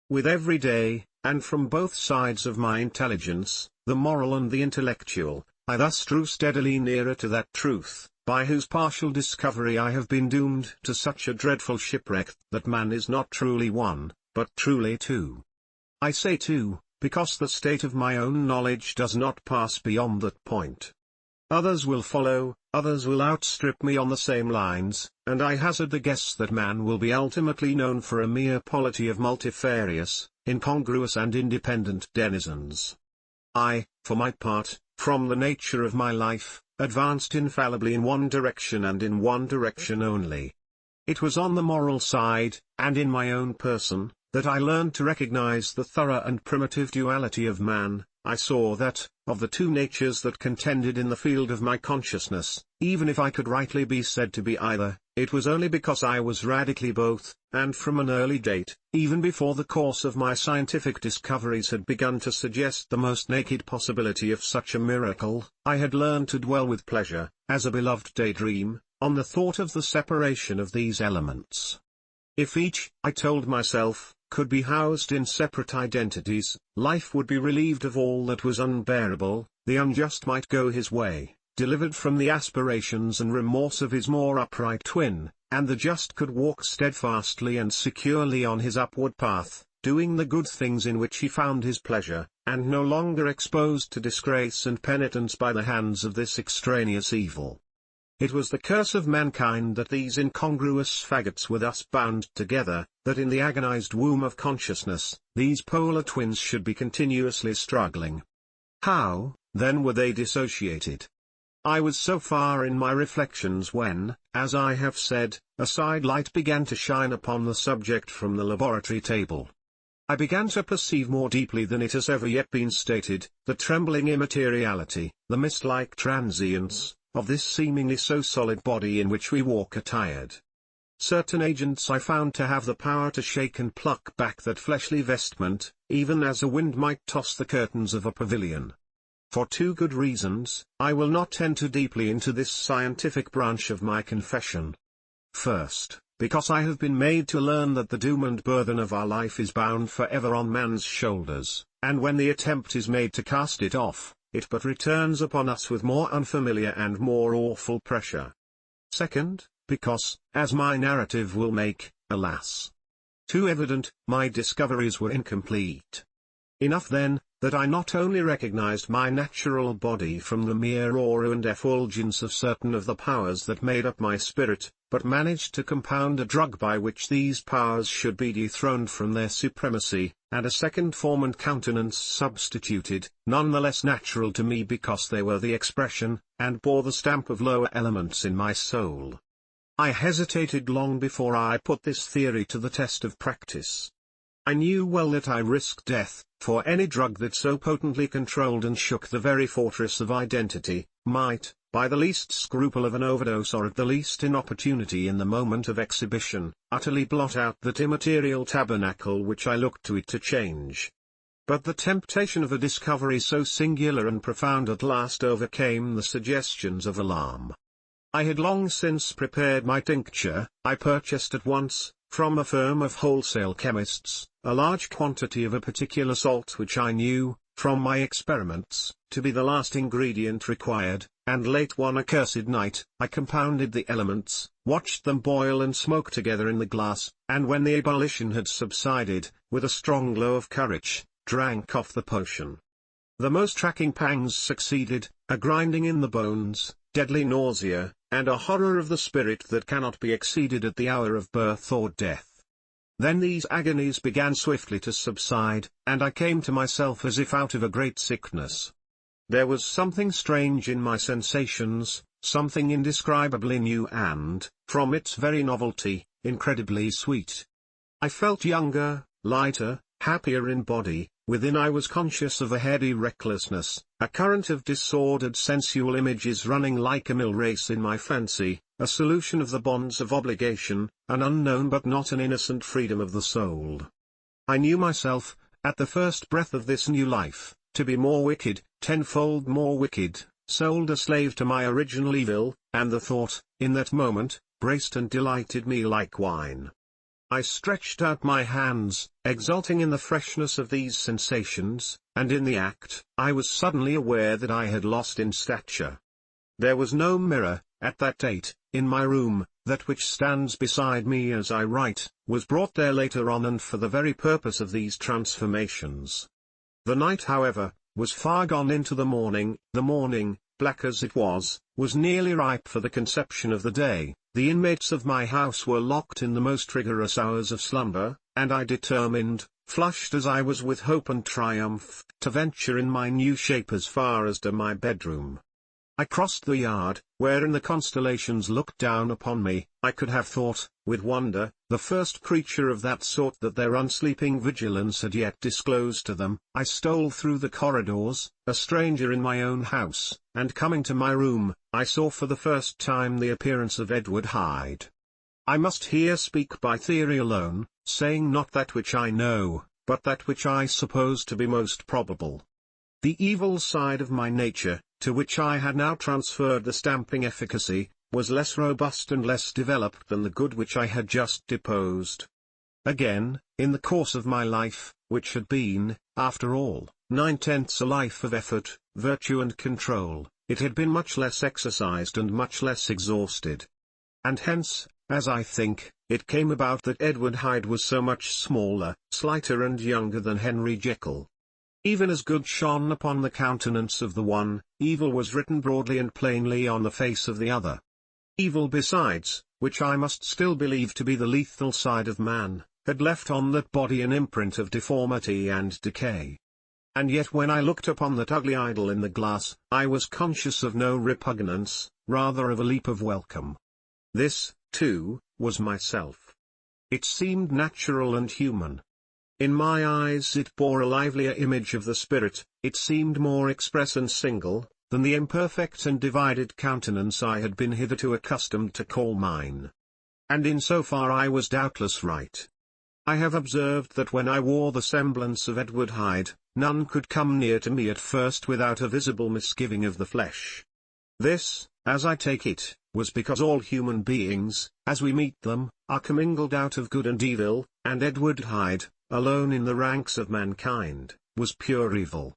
With every day, and from both sides of my intelligence, the moral and the intellectual, I thus drew steadily nearer to that truth, by whose partial discovery I have been doomed to such a dreadful shipwreck, that man is not truly one, but truly two. I say two, because the state of my own knowledge does not pass beyond that point. Others will follow, others will outstrip me on the same lines, and I hazard the guess that man will be ultimately known for a mere polity of multifarious, incongruous and independent denizens. I, for my part, from the nature of my life, advanced infallibly in one direction and in one direction only. It was on the moral side, and in my own person, that I learned to recognize the thorough and primitive duality of man. I saw that, of the two natures that contended in the field of my consciousness, even if I could rightly be said to be either, it was only because I was radically both, and from an early date, even before the course of my scientific discoveries had begun to suggest the most naked possibility of such a miracle, I had learned to dwell with pleasure, as a beloved daydream, on the thought of the separation of these elements. If each, I told myself, could be housed in separate identities, life would be relieved of all that was unbearable, the unjust might go his way, delivered from the aspirations and remorse of his more upright twin, and the just could walk steadfastly and securely on his upward path, doing the good things in which he found his pleasure, and no longer exposed to disgrace and penitence by the hands of this extraneous evil. It was the curse of mankind that these incongruous faggots were thus bound together, that in the agonized womb of consciousness, these polar twins should be continuously struggling. How, then, were they dissociated? I was so far in my reflections when, as I have said, a side light began to shine upon the subject from the laboratory table. I began to perceive more deeply than it has ever yet been stated, the trembling immateriality, the mist-like transience, of this seemingly so solid body in which we walk attired. Certain agents I found to have the power to shake and pluck back that fleshly vestment, even as a wind might toss the curtains of a pavilion. For two good reasons, I will not enter deeply into this scientific branch of my confession. First, because I have been made to learn that the doom and burden of our life is bound forever on man's shoulders, and when the attempt is made to cast it off, it but returns upon us with more unfamiliar and more awful pressure. Second, because, as my narrative will make, alas, too evident, my discoveries were incomplete. Enough then, that I not only recognized my natural body from the mere aura and effulgence of certain of the powers that made up my spirit, but managed to compound a drug by which these powers should be dethroned from their supremacy, and a second form and countenance substituted, none the less natural to me because they were the expression, and bore the stamp of lower elements in my soul. I hesitated long before I put this theory to the test of practice. I knew well that I risked death, for any drug that so potently controlled and shook the very fortress of identity, might, by the least scruple of an overdose or at the least inopportunity in the moment of exhibition, utterly blot out that immaterial tabernacle which I looked to it to change. But the temptation of a discovery so singular and profound at last overcame the suggestions of alarm. I had long since prepared my tincture. I purchased at once, from a firm of wholesale chemists, a large quantity of a particular salt which I knew, from my experiments, to be the last ingredient required, and late one accursed night, I compounded the elements, watched them boil and smoke together in the glass, and when the ebullition had subsided, with a strong glow of courage, drank off the potion. The most racking pangs succeeded, a grinding in the bones, deadly nausea, and a horror of the spirit that cannot be exceeded at the hour of birth or death. Then these agonies began swiftly to subside, and I came to myself as if out of a great sickness. There was something strange in my sensations, something indescribably new and, from its very novelty, incredibly sweet. I felt younger, lighter, happier in body. Within I was conscious of a heady recklessness, a current of disordered sensual images running like a mill race in my fancy, a solution of the bonds of obligation, an unknown but not an innocent freedom of the soul. I knew myself, at the first breath of this new life, to be more wicked, tenfold more wicked, sold a slave to my original evil, and the thought, in that moment, braced and delighted me like wine. I stretched out my hands, exulting in the freshness of these sensations, and in the act, I was suddenly aware that I had lost in stature. There was no mirror, at that date, in my room. That which stands beside me as I write, was brought there later on and for the very purpose of these transformations. The night, however, was far gone into the morning. The morning, black as it was nearly ripe for the conception of the day. The inmates of my house were locked in the most rigorous hours of slumber, and I determined, flushed as I was with hope and triumph, to venture in my new shape as far as to my bedroom. I crossed the yard, wherein the constellations looked down upon me. I could have thought, with wonder, the first creature of that sort that their unsleeping vigilance had yet disclosed to them. I stole through the corridors, a stranger in my own house, and coming to my room, I saw for the first time the appearance of Edward Hyde. I must here speak by theory alone, saying not that which I know, but that which I suppose to be most probable. The evil side of my nature, to which I had now transferred the stamping efficacy, was less robust and less developed than the good which I had just deposed. Again, in the course of my life, which had been, after all, 9/10 a life of effort, virtue and control, it had been much less exercised and much less exhausted. And hence, as I think, it came about that Edward Hyde was so much smaller, slighter and younger than Henry Jekyll. Even as good shone upon the countenance of the one, evil was written broadly and plainly on the face of the other. Evil besides, which I must still believe to be the lethal side of man, had left on that body an imprint of deformity and decay. And yet when I looked upon that ugly idol in the glass, I was conscious of no repugnance, rather of a leap of welcome. This, too, was myself. It seemed natural and human. In my eyes it bore a livelier image of the spirit, it seemed more express and single, than the imperfect and divided countenance I had been hitherto accustomed to call mine. And in so far I was doubtless right. I have observed that when I wore the semblance of Edward Hyde, none could come near to me at first without a visible misgiving of the flesh. This, as I take it, was because all human beings, as we meet them, are commingled out of good and evil, and Edward Hyde, alone in the ranks of mankind, was pure evil.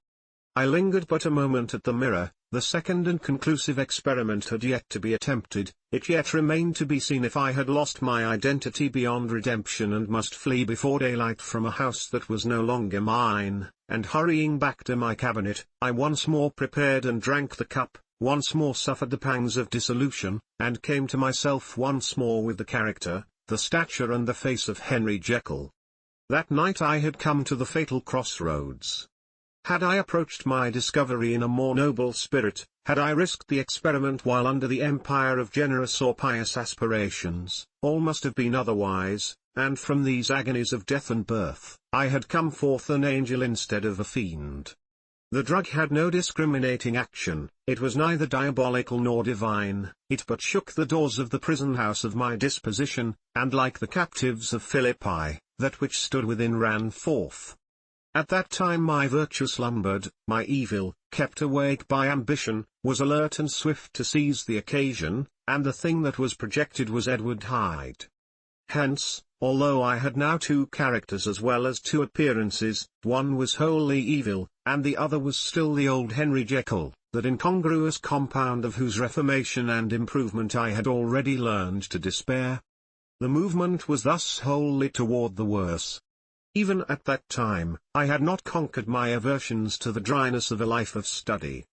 I lingered but a moment at the mirror, The second and conclusive experiment had yet to be attempted. It yet remained to be seen if I had lost my identity beyond redemption and must flee before daylight from a house that was no longer mine, and hurrying back to my cabinet, I once more prepared and drank the cup, once more suffered the pangs of dissolution, and came to myself once more with the character, the stature and the face of Henry Jekyll. That night I had come to the fatal crossroads. Had I approached my discovery in a more noble spirit, had I risked the experiment while under the empire of generous or pious aspirations, all must have been otherwise, and from these agonies of death and birth, I had come forth an angel instead of a fiend. The drug had no discriminating action, it was neither diabolical nor divine, it but shook the doors of the prison house of my disposition, and like the captives of Philippi, that which stood within ran forth. At that time my virtue slumbered, my evil, kept awake by ambition, was alert and swift to seize the occasion, and the thing that was projected was Edward Hyde. Hence, although I had now two characters as well as two appearances, one was wholly evil, and the other was still the old Henry Jekyll, that incongruous compound of whose reformation and improvement I had already learned to despair. The movement was thus wholly toward the worse. Even at that time, I had not conquered my aversions to the dryness of a life of study.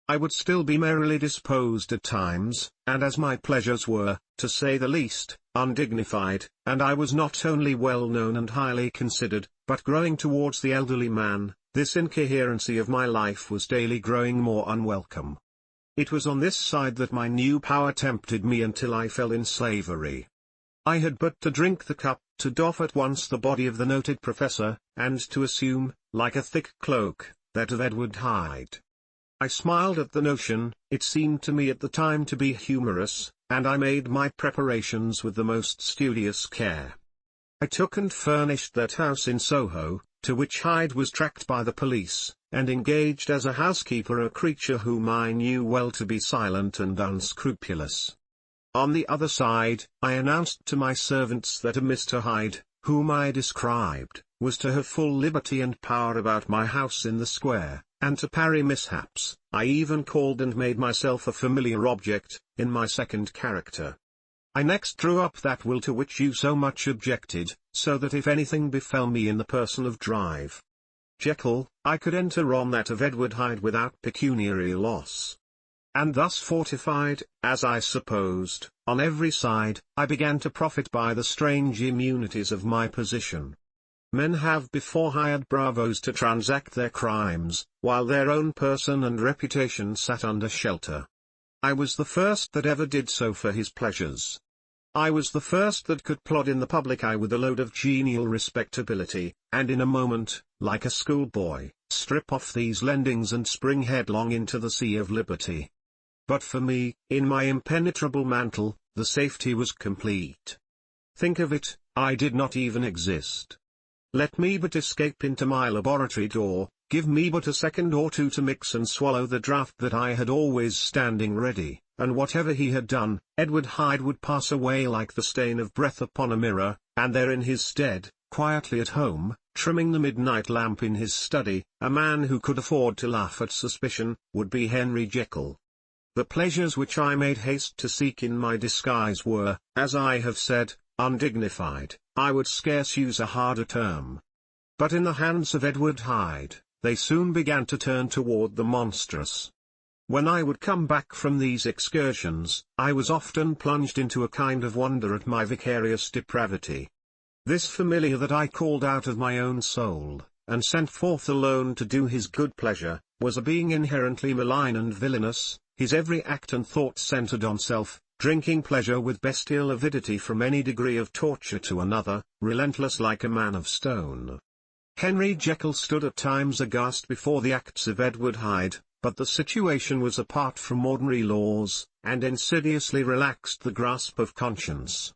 I would still be merrily disposed at times, and as my pleasures were, to say the least, undignified, and I was not only well known and highly considered, but growing towards the elderly man, this incoherency of my life was daily growing more unwelcome. It was on this side that my new power tempted me until I fell in slavery. I had but to drink the cup, to doff at once the body of the noted professor, and to assume, like a thick cloak, that of Edward Hyde. I smiled at the notion, it seemed to me at the time to be humorous, and I made my preparations with the most studious care. I took and furnished that house in Soho, to which Hyde was tracked by the police, and engaged as a housekeeper a creature whom I knew well to be silent and unscrupulous. On the other side, I announced to my servants that a Mr. Hyde, whom I described, was to have full liberty and power about my house in the square, and to parry mishaps, I even called and made myself a familiar object, in my second character. I next drew up that will to which you so much objected, so that if anything befell me in the person of Jekyll, I could enter on that of Edward Hyde without pecuniary loss. And thus fortified, as I supposed, on every side, I began to profit by the strange immunities of my position. Men have before hired bravos to transact their crimes, while their own person and reputation sat under shelter. I was the first that ever did so for his pleasures. I was the first that could plod in the public eye with a load of genial respectability, and in a moment, like a schoolboy, strip off these lendings and spring headlong into the sea of liberty. But for me, in my impenetrable mantle, the safety was complete. Think of it, I did not even exist. Let me but escape into my laboratory door, give me but a second or two to mix and swallow the draught that I had always standing ready, and whatever he had done, Edward Hyde would pass away like the stain of breath upon a mirror, and there in his stead, quietly at home, trimming the midnight lamp in his study, a man who could afford to laugh at suspicion, would be Henry Jekyll. The pleasures which I made haste to seek in my disguise were, as I have said, undignified, I would scarce use a harder term. But in the hands of Edward Hyde, they soon began to turn toward the monstrous. When I would come back from these excursions, I was often plunged into a kind of wonder at my vicarious depravity. This familiar that I called out of my own soul, and sent forth alone to do his good pleasure, was a being inherently malign and villainous. His every act and thought centered on self, drinking pleasure with bestial avidity from any degree of torture to another, relentless like a man of stone. Henry Jekyll stood at times aghast before the acts of Edward Hyde, but the situation was apart from ordinary laws, and insidiously relaxed the grasp of conscience.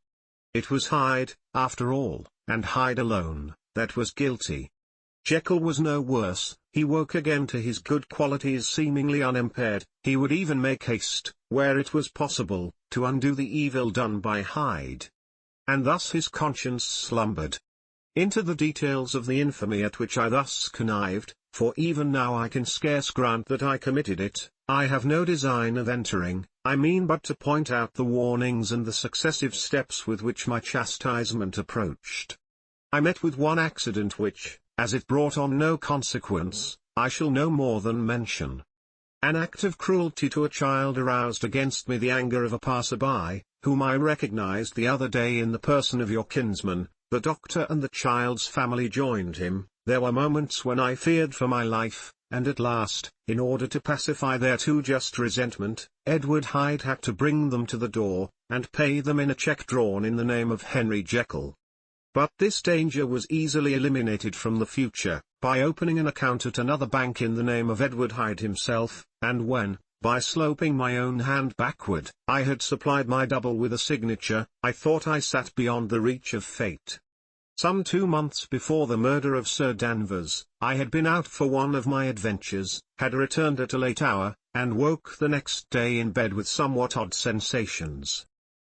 It was Hyde, after all, and Hyde alone, that was guilty. Jekyll was no worse, he woke again to his good qualities seemingly unimpaired, he would even make haste, where it was possible, to undo the evil done by Hyde. And thus his conscience slumbered. Into the details of the infamy at which I thus connived, for even now I can scarce grant that I committed it. I have no design of entering, I mean but to point out the warnings and the successive steps with which my chastisement approached. I met with one accident which, as it brought on no consequence, I shall no more than mention. An act of cruelty to a child aroused against me the anger of a passer-by, whom I recognized the other day in the person of your kinsman. The doctor and the child's family joined him. There were moments when I feared for my life, and at last, in order to pacify their too just resentment, Edward Hyde had to bring them to the door, and pay them in a cheque drawn in the name of Henry Jekyll. But this danger was easily eliminated from the future, by opening an account at another bank in the name of Edward Hyde himself, and when, by sloping my own hand backward, I had supplied my double with a signature, I thought I sat beyond the reach of fate. Some 2 months before the murder of Sir Danvers, I had been out for one of my adventures, had returned at a late hour, and woke the next day in bed with somewhat odd sensations.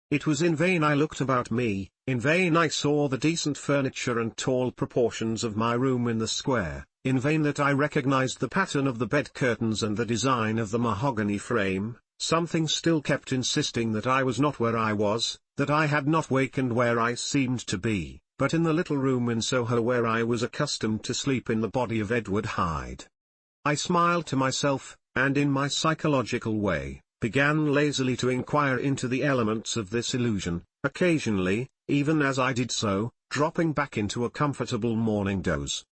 It was in vain I looked about me, in vain I saw the decent furniture and tall proportions of my room in the square, in vain that I recognized the pattern of the bed curtains and the design of the mahogany frame. Something still kept insisting that I was not where I was, that I had not wakened where I seemed to be, but in the little room in Soho where I was accustomed to sleep in the body of Edward Hyde. I smiled to myself, and in my psychological way, began lazily to inquire into the elements of this illusion, occasionally, even as I did so, dropping back into a comfortable morning doze.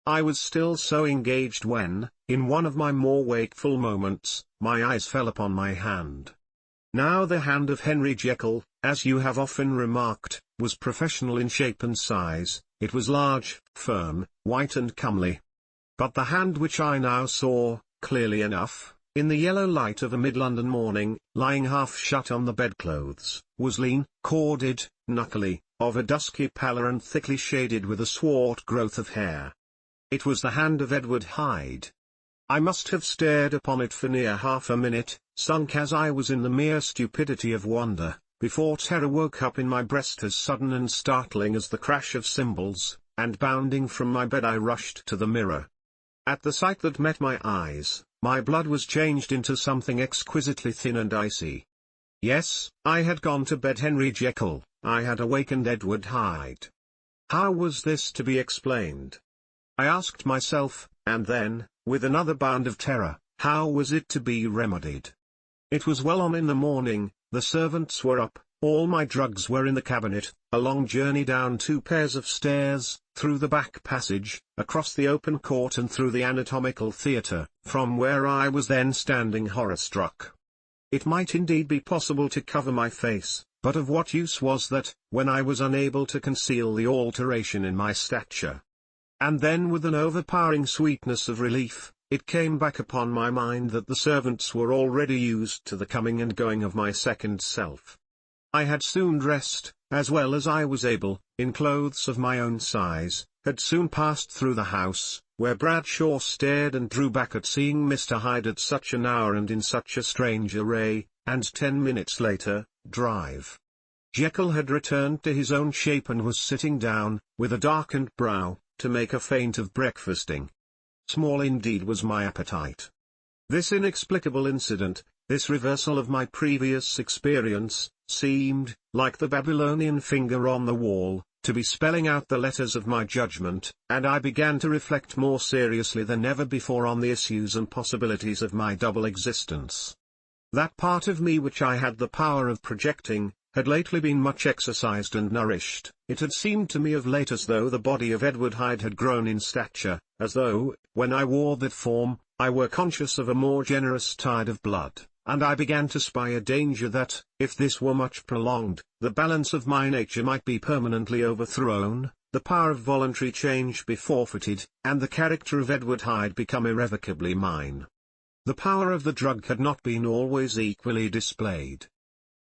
I was still so engaged when, in one of my more wakeful moments, my eyes fell upon my hand. Now the hand of Henry Jekyll, as you have often remarked, was professional in shape and size. It was large, firm, white and comely. But the hand which I now saw, clearly enough, in the yellow light of a mid-London morning, lying half shut on the bedclothes, was lean, corded, knuckly, of a dusky pallor and thickly shaded with a swart growth of hair. It was the hand of Edward Hyde. I must have stared upon it for near half a minute, sunk as I was in the mere stupidity of wonder, before terror woke up in my breast as sudden and startling as the crash of cymbals, and bounding from my bed I rushed to the mirror. At the sight that met my eyes, my blood was changed into something exquisitely thin and icy. Yes, I had gone to bed Henry Jekyll, I had awakened Edward Hyde. How was this to be explained? I asked myself, and then, with another bound of terror, how was it to be remedied? It was well on in the morning, the servants were up, all my drugs were in the cabinet, a long journey down 2 pairs of stairs, through the back passage, across the open court and through the anatomical theatre, from where I was then standing horror-struck. It might indeed be possible to cover my face, but of what use was that, when I was unable to conceal the alteration in my stature? And then with an overpowering sweetness of relief, it came back upon my mind that the servants were already used to the coming and going of my second self. I had soon dressed, as well as I was able, in clothes of my own size, had soon passed through the house, where Bradshaw stared and drew back at seeing Mr. Hyde at such an hour and in such a strange array, and 10 minutes later, drive. Jekyll had returned to his own shape and was sitting down, with a darkened brow, to make a feint of breakfasting. Small indeed was my appetite. This inexplicable incident, this reversal of my previous experience, seemed, like the Babylonian finger on the wall, to be spelling out the letters of my judgment, and I began to reflect more seriously than ever before on the issues and possibilities of my double existence. That part of me which I had the power of projecting, had lately been much exercised and nourished. It had seemed to me of late as though the body of Edward Hyde had grown in stature, as though, when I wore that form, I were conscious of a more generous tide of blood, and I began to spy a danger that, if this were much prolonged, the balance of my nature might be permanently overthrown, the power of voluntary change be forfeited, and the character of Edward Hyde become irrevocably mine. The power of the drug had not been always equally displayed.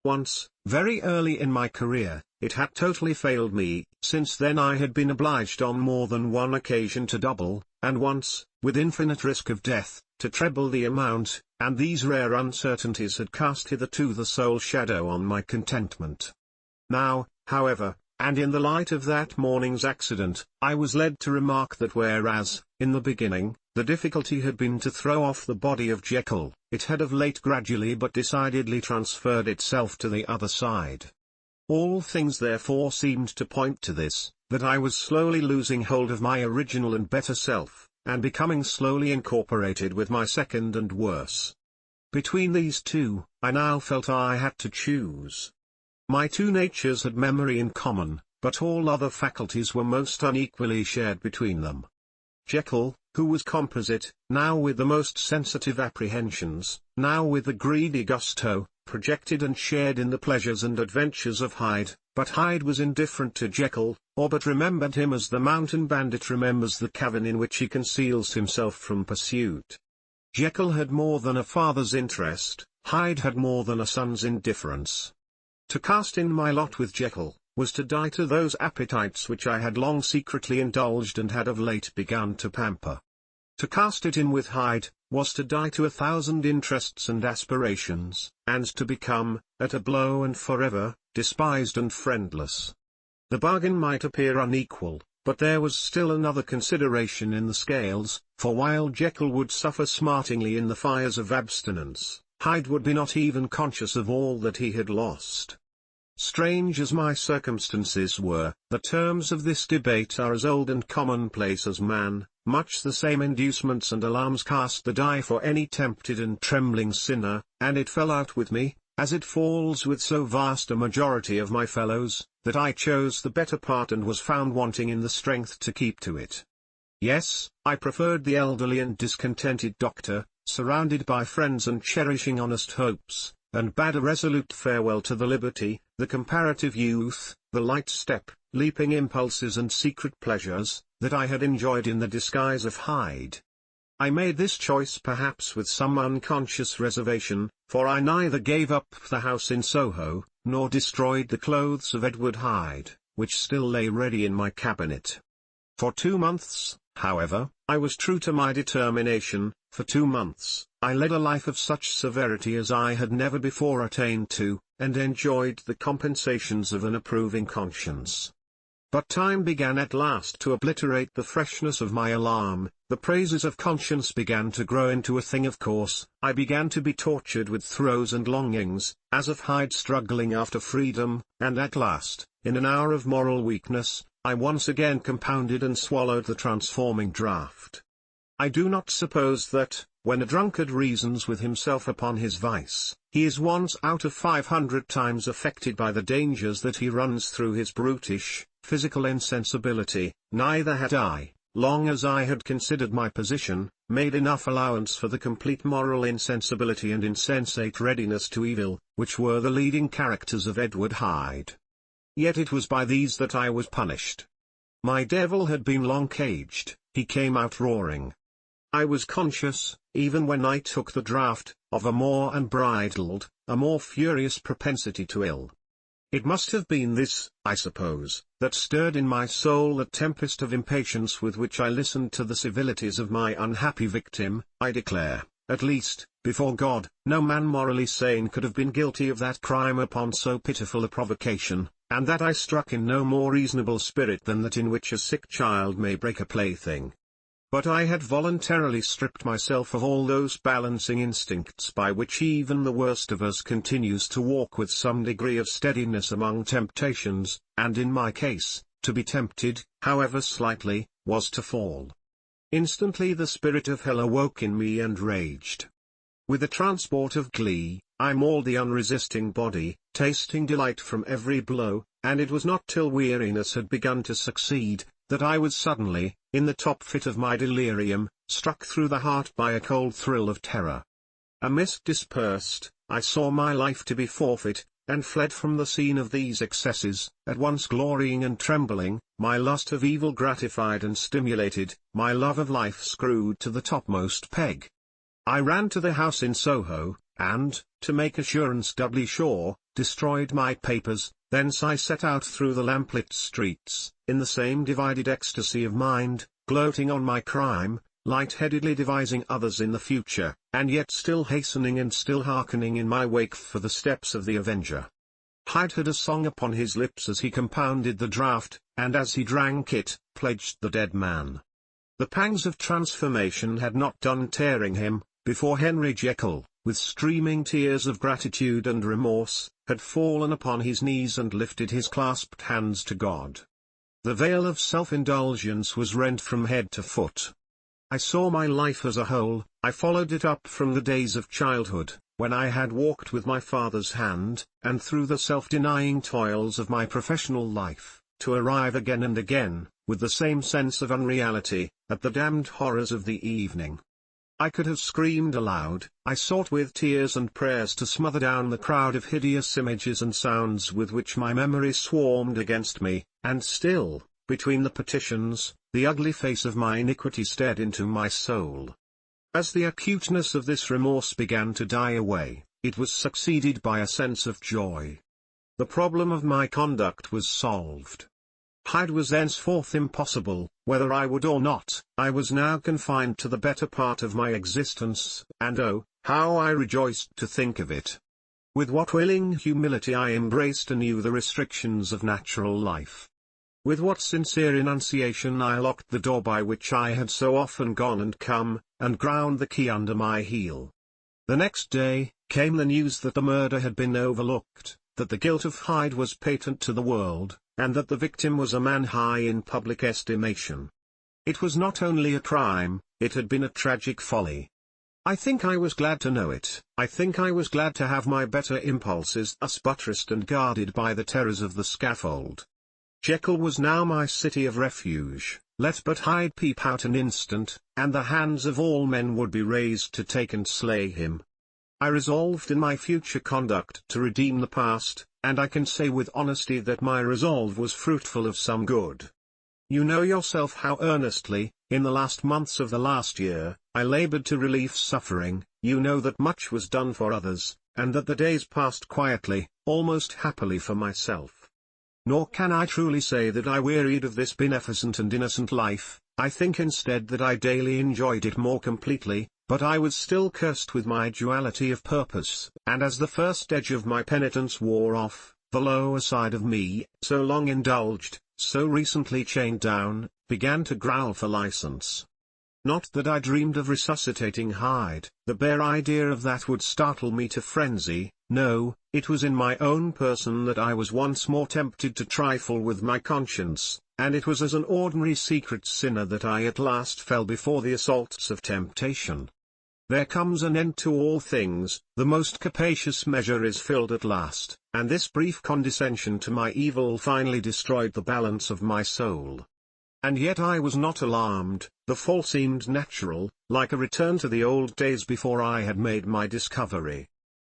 Once, very early in my career, it had totally failed me. Since then I had been obliged on more than one occasion to double, and once, with infinite risk of death, to treble the amount, and these rare uncertainties had cast hitherto the sole shadow on my contentment. Now, however, and in the light of that morning's accident, I was led to remark that whereas, in the beginning, the difficulty had been to throw off the body of Jekyll. It had of late gradually but decidedly transferred itself to the other side. All things therefore seemed to point to this, that I was slowly losing hold of my original and better self, and becoming slowly incorporated with my second and worse. Between these two, I now felt I had to choose. My two natures had memory in common, but all other faculties were most unequally shared between them. Jekyll, who was composite, now with the most sensitive apprehensions, now with the greedy gusto, projected and shared in the pleasures and adventures of Hyde, but Hyde was indifferent to Jekyll, or but remembered him as the mountain bandit remembers the cavern in which he conceals himself from pursuit. Jekyll had more than a father's interest, Hyde had more than a son's indifference. To cast in my lot with Jekyll, was to die to those appetites which I had long secretly indulged and had of late begun to pamper. To cast it in with Hyde, was to die to 1,000 interests and aspirations, and to become, at a blow and forever, despised and friendless. The bargain might appear unequal, but there was still another consideration in the scales, for while Jekyll would suffer smartingly in the fires of abstinence, Hyde would be not even conscious of all that he had lost. Strange as my circumstances were, the terms of this debate are as old and commonplace as man. Much the same inducements and alarms cast the die for any tempted and trembling sinner, and it fell out with me, as it falls with so vast a majority of my fellows, that I chose the better part and was found wanting in the strength to keep to it. Yes, I preferred the elderly and discontented doctor, surrounded by friends and cherishing honest hopes, and bade a resolute farewell to the liberty, the comparative youth, the light step, leaping impulses and secret pleasures, that I had enjoyed in the disguise of Hyde. I made this choice perhaps with some unconscious reservation, for I neither gave up the house in Soho, nor destroyed the clothes of Edward Hyde, which still lay ready in my cabinet. For 2 months, however, I was true to my determination. For 2 months, I led a life of such severity as I had never before attained to, and enjoyed the compensations of an approving conscience. But time began at last to obliterate the freshness of my alarm, the praises of conscience began to grow into a thing of course, I began to be tortured with throes and longings, as of Hyde struggling after freedom, and at last, in an hour of moral weakness, I once again compounded and swallowed the transforming draught. I do not suppose that, when a drunkard reasons with himself upon his vice, he is once out of 500 times affected by the dangers that he runs through his brutish, physical insensibility. Neither had I, long as I had considered my position, made enough allowance for the complete moral insensibility and insensate readiness to evil, which were the leading characters of Edward Hyde. Yet it was by these that I was punished. My devil had been long caged, he came out roaring. I was conscious, even when I took the draught, of a more unbridled, a more furious propensity to ill. It must have been this, I suppose, that stirred in my soul the tempest of impatience with which I listened to the civilities of my unhappy victim. I declare, at least, before God, no man morally sane could have been guilty of that crime upon so pitiful a provocation, and that I struck in no more reasonable spirit than that in which a sick child may break a plaything. But I had voluntarily stripped myself of all those balancing instincts by which even the worst of us continues to walk with some degree of steadiness among temptations, and in my case, to be tempted, however slightly, was to fall. Instantly the spirit of hell awoke in me and raged. With a transport of glee, I mauled the unresisting body, tasting delight from every blow, and it was not till weariness had begun to succeed, that I was suddenly, in the top fit of my delirium, struck through the heart by a cold thrill of terror. A mist dispersed, I saw my life to be forfeit, and fled from the scene of these excesses, at once glorying and trembling, my lust of evil gratified and stimulated, my love of life screwed to the topmost peg. I ran to the house in Soho, and, to make assurance doubly sure, destroyed my papers. Thence I set out through the lamplit streets, in the same divided ecstasy of mind, gloating on my crime, light-headedly devising others in the future, and yet still hastening and still hearkening in my wake for the steps of the avenger. Hyde had a song upon his lips as he compounded the draught, and as he drank it, pledged the dead man. The pangs of transformation had not done tearing him, before Henry Jekyll, with streaming tears of gratitude and remorse, had fallen upon his knees and lifted his clasped hands to God. The veil of self-indulgence was rent from head to foot. I saw my life as a whole. I followed it up from the days of childhood, when I had walked with my father's hand, and through the self-denying toils of my professional life, to arrive again and again, with the same sense of unreality, at the damned horrors of the evening. I could have screamed aloud. I sought with tears and prayers to smother down the crowd of hideous images and sounds with which my memory swarmed against me, and still, between the petitions, the ugly face of my iniquity stared into my soul. As the acuteness of this remorse began to die away, it was succeeded by a sense of joy. The problem of my conduct was solved. Hyde was thenceforth impossible, whether I would or not. I was now confined to the better part of my existence, and oh, how I rejoiced to think of it. With what willing humility I embraced anew the restrictions of natural life. With what sincere enunciation I locked the door by which I had so often gone and come, and ground the key under my heel. The next day, came the news that the murder had been overlooked, that the guilt of Hyde was patent to the world, and that the victim was a man high in public estimation. It was not only a crime, it had been a tragic folly. I think I was glad to know it. I think I was glad to have my better impulses thus buttressed and guarded by the terrors of the scaffold. Jekyll was now my city of refuge. Let but Hyde peep out an instant, and the hands of all men would be raised to take and slay him. I resolved in my future conduct to redeem the past, and I can say with honesty that my resolve was fruitful of some good. You know yourself how earnestly, in the last months of the last year, I labored to relieve suffering. You know that much was done for others, and that the days passed quietly, almost happily for myself. Nor can I truly say that I wearied of this beneficent and innocent life. I think instead that I daily enjoyed it more completely, but I was still cursed with my duality of purpose, and as the first edge of my penitence wore off, the lower side of me, so long indulged, so recently chained down, began to growl for license. Not that I dreamed of resuscitating Hyde. The bare idea of that would startle me to frenzy. No, it was in my own person that I was once more tempted to trifle with my conscience, and it was as an ordinary secret sinner that I at last fell before the assaults of temptation. There comes an end to all things, the most capacious measure is filled at last, and this brief condescension to my evil finally destroyed the balance of my soul. And yet I was not alarmed. The fall seemed natural, like a return to the old days before I had made my discovery.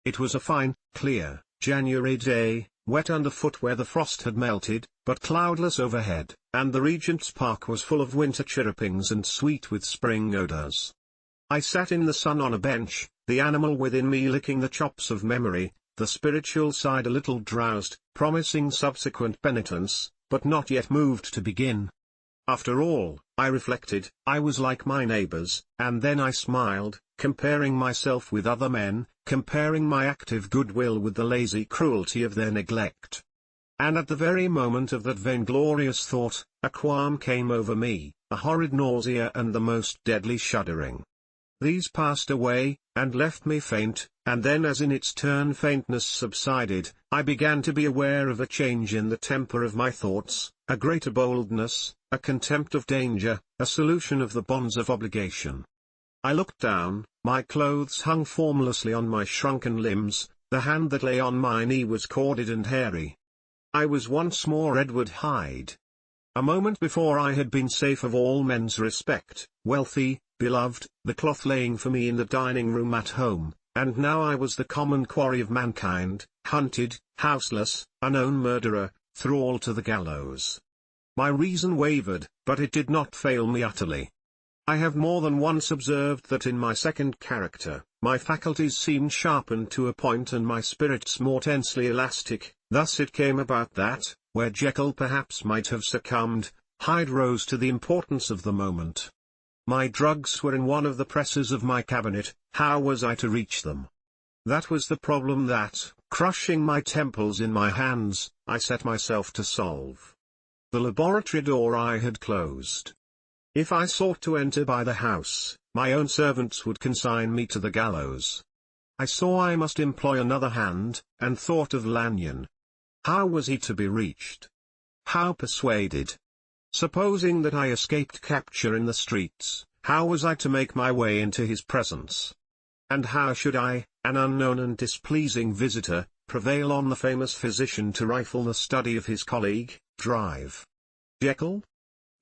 It was a fine, clear, January day, wet underfoot where the frost had melted, but cloudless overhead, and the Regent's Park was full of winter chirrupings and sweet with spring odours. I sat in the sun on a bench, the animal within me licking the chops of memory, the spiritual side a little drowsed, promising subsequent penitence, but not yet moved to begin. After all, I reflected, I was like my neighbors, and then I smiled, comparing myself with other men, comparing my active goodwill with the lazy cruelty of their neglect. And at the very moment of that vainglorious thought, a qualm came over me, a horrid nausea and the most deadly shuddering. These passed away, and left me faint, and then as in its turn faintness subsided, I began to be aware of a change in the temper of my thoughts, a greater boldness, a contempt of danger, a solution of the bonds of obligation. I looked down, my clothes hung formlessly on my shrunken limbs, the hand that lay on my knee was corded and hairy. I was once more Edward Hyde. A moment before I had been safe of all men's respect, wealthy, beloved, the cloth laying for me in the dining room at home, and now I was the common quarry of mankind, hunted, houseless, a known murderer, thrall to the gallows. My reason wavered, but it did not fail me utterly. I have more than once observed that in my second character, my faculties seemed sharpened to a point and my spirits more tensely elastic. Thus it came about that, where Jekyll perhaps might have succumbed, Hyde rose to the importance of the moment. My drugs were in one of the presses of my cabinet. How was I to reach them? That was the problem that, crushing my temples in my hands, I set myself to solve. The laboratory door I had closed. If I sought to enter by the house, my own servants would consign me to the gallows. I saw I must employ another hand, and thought of Lanyon. How was he to be reached? How persuaded? Supposing that I escaped capture in the streets, how was I to make my way into his presence? And how should I, an unknown and displeasing visitor, prevail on the famous physician to rifle the study of his colleague, Drive? Jekyll?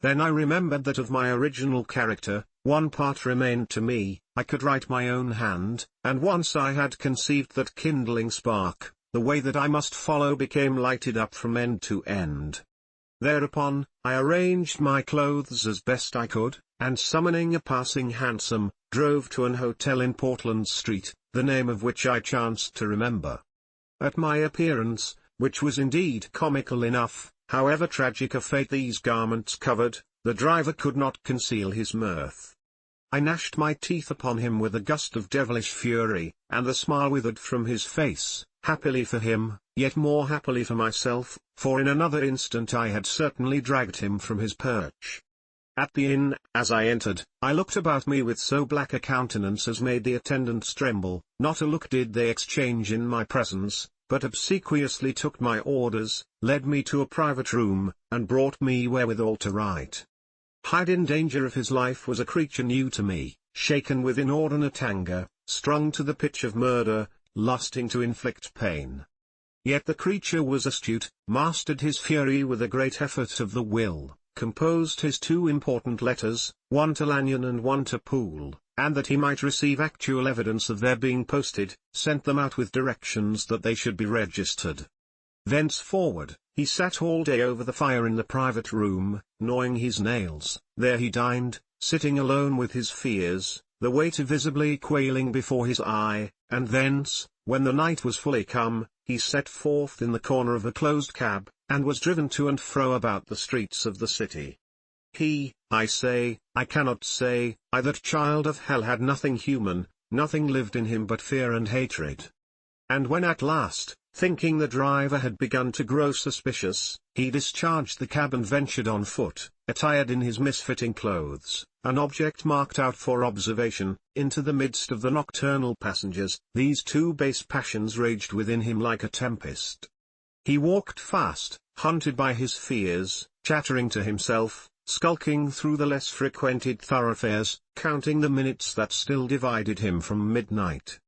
Then I remembered that of my original character, one part remained to me. I could write my own hand, and once I had conceived that kindling spark, the way that I must follow became lighted up from end to end. Thereupon, I arranged my clothes as best I could, and summoning a passing hansom, drove to an hotel in Portland Street, the name of which I chanced to remember. At my appearance, which was indeed comical enough, however tragic a fate these garments covered, the driver could not conceal his mirth. I gnashed my teeth upon him with a gust of devilish fury, and the smile withered from his face, happily for him, yet more happily for myself, for in another instant I had certainly dragged him from his perch. At the inn, as I entered, I looked about me with so black a countenance as made the attendants tremble. Not a look did they exchange in my presence, but obsequiously took my orders, led me to a private room, and brought me wherewithal to write. Hyde in danger of his life was a creature new to me, shaken with inordinate anger, strung to the pitch of murder, lusting to inflict pain. Yet the creature was astute, mastered his fury with a great effort of the will, composed his two important letters, one to Lanyon and one to Poole, and that he might receive actual evidence of their being posted, sent them out with directions that they should be registered. Thenceforward, he sat all day over the fire in the private room, gnawing his nails. There he dined, sitting alone with his fears, the waiter visibly quailing before his eye, and thence, when the night was fully come, he set forth in the corner of a closed cab, and was driven to and fro about the streets of the city. He, I cannot say, that child of hell had nothing human, nothing lived in him but fear and hatred. And when at last, thinking the driver had begun to grow suspicious, he discharged the cab and ventured on foot, attired in his misfitting clothes, an object marked out for observation, into the midst of the nocturnal passengers, these two base passions raged within him like a tempest. He walked fast, hunted by his fears, chattering to himself, skulking through the less frequented thoroughfares, counting the minutes that still divided him from midnight.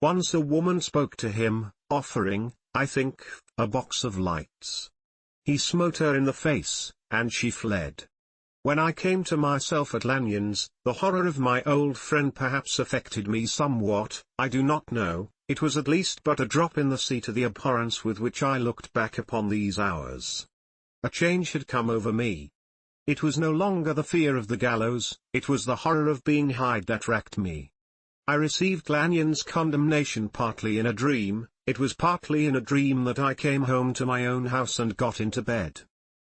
Once a woman spoke to him, offering, I think, a box of lights. He smote her in the face, and she fled. When I came to myself at Lanyon's, the horror of my old friend perhaps affected me somewhat, I do not know. It was at least but a drop in the sea to the abhorrence with which I looked back upon these hours. A change had come over me. It was no longer the fear of the gallows, it was the horror of being Hyde that racked me. I received Lanyon's condemnation partly in a dream. It was partly in a dream that I came home to my own house and got into bed.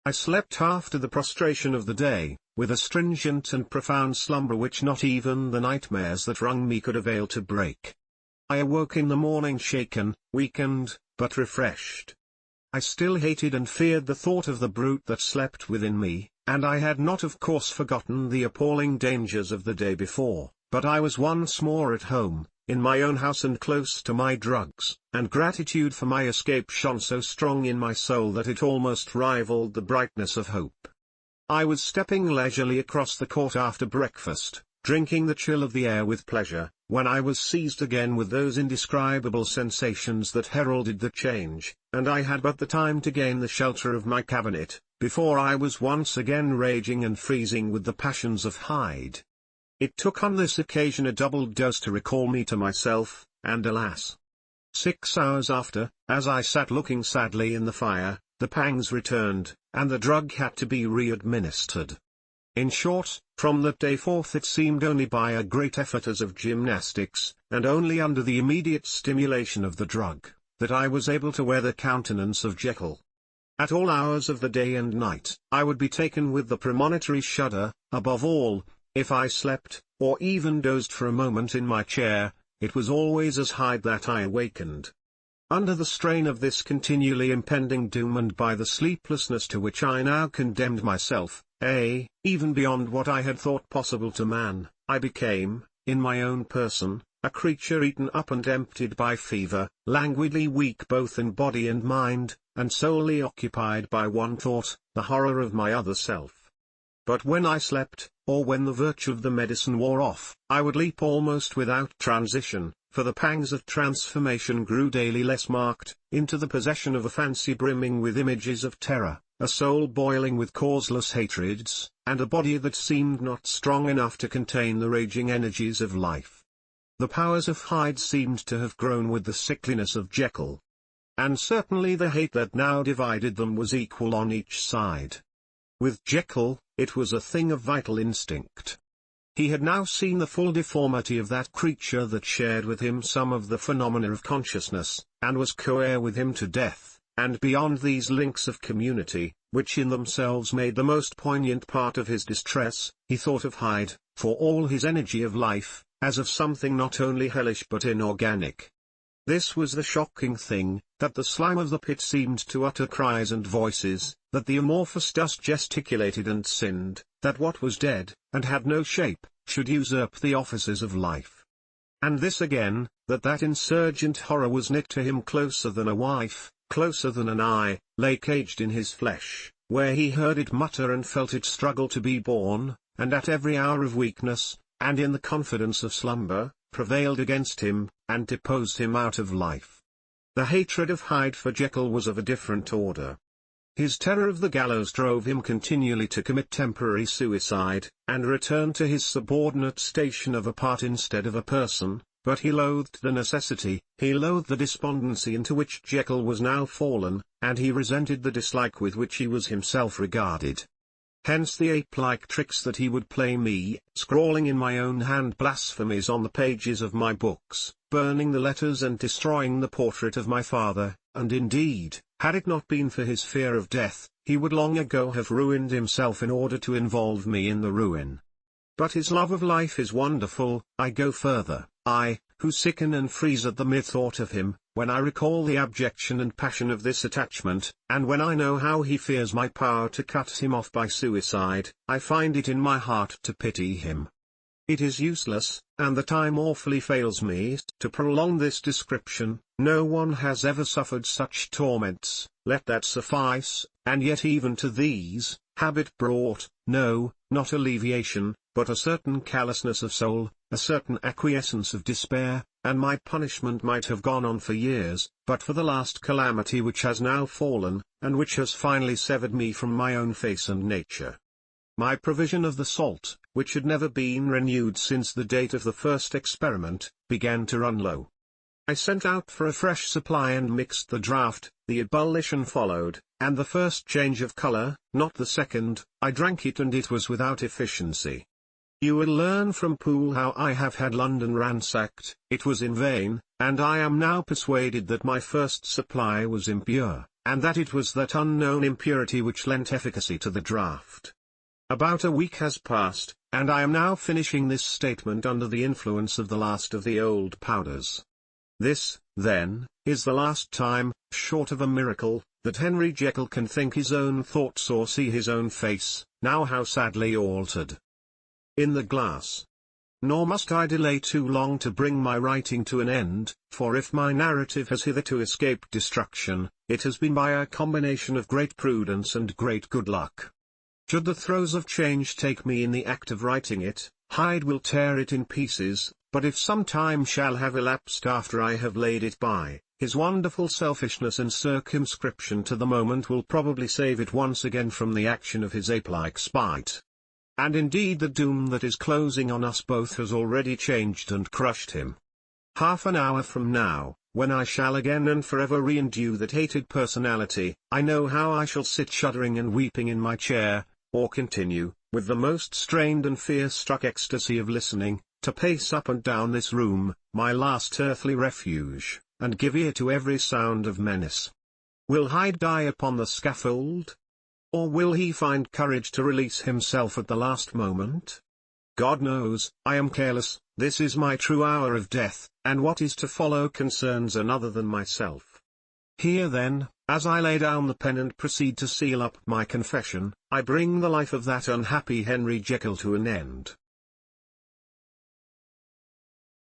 I slept after the prostration of the day, with a stringent and profound slumber which not even the nightmares that wrung me could avail to break. I awoke in the morning shaken, weakened, but refreshed. I still hated and feared the thought of the brute that slept within me, and I had not of course forgotten the appalling dangers of the day before, but I was once more at home, in my own house and close to my drugs, and gratitude for my escape shone so strong in my soul that it almost rivaled the brightness of hope. I was stepping leisurely across the court after breakfast, drinking the chill of the air with pleasure, when I was seized again with those indescribable sensations that heralded the change, and I had but the time to gain the shelter of my cabinet, before I was once again raging and freezing with the passions of Hyde. It took on this occasion a double dose to recall me to myself, and alas! 6 hours after, as I sat looking sadly in the fire, the pangs returned, and the drug had to be re-administered. In short, from that day forth it seemed only by a great effort as of gymnastics, and only under the immediate stimulation of the drug, that I was able to wear the countenance of Jekyll. At all hours of the day and night, I would be taken with the premonitory shudder. Above all, if I slept, or even dozed for a moment in my chair, it was always as Hyde that I awakened. Under the strain of this continually impending doom and by the sleeplessness to which I now condemned myself, even beyond what I had thought possible to man, I became, in my own person, a creature eaten up and emptied by fever, languidly weak both in body and mind, and solely occupied by one thought, the horror of my other self. But when I slept, or when the virtue of the medicine wore off, I would leap almost without transition, for the pangs of transformation grew daily less marked, into the possession of a fancy brimming with images of terror, a soul boiling with causeless hatreds, and a body that seemed not strong enough to contain the raging energies of life. The powers of Hyde seemed to have grown with the sickliness of Jekyll. And certainly the hate that now divided them was equal on each side. With Jekyll, it was a thing of vital instinct. He had now seen the full deformity of that creature that shared with him some of the phenomena of consciousness, and was co-heir with him to death, and beyond these links of community, which in themselves made the most poignant part of his distress, he thought of Hyde, for all his energy of life, as of something not only hellish but inorganic. This was the shocking thing, that the slime of the pit seemed to utter cries and voices, that the amorphous dust gesticulated and sinned, that what was dead, and had no shape, should usurp the offices of life. And this again, that insurgent horror was knit to him closer than a wife, closer than an eye, lay caged in his flesh, where he heard it mutter and felt it struggle to be born, and at every hour of weakness, and in the confidence of slumber, prevailed against him, and deposed him out of life. The hatred of Hyde for Jekyll was of a different order. His terror of the gallows drove him continually to commit temporary suicide, and return to his subordinate station of a part instead of a person, but he loathed the necessity, he loathed the despondency into which Jekyll was now fallen, and he resented the dislike with which he was himself regarded. Hence the ape-like tricks that he would play me, scrawling in my own hand blasphemies on the pages of my books, burning the letters and destroying the portrait of my father, and indeed, had it not been for his fear of death, he would long ago have ruined himself in order to involve me in the ruin. But his love of life is wonderful. I go further, I, who sicken and freeze at the mere thought of him, when I recall the abjection and passion of this attachment, and when I know how he fears my power to cut him off by suicide, I find it in my heart to pity him. It is useless, and the time awfully fails me, to prolong this description. No one has ever suffered such torments, let that suffice, and yet even to these, habit brought, no, not alleviation, but a certain callousness of soul, a certain acquiescence of despair, and my punishment might have gone on for years, but for the last calamity which has now fallen, and which has finally severed me from my own face and nature. My provision of the salt, which had never been renewed since the date of the first experiment, began to run low. I sent out for a fresh supply and mixed the draught, the ebullition followed, and the first change of color, not the second, I drank it and it was without efficiency. You will learn from Poole how I have had London ransacked, it was in vain, and I am now persuaded that my first supply was impure, and that it was that unknown impurity which lent efficacy to the draught. About a week has passed, and I am now finishing this statement under the influence of the last of the old powders. This, then, is the last time, short of a miracle, that Henry Jekyll can think his own thoughts or see his own face, now how sadly altered. In the glass. Nor must I delay too long to bring my writing to an end, for if my narrative has hitherto escaped destruction, it has been by a combination of great prudence and great good luck. Should the throes of change take me in the act of writing it, Hyde will tear it in pieces, but if some time shall have elapsed after I have laid it by, his wonderful selfishness and circumscription to the moment will probably save it once again from the action of his ape-like spite. And indeed the doom that is closing on us both has already changed and crushed him. Half an hour from now, when I shall again and forever re-endue that hated personality, I know how I shall sit shuddering and weeping in my chair, or continue, with the most strained and fear-struck ecstasy of listening, to pace up and down this room, my last earthly refuge, and give ear to every sound of menace. Will Hyde die upon the scaffold? Or will he find courage to release himself at the last moment? God knows, I am careless, this is my true hour of death, and what is to follow concerns another than myself. Here then, as I lay down the pen and proceed to seal up my confession, I bring the life of that unhappy Henry Jekyll to an end.